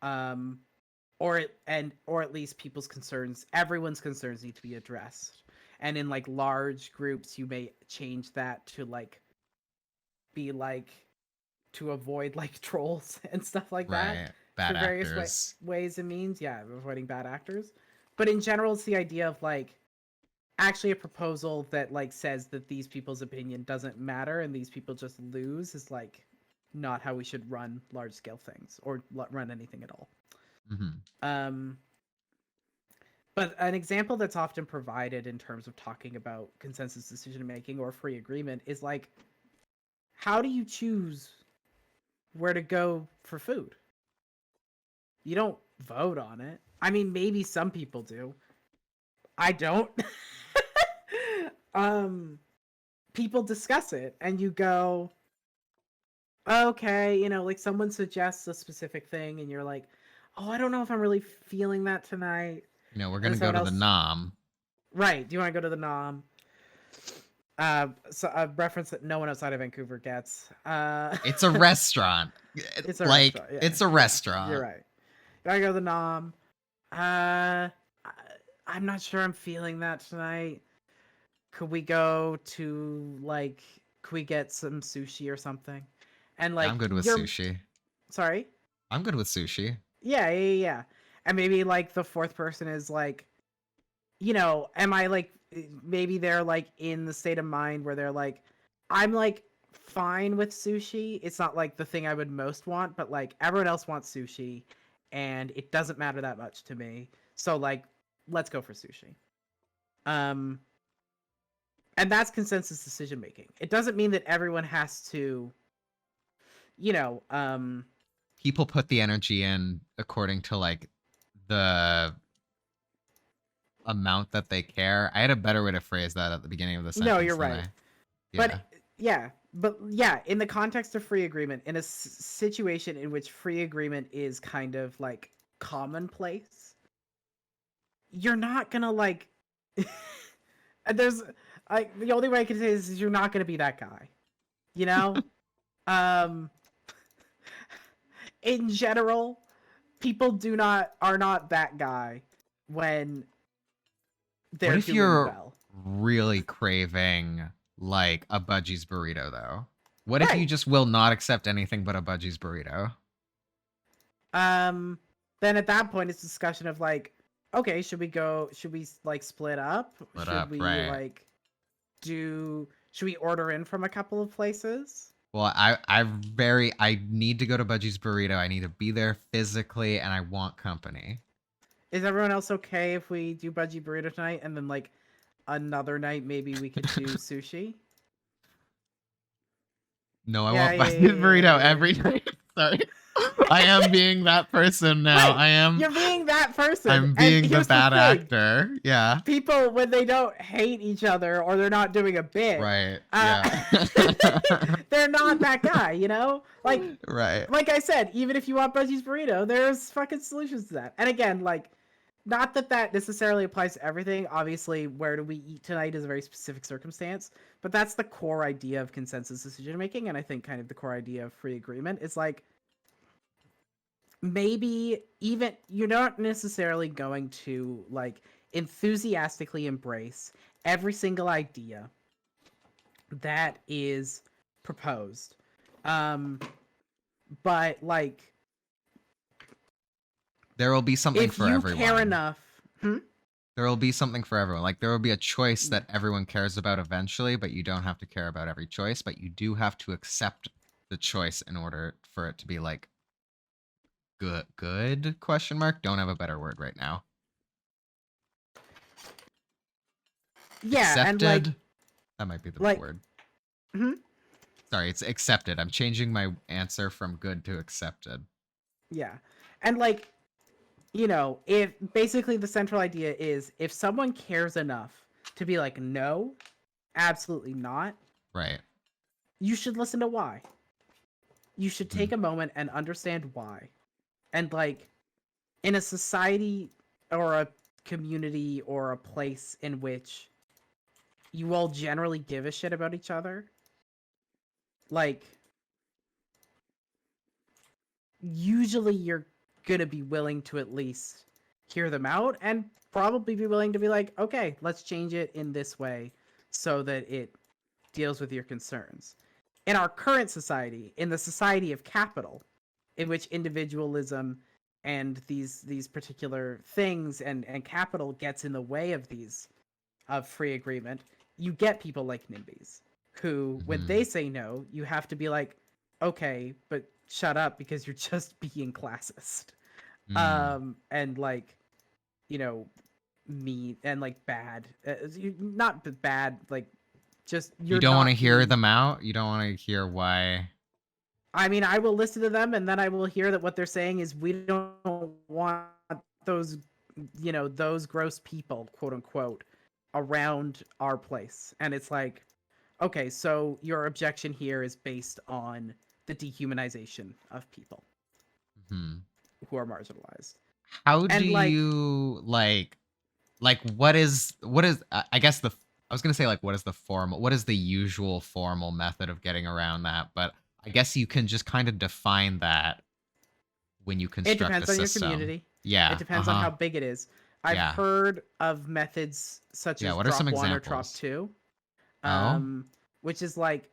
Or at least everyone's concerns need to be addressed. And in like large groups, you may change that to like be like to avoid like trolls and stuff like that. Bad for various actors. Ways and means. Yeah, avoiding bad actors. But in general, it's the idea of like actually a proposal that like says that these people's opinion doesn't matter and these people just lose is like not how we should run large scale things or run anything at all. But an example that's often provided in terms of talking about consensus decision making or free agreement is like, how do you choose where to go for food? You don't vote on it. I mean, maybe some people do. I don't. People discuss it and you go, okay, you know, like someone suggests a specific thing and you're like, oh, I don't know if I'm really feeling that tonight. You know, we're going to go to the Nom. Right. Do you want to go to the Nom? So a reference that no one outside of Vancouver gets. It's a restaurant. It's a like, restaurant. Yeah. It's a restaurant. You're right. Gotta go to the Nom. I'm not sure I'm feeling that tonight. Could we go to like? Could we get some sushi or something? And like, I'm good with sushi. Sorry. I'm good with sushi. Yeah. And maybe like the fourth person is like, you know, am I like, maybe they're like in the state of mind where they're like, I'm like fine with sushi. It's not like the thing I would most want, but like everyone else wants sushi and it doesn't matter that much to me. So like, let's go for sushi. And that's consensus decision making. It doesn't mean that everyone has to, you know, people put the energy in according to like the amount that they care. I had a better way to phrase that at the beginning of the sentence. No, you're right. But in the context of free agreement, in a situation in which free agreement is kind of like commonplace, you're not gonna like. There's the only way I can say this is you're not gonna be that guy, you know. In general, people are not that guy when they're What if doing you're well. really craving like a Budgie's burrito though? What if you Right. just will not accept anything but a Budgie's burrito? Then at that point it's a discussion of like, okay, should we like split up? Split Should up, we right. like should we order in from a couple of places? Well, I need to go to Budgie's burrito. I need to be there physically and I want company. Is everyone else okay if we do Budgie burrito tonight and then like another night maybe we could do sushi? No, I want Budgie's burrito every night. Sorry. I am being that person now. Right. You're being that person. I'm being the bad actor. Yeah. People, when they don't hate each other or they're not doing a bit, Right. they're not that guy, you know? Like, right. Like I said, even if you want Budgie's burrito, there's fucking solutions to that. And again, like, not that necessarily applies to everything. Obviously, where do we eat tonight is a very specific circumstance, but that's the core idea of consensus decision making, and I think kind of the core idea of free agreement is like, maybe even you're not necessarily going to like enthusiastically embrace every single idea that is proposed, but like there will be something for everyone. If you care enough, there will be something for everyone. Like there will be a choice that everyone cares about eventually, but you don't have to care about every choice, but you do have to accept the choice in order for it to be like good question mark. Don't have a better word right now. Yeah, accepted, and like that might be the word. Sorry, it's accepted. I'm changing my answer from good to accepted. Yeah. And like, you know, if basically the central idea is if someone cares enough to be like, no, absolutely not. Right. You should listen to why. You should take a moment and understand why. And like, in a society or a community or a place in which you all generally give a shit about each other, like, usually you're gonna be willing to at least hear them out and probably be willing to be like, okay, let's change it in this way so that it deals with your concerns. In our current society, in the society of capital, in which individualism and these particular things and capital gets in the way of free agreement, you get people like NIMBYs who, when they say no, you have to be like, okay, but shut up because you're just being classist. And like, you know, mean and like bad, not bad, like just you don't want to hear them out. You don't want to hear why. I mean, I will listen to them and then I will hear that what they're saying is we don't want those, you know, those gross people, quote unquote, around our place. And it's like, okay, so your objection here is based on the dehumanization of people who are marginalized. How do you like what is I guess I was gonna say like what is the usual formal method of getting around that, but I guess you can just kind of define that when you construct it depends a on system. Your community. Yeah, it depends on how big it is. I've heard of methods such as what are some drop 1 or examples? drop 2, which is like,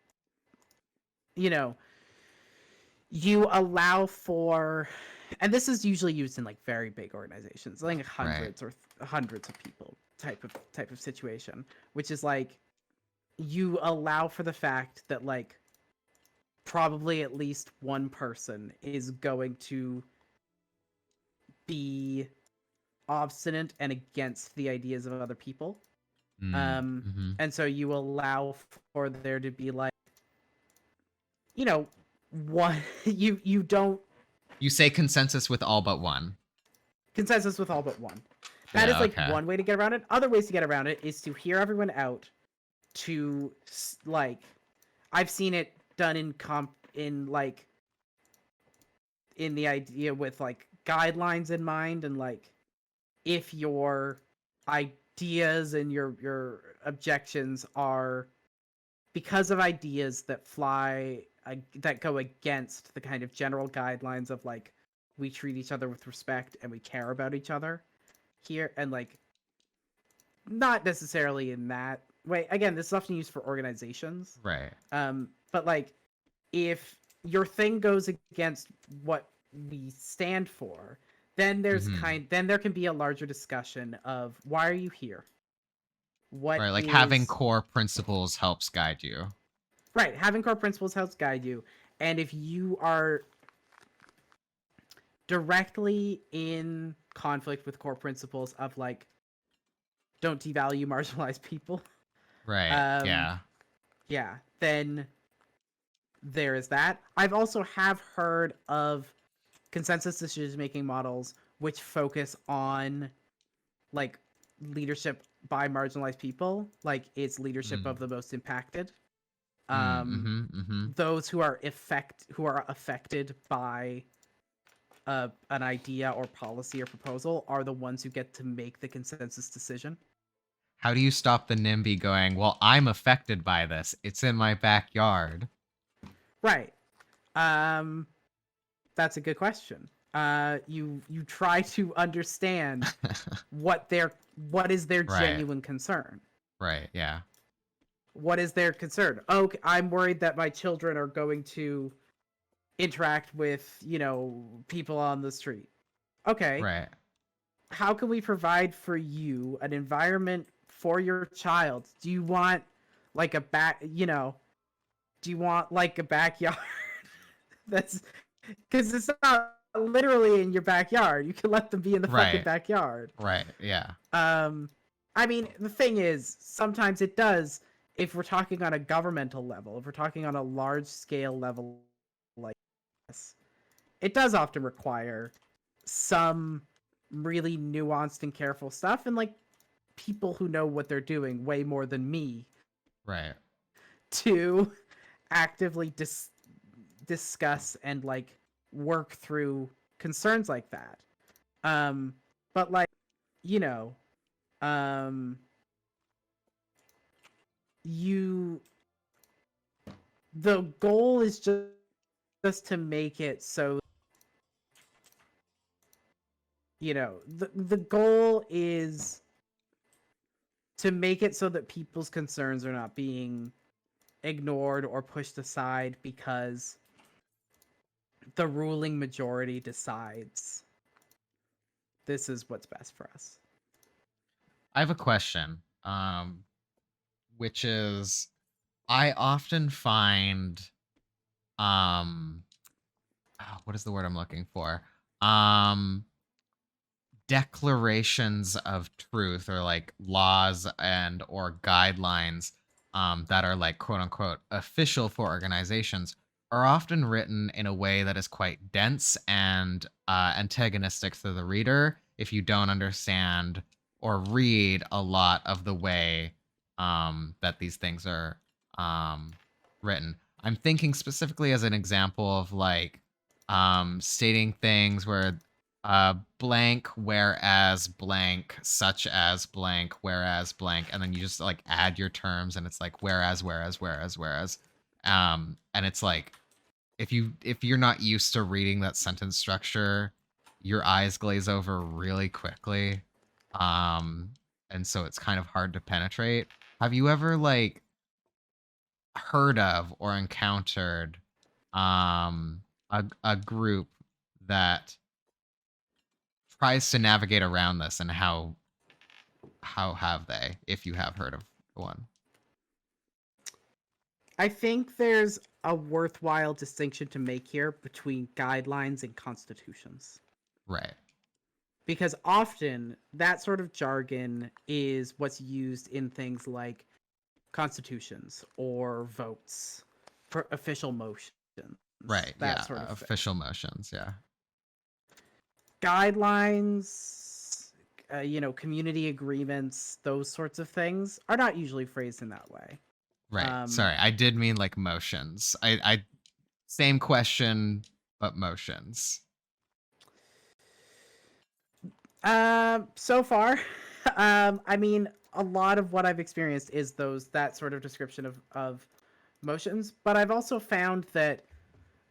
you know, you allow for, and this is usually used in like very big organizations, like hundreds or hundreds of people type of situation, which is like you allow for the fact that like probably at least one person is going to be obstinate and against the ideas of other people. And so you allow for there to be like, you know, one you don't say consensus with all but one. Consensus with all but one. That is like one way to get around it. Other ways to get around it is to hear everyone out, to like, I've seen it done in the idea with like guidelines in mind, and like if your ideas and your objections are because of ideas that fly that go against the kind of general guidelines of like we treat each other with respect and we care about each other here, and like not necessarily in that way. Again, this is often used for organizations, Right. but like if your thing goes against what we stand for, then there's then there can be a larger discussion of why are you here? What Right, like is having core principles helps guide you. right? Having core principles helps guide you, and if you are directly in conflict with core principles of like don't devalue marginalized people, Right. Yeah. yeah, then there is that. I've also have heard of consensus decision making models which focus on like leadership by marginalized people, like it's leadership of the most impacted. Those who are affected by an idea or policy or proposal are the ones who get to make the consensus decision. How do you stop the NIMBY going, well, I'm affected by this. It's in my backyard. Right. That's a good question. You try to understand what is their genuine concern. Right, yeah. What is their concern? Oh, I'm worried that my children are going to interact with, people on the street. Okay. Right. How can we provide for you an environment for your child? Do you want like a do you want like a backyard? That's because it's not literally in your backyard. You can let them be in the fucking backyard. Right, yeah. I mean, the thing is, sometimes it does, if we're talking on a governmental level, if we're talking on a large scale level like this, it does often require some really nuanced and careful stuff, and like people who know what they're doing way more than me. Right. To actively discuss and like work through concerns like that. But like, the goal is just to make it so the goal is to make it so that people's concerns are not being ignored or pushed aside because the ruling majority decides this is what's best for us. I have a question, which is I often find what is the word I'm looking for? Declarations of truth or like laws and or guidelines that are like quote unquote official for organizations are often written in a way that is quite dense and antagonistic to the reader if you don't understand or read a lot of the way that these things are written. I'm thinking specifically as an example of like stating things where blank, whereas blank, such as blank, whereas blank, and then you just like add your terms and it's like whereas. And it's like if you're not used to reading that sentence structure, your eyes glaze over really quickly. And so it's kind of hard to penetrate. Have you ever like heard of or encountered a group that tries to navigate around this, and how have they, if you have heard of one? I think there's a worthwhile distinction to make here between guidelines and constitutions. Right. Because often that sort of jargon is what's used in things like constitutions or votes for official motions. Right. That sort of official motions. Yeah. Guidelines, community agreements, those sorts of things are not usually phrased in that way. Right. Sorry, I did mean like motions. I same question, but motions. So far, I mean, a lot of what I've experienced is that sort of description of motions, but I've also found that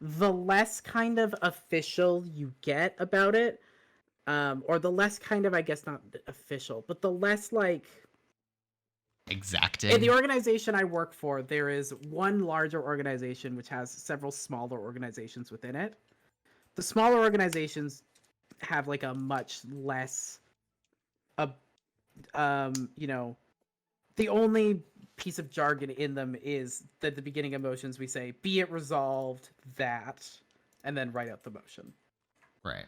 the less kind of official you get about it, or the less kind of, I guess not official, but the less like exacting. in the organization I work for, there is one larger organization which has several smaller organizations within it. The smaller organizations have like a much less, you know, the only piece of jargon in them is that at the beginning of motions we say, "Be it resolved that," and then write out the motion. Right.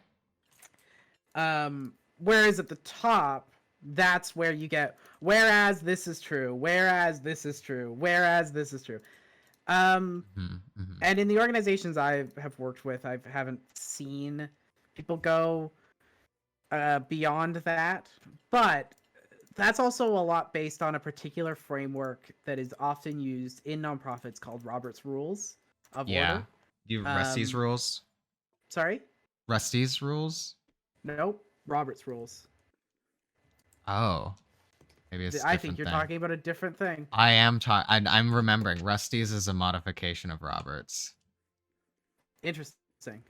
Whereas at the top, that's where you get, whereas this is true, whereas this is true, whereas this is true. And in the organizations I have worked with, I haven't seen people go beyond that, but that's also a lot based on a particular framework that is often used in nonprofits called Robert's Rules of Order. You Rusty's rules? Sorry? Rusty's rules? Nope. Robert's Rules. Oh. Maybe it's I think you're talking about a different thing. I am I'm remembering. Rusty's is a modification of Robert's. Interesting.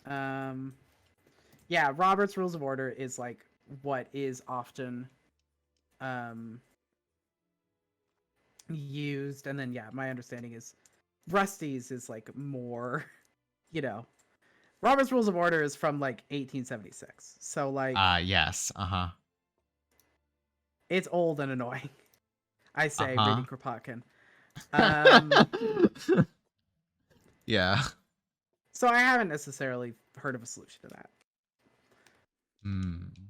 Yeah, Robert's Rules of Order is like what is often used, and then yeah, my understanding is Rusty's is like more, you know, Robert's Rules of Order is from like 1876, so like yes, it's old and annoying. I say reading Kropotkin. Yeah. So I haven't necessarily heard of a solution to that.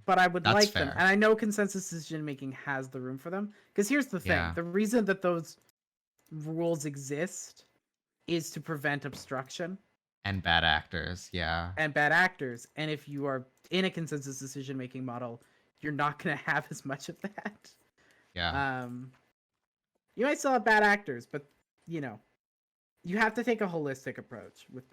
But I would like them, and I know consensus decision making has the room for them. Because here's the thing: the reason that those rules exist is to prevent obstruction and bad actors. And if you are in a consensus decision making model, you're not going to have as much of that. You might still have bad actors, but you know, you have to take a holistic approach with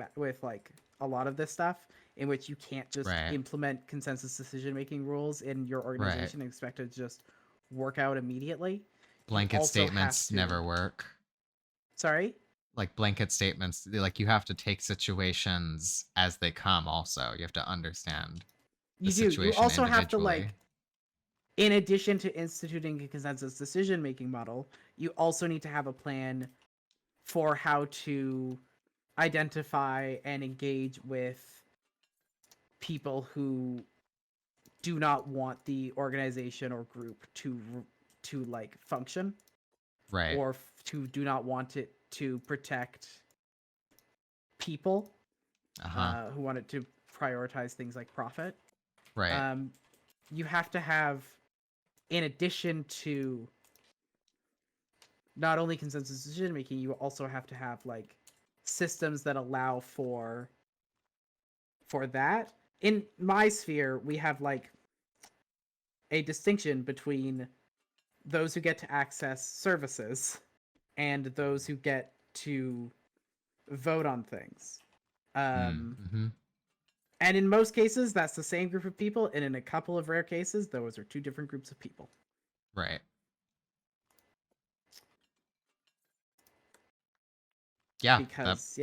like a lot of this stuff, in which you can't just implement consensus decision making rules in your organization and expect it to just work out immediately. Blanket statements never work. Sorry? Like blanket statements, like you have to take situations as they come also. You have to understand the situation. You also have to, like, in addition to instituting a consensus decision making model, you also need to have a plan for how to identify and engage with people who do not want the organization or group to like function, or to do not want it to protect people who want it to prioritize things like profit. You have to have, in addition to not only consensus decision making, you also have to have like systems that allow for that. In my sphere, we have like a distinction between those who get to access services and those who get to vote on things. And in most cases, that's the same group of people, and in a couple of rare cases, those are two different groups of people. Yeah. Because,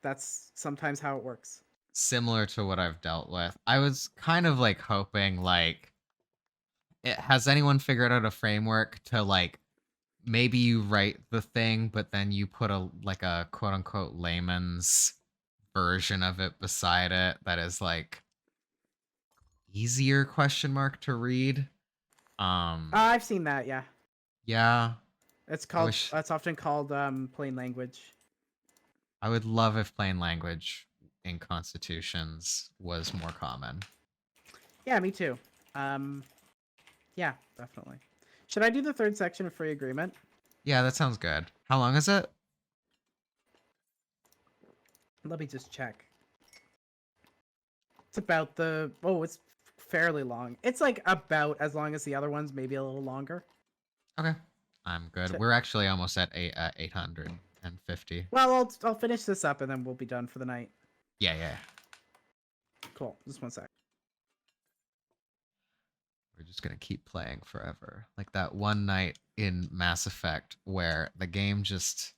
that's sometimes how it works. Similar to what I've dealt with. I was kind of like hoping, like, has anyone figured out a framework to like, maybe you write the thing, but then you put a quote unquote layman's version of it beside it that is like easier to read. I've seen that, yeah. Yeah. That's often called plain language. I would love if plain language in constitutions was more common. Yeah, me too. Yeah, definitely. Should I do the third section of free agreement? Yeah, that sounds good. How long is it? Let me just check. It's about it's fairly long. It's like about as long as the other ones, maybe a little longer. Okay. I'm good. We're actually almost at 850. Well, I'll finish this up and then we'll be done for the night. Yeah. Cool. Just one sec. We're just gonna keep playing forever. Like that one night in Mass Effect where the game just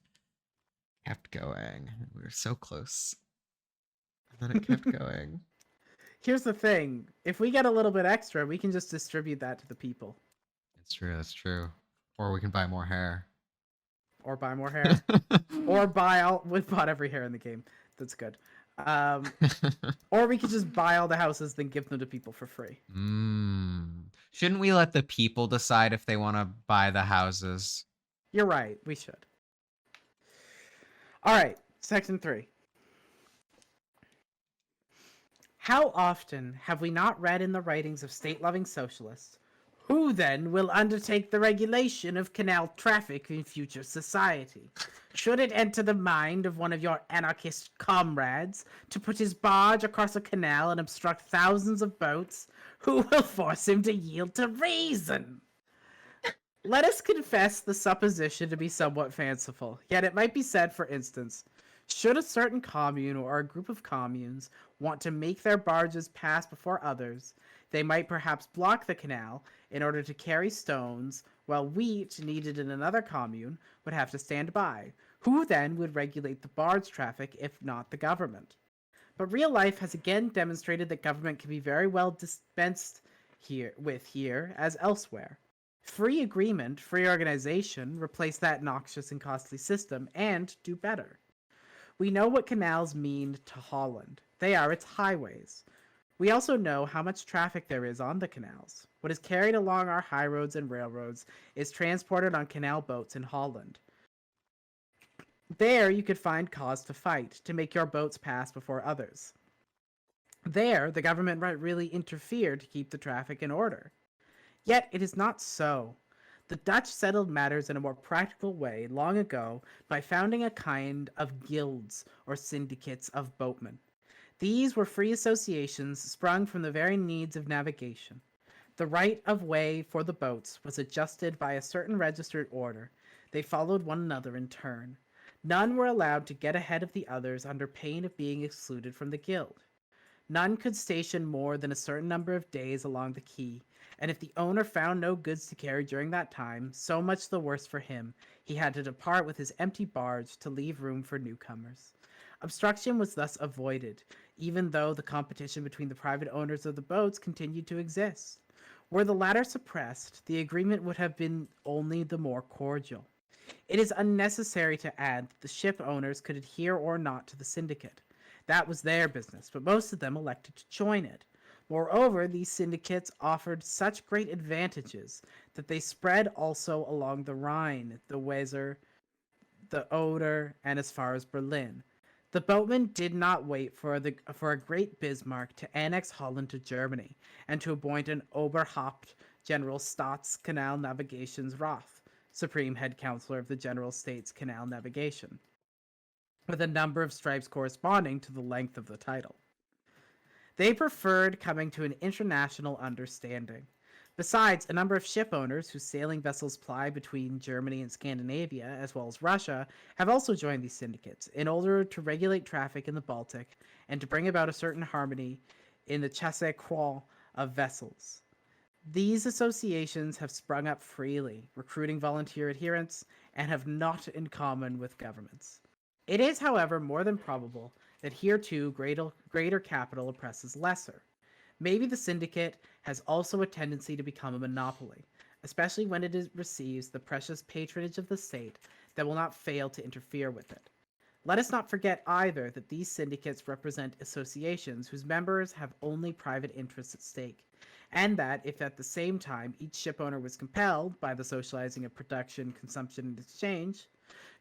kept going. We were so close. And then it kept going. Here's the thing. If we get a little bit extra, we can just distribute that to the people. It's true, that's true. Or we can buy more hair. Or buy more hair. Or we've bought every hair in the game. That's good. Or we could just buy all the houses, then give them to people for free. Shouldn't we let the people decide if they want to buy the houses? You're right. We should. All right. Section 3. How often have we not read in the writings of state-loving socialists, who then will undertake the regulation of canal traffic in future society? Should it enter the mind of one of your anarchist comrades to put his barge across a canal and obstruct thousands of boats, who will force him to yield to reason? Let us confess the supposition to be somewhat fanciful, yet it might be said, for instance, should a certain commune or a group of communes want to make their barges pass before others, they might perhaps block the canal in order to carry stones, while wheat needed in another commune would have to stand by. Who then would regulate the barge traffic if not the government? But real life has again demonstrated that government can be very well dispensed here as elsewhere. Free agreement, free organization, replace that noxious and costly system, and do better. We know what canals mean to Holland. They are its highways. We also know how much traffic there is on the canals. What is carried along our highroads and railroads is transported on canal boats in Holland. There you could find cause to fight, to make your boats pass before others. There, the government might really interfere to keep the traffic in order. Yet it is not so. The Dutch settled matters in a more practical way long ago by founding a kind of guilds or syndicates of boatmen. These were free associations sprung from the very needs of navigation. The right of way for the boats was adjusted by a certain registered order. They followed one another in turn. None were allowed to get ahead of the others under pain of being excluded from the guild. None could station more than a certain number of days along the quay, and if the owner found no goods to carry during that time, so much the worse for him. He had to depart with his empty barge to leave room for newcomers. Obstruction was thus avoided, even though the competition between the private owners of the boats continued to exist. Were the latter suppressed, the agreement would have been only the more cordial. It is unnecessary to add that the ship owners could adhere or not to the syndicate. That was their business, but most of them elected to join it. Moreover, these syndicates offered such great advantages that they spread also along the Rhine, the Weser, the Oder, and as far as Berlin. The boatmen did not wait for a great Bismarck to annex Holland to Germany and to appoint an Oberhaupt General Staats Canal Navigations Rath, Supreme Head Counselor of the General States Canal Navigation, with a number of stripes corresponding to the length of the title. They preferred coming to an international understanding. Besides, a number of ship owners whose sailing vessels ply between Germany and Scandinavia, as well as Russia, have also joined these syndicates in order to regulate traffic in the Baltic and to bring about a certain harmony in the chasse-croix of vessels. These associations have sprung up freely, recruiting volunteer adherents, and have naught in common with governments. It is, however, more than probable that here too greater capital oppresses lesser. Maybe the syndicate has also a tendency to become a monopoly, especially when it receives the precious patronage of the state that will not fail to interfere with it. Let us not forget either that these syndicates represent associations whose members have only private interests at stake, and that if at the same time each shipowner was compelled, by the socializing of production, consumption, and exchange,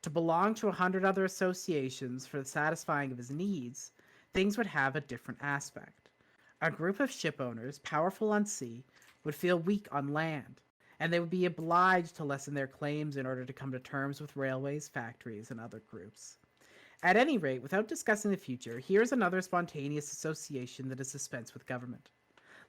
to belong to 100 other associations for the satisfying of his needs, things would have a different aspect. A group of shipowners, powerful on sea, would feel weak on land, and they would be obliged to lessen their claims in order to come to terms with railways, factories, and other groups. At any rate, without discussing the future, here's another spontaneous association that is dispensed with government.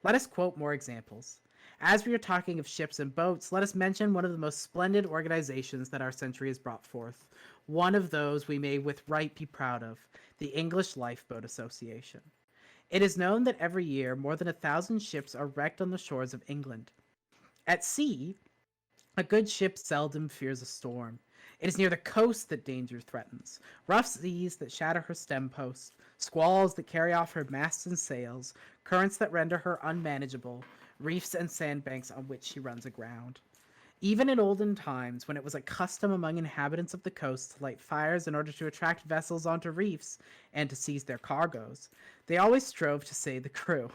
Let us quote more examples. As we are talking of ships and boats, let us mention one of the most splendid organizations that our century has brought forth, one of those we may with right be proud of, the English Lifeboat Association. It is known that every year more than 1,000 ships are wrecked on the shores of England. At sea, a good ship seldom fears a storm. It is near the coast that danger threatens. Rough seas that shatter her stem posts, squalls that carry off her masts and sails, currents that render her unmanageable, reefs and sandbanks on which she runs aground. Even in olden times, when it was a custom among inhabitants of the coast to light fires in order to attract vessels onto reefs and to seize their cargoes, they always strove to save the crew.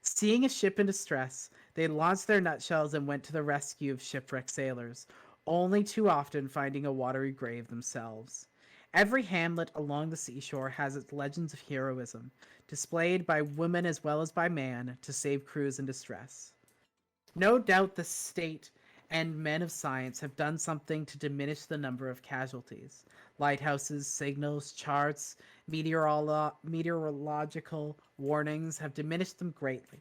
Seeing a ship in distress, they launched their nutshells and went to the rescue of shipwrecked sailors, only too often finding a watery grave themselves. Every hamlet along the seashore has its legends of heroism, displayed by woman as well as by man to save crews in distress. No doubt the state and men of science have done something to diminish the number of casualties. Lighthouses, signals, charts, meteorological warnings have diminished them greatly.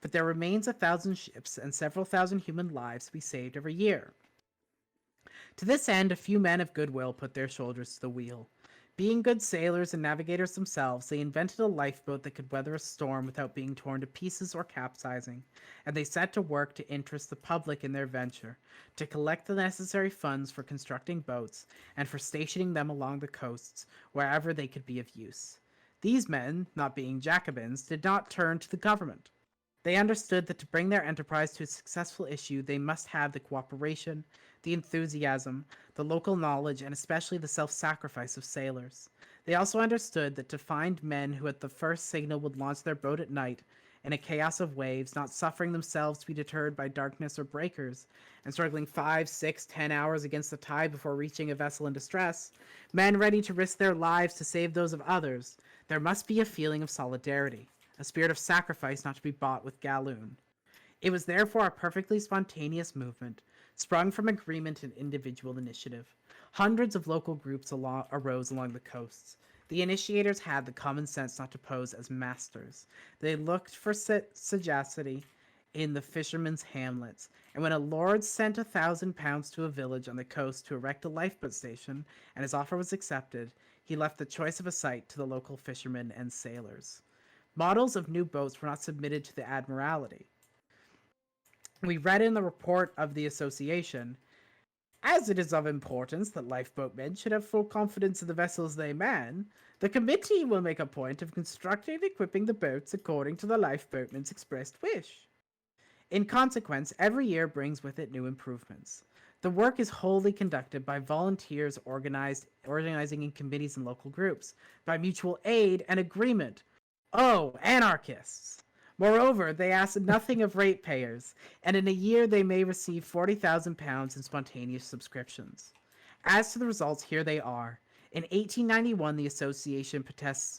But there remains 1,000 ships and several thousand human lives to be saved every year. To this end, a few men of goodwill put their shoulders to the wheel. Being good sailors and navigators themselves, they invented a lifeboat that could weather a storm without being torn to pieces or capsizing, and they set to work to interest the public in their venture, to collect the necessary funds for constructing boats and for stationing them along the coasts wherever they could be of use. These men, not being Jacobins, did not turn to the government. They understood that to bring their enterprise to a successful issue, they must have the cooperation, the enthusiasm, the local knowledge, and especially the self-sacrifice of sailors. They also understood that to find men who at the first signal would launch their boat at night, in a chaos of waves, not suffering themselves to be deterred by darkness or breakers, and struggling 5, 6, 10 hours against the tide before reaching a vessel in distress, men ready to risk their lives to save those of others, there must be a feeling of solidarity, a spirit of sacrifice not to be bought with galloon. It was therefore a perfectly spontaneous movement, sprung from agreement and individual initiative. Hundreds of local groups arose along the coasts. The initiators had the common sense not to pose as masters. They looked for sagacity in the fishermen's hamlets, and when a lord sent £1,000 to a village on the coast to erect a lifeboat station, and his offer was accepted, he left the choice of a site to the local fishermen and sailors. Models of new boats were not submitted to the Admiralty. We read in the report of the association, as it is of importance that lifeboatmen should have full confidence in the vessels they man, the committee will make a point of constructing and equipping the boats according to the lifeboatmen's expressed wish. In consequence, every year brings with it new improvements. The work is wholly conducted by volunteers organizing in committees and local groups, by mutual aid and agreement. Oh, anarchists! Moreover, they ask nothing of ratepayers, and in a year they may receive £40,000 in spontaneous subscriptions. As to the results, here they are. In 1891, the association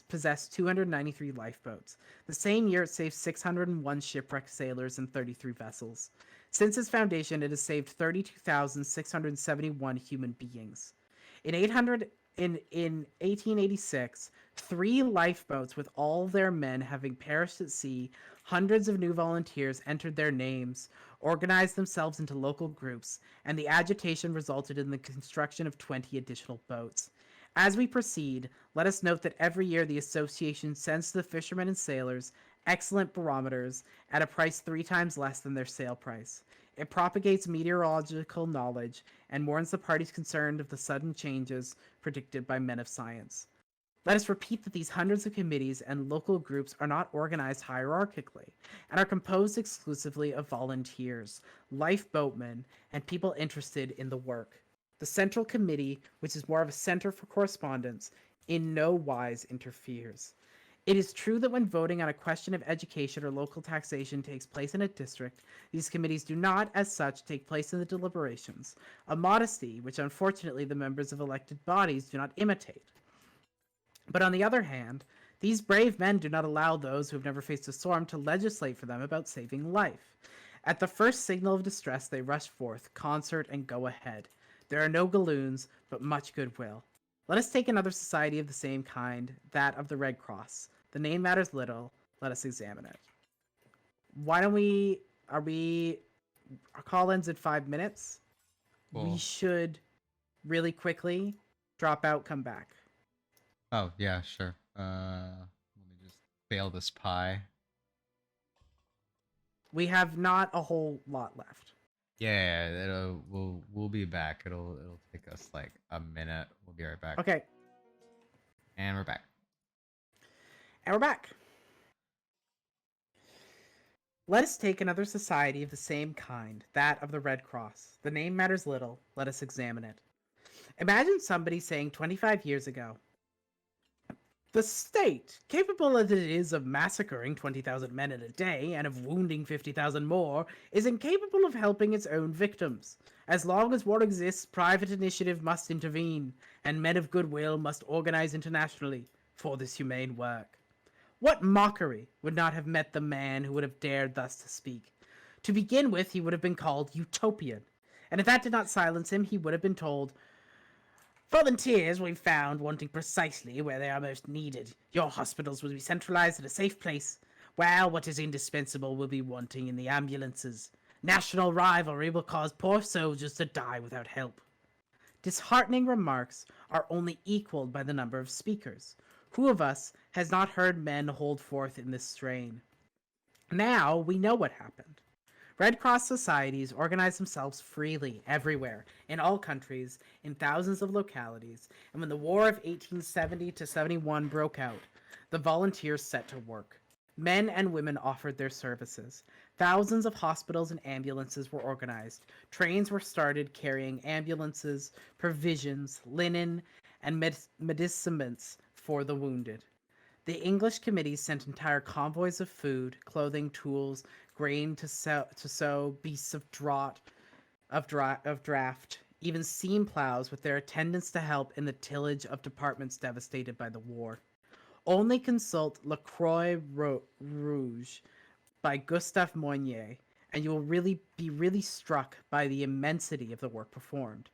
possessed 293 lifeboats. The same year, it saved 601 shipwrecked sailors and 33 vessels. Since its foundation, it has saved 32,671 human beings. In 1886, 3 lifeboats with all their men having perished at sea, hundreds of new volunteers entered their names, organized themselves into local groups, and the agitation resulted in the construction of 20 additional boats. As we proceed, let us note that every year the association sends to the fishermen and sailors excellent barometers at a price 3 times less than their sale price. It propagates meteorological knowledge and warns the parties concerned of the sudden changes predicted by men of science. Let us repeat that these hundreds of committees and local groups are not organized hierarchically and are composed exclusively of volunteers, lifeboatmen, and people interested in the work. The Central Committee, which is more of a center for correspondence, in no wise interferes. It is true that when voting on a question of education or local taxation takes place in a district, these committees do not, as such, take place in the deliberations, a modesty which unfortunately the members of elected bodies do not imitate. But on the other hand, these brave men do not allow those who have never faced a storm to legislate for them about saving life. At the first signal of distress, they rush forth, concert, and go ahead. There are no galloons, but much goodwill. Let us take another society of the same kind, that of the Red Cross. The name matters little. Let us examine it. Why don't our call ends in 5 minutes. Cool. We should really quickly drop out, come back. Oh, yeah, sure. Let me just bail this pie. We have not a whole lot left. Yeah, we'll be back. It'll take us like a minute. We'll be right back. Okay. And we're back. And we're back. Let us take another society of the same kind, that of the Red Cross. The name matters little. Let us examine it. Imagine somebody saying 25 years ago, the state, capable as it is of massacring 20,000 men in a day and of wounding 50,000 more, is incapable of helping its own victims. As long as war exists, private initiative must intervene, and men of goodwill must organize internationally for this humane work. What mockery would not have met the man who would have dared thus to speak? To begin with, he would have been called utopian, and if that did not silence him, he would have been told, volunteers we've found wanting precisely where they are most needed. Your hospitals will be centralized in a safe place. Well, what is indispensable will be wanting in the ambulances. National rivalry will cause poor soldiers to die without help. Disheartening remarks are only equaled by the number of speakers. Who of us has not heard men hold forth in this strain? Now we know what happened. Red Cross societies organized themselves freely everywhere, in all countries, in thousands of localities, and when the War of 1870 to 71 broke out, the volunteers set to work. Men and women offered their services. Thousands of hospitals and ambulances were organized. Trains were started carrying ambulances, provisions, linen, and medicaments for the wounded. The English committees sent entire convoys of food, clothing, tools, grain to sow, beasts of draft, even steam plows with their attendants to help in the tillage of departments devastated by the war. Only consult La Croix Rouge by Gustave Moynier, and you will be really struck by the immensity of the work performed.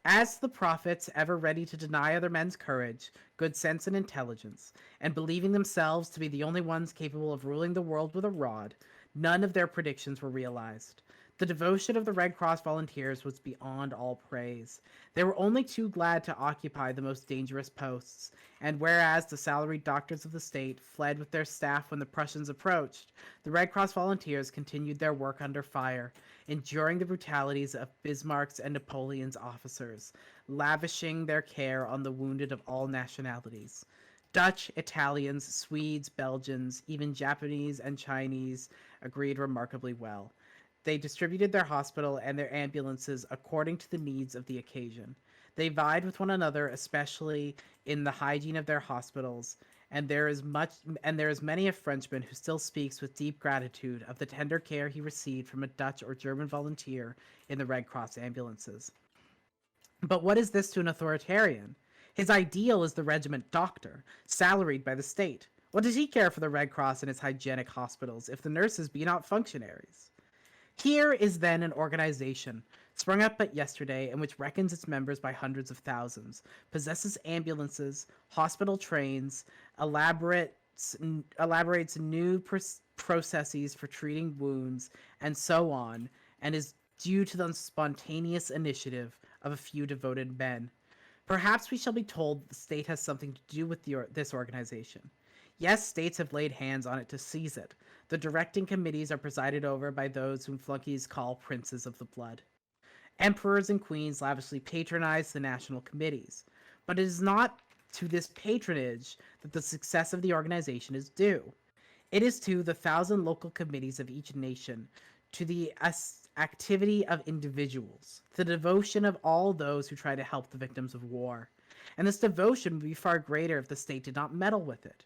As the prophets, ever ready to deny other men's courage, good sense, and intelligence, and believing themselves to be the only ones capable of ruling the world with a rod, none of their predictions were realized. The devotion of the Red Cross volunteers was beyond all praise. They were only too glad to occupy the most dangerous posts, and whereas the salaried doctors of the state fled with their staff when the Prussians approached, the Red Cross volunteers continued their work under fire, enduring the brutalities of Bismarck's and Napoleon's officers, lavishing their care on the wounded of all nationalities. Dutch, Italians, Swedes, Belgians, even Japanese and Chinese agreed remarkably well. They distributed their hospital and their ambulances according to the needs of the occasion. They vied with one another, especially in the hygiene of their hospitals, and there is many a Frenchman who still speaks with deep gratitude of the tender care he received from a Dutch or German volunteer in the Red Cross ambulances. But what is this to an authoritarian? His ideal is the regiment doctor, salaried by the state. What does he care for the Red Cross and its hygienic hospitals if the nurses be not functionaries? Here is then an organization, sprung up but yesterday, and which reckons its members by hundreds of thousands, possesses ambulances, hospital trains, elaborates new processes for treating wounds, and so on, and is due to the spontaneous initiative of a few devoted men. Perhaps we shall be told that the state has something to do with this organization. Yes, states have laid hands on it to seize it. The directing committees are presided over by those whom flunkies call princes of the blood. Emperors and queens lavishly patronize the national committees. But it is not to this patronage that the success of the organization is due. It is to the 1,000 local committees of each nation, to the activity of individuals, the devotion of all those who try to help the victims of war. And this devotion would be far greater if the state did not meddle with it.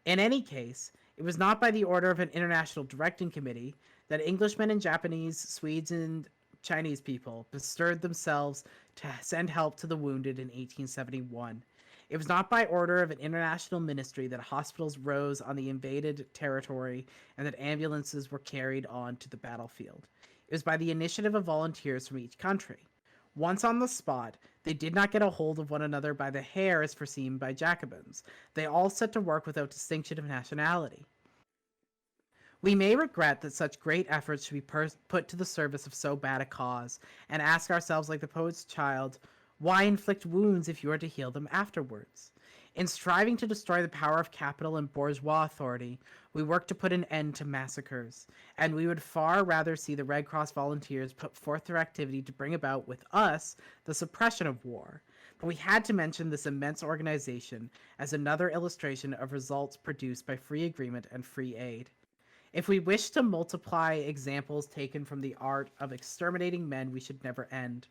In any case, it was not by the order of an international directing committee that Englishmen and Japanese, Swedes and Chinese people bestirred themselves to send help to the wounded in 1871. It was not by order of an international ministry that hospitals rose on the invaded territory and that ambulances were carried on to the battlefield. It was by the initiative of volunteers from each country. Once on the spot, they did not get a hold of one another by the hair as foreseen by Jacobins. They all set to work without distinction of nationality. We may regret that such great efforts should be put to the service of so bad a cause, and ask ourselves like the poet's child, why inflict wounds if you are to heal them afterwards? In striving to destroy the power of capital and bourgeois authority, we work to put an end to massacres, and we would far rather see the Red Cross volunteers put forth their activity to bring about with us the suppression of war. But we had to mention this immense organization as another illustration of results produced by free agreement and free aid. If we wish to multiply examples taken from the art of exterminating men, we should never end.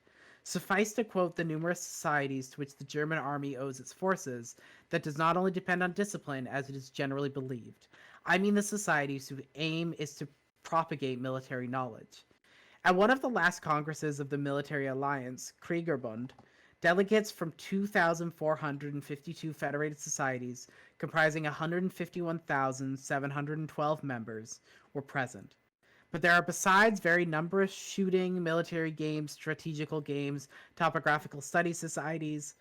Suffice to quote the numerous societies to which the German army owes its forces, that does not only depend on discipline, as it is generally believed. I mean the societies whose aim is to propagate military knowledge. At one of the last congresses of the Military Alliance, Kriegerbund, delegates from 2,452 federated societies, comprising 151,712 members, were present. But there are besides very numerous shooting, military games, strategical games, topographical study societies.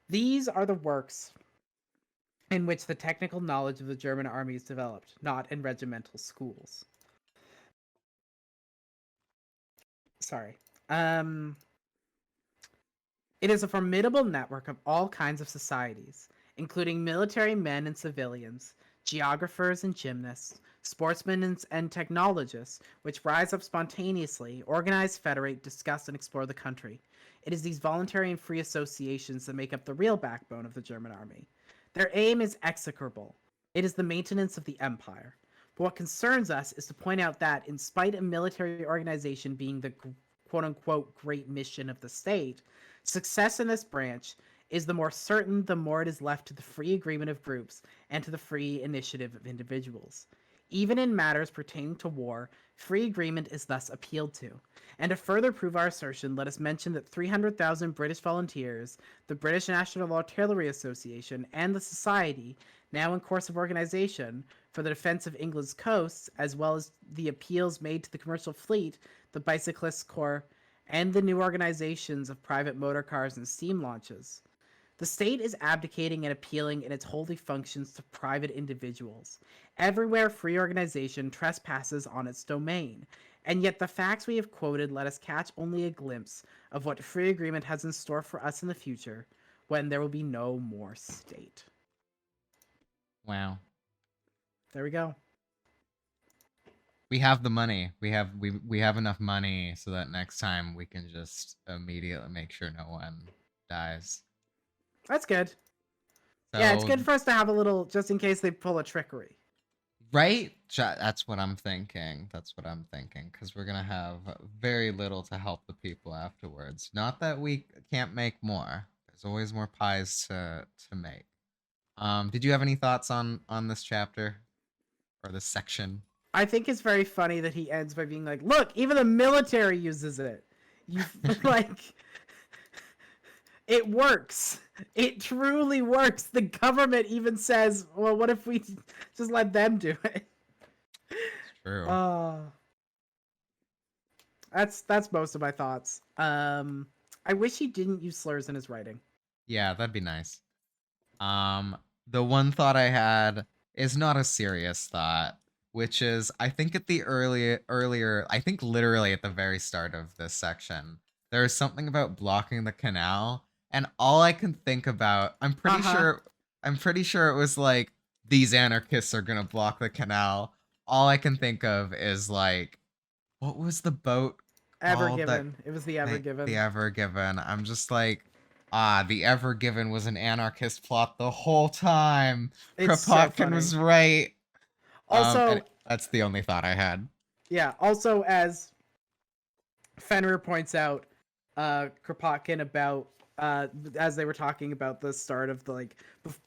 These are the works in which the technical knowledge of the German army is developed, not in regimental schools. Sorry. It is a formidable network of all kinds of societies, including military men and civilians, geographers and gymnasts, sportsmen and technologists, which rise up spontaneously, organize, federate, discuss, and explore the country. It is these voluntary and free associations that make up the real backbone of the German army. Their aim is execrable. It is the maintenance of the empire. But what concerns us is to point out that, in spite of military organization being the quote-unquote great mission of the state, success in this branch is the more certain the more it is left to the free agreement of groups and to the free initiative of individuals. Even in matters pertaining to war, free agreement is thus appealed to. And to further prove our assertion, let us mention that 300,000 British volunteers, the British National Artillery Association, and the Society, now in course of organization, for the defense of England's coasts, as well as the appeals made to the commercial fleet, the Bicyclist Corps, and the new organizations of private motor cars and steam launches. The state is abdicating and appealing in its holy functions to private individuals. Everywhere free organization trespasses on its domain, and yet the facts we have quoted let us catch only a glimpse of what free agreement has in store for us in the future, when there will be no more state. Wow. There we go. We have the money. We have enough money so that next time we can just immediately make sure no one dies. That's good. So, yeah, it's good for us to have a little, just in case they pull a trickery. Right? That's what I'm thinking. That's what I'm thinking. Because we're going to have very little to help the people afterwards. Not that we can't make more. There's always more pies to make. Did you have any thoughts on this chapter? Or this section? I think it's very funny that he ends by being like, look, even the military uses it. You like, it works. It truly works. The government even says, well, what if we just let them do it? It's true. That's most of my thoughts. I wish he didn't use slurs in his writing. Yeah, that'd be nice. The one thought I had is not a serious thought, which is, I think at the earlier, I think literally at the very start of this section, there is something about blocking the canal, and all I can think about, I'm pretty sure it was like, these anarchists are gonna block the canal. All I can think of is like, what was the boat called? Evergiven. It was the Evergiven. The Evergiven. I'm just like, the Evergiven was an anarchist plot the whole time. Kropotkin was right. Also, that's the only thought I had. Yeah. Also, as Fenrir points out, Kropotkin about as they were talking about the start of the like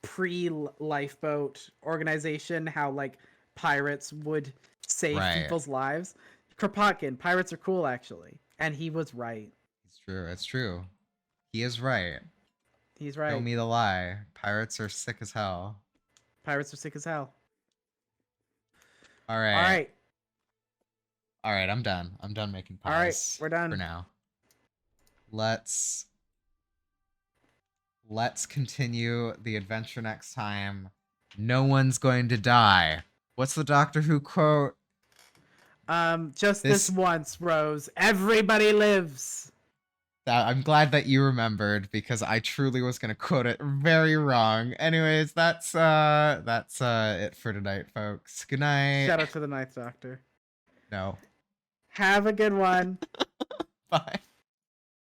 pre-lifeboat organization, how like pirates would save people's lives. Kropotkin, pirates are cool actually, and he was right. It's true. It's true. He is right. He's right. Show me the lie. Pirates are sick as hell. Pirates are sick as hell. All right. All right, I'm done. I'm done making pies. All right, we're done for now. Let's continue the adventure next time. No one's going to die. What's the Doctor Who quote? Just this once, Rose. Everybody lives. I'm glad that you remembered because I truly was gonna quote it very wrong. Anyways, that's it for tonight, folks. Good night. Shout out to the Ninth Doctor. No. Have a good one. Bye.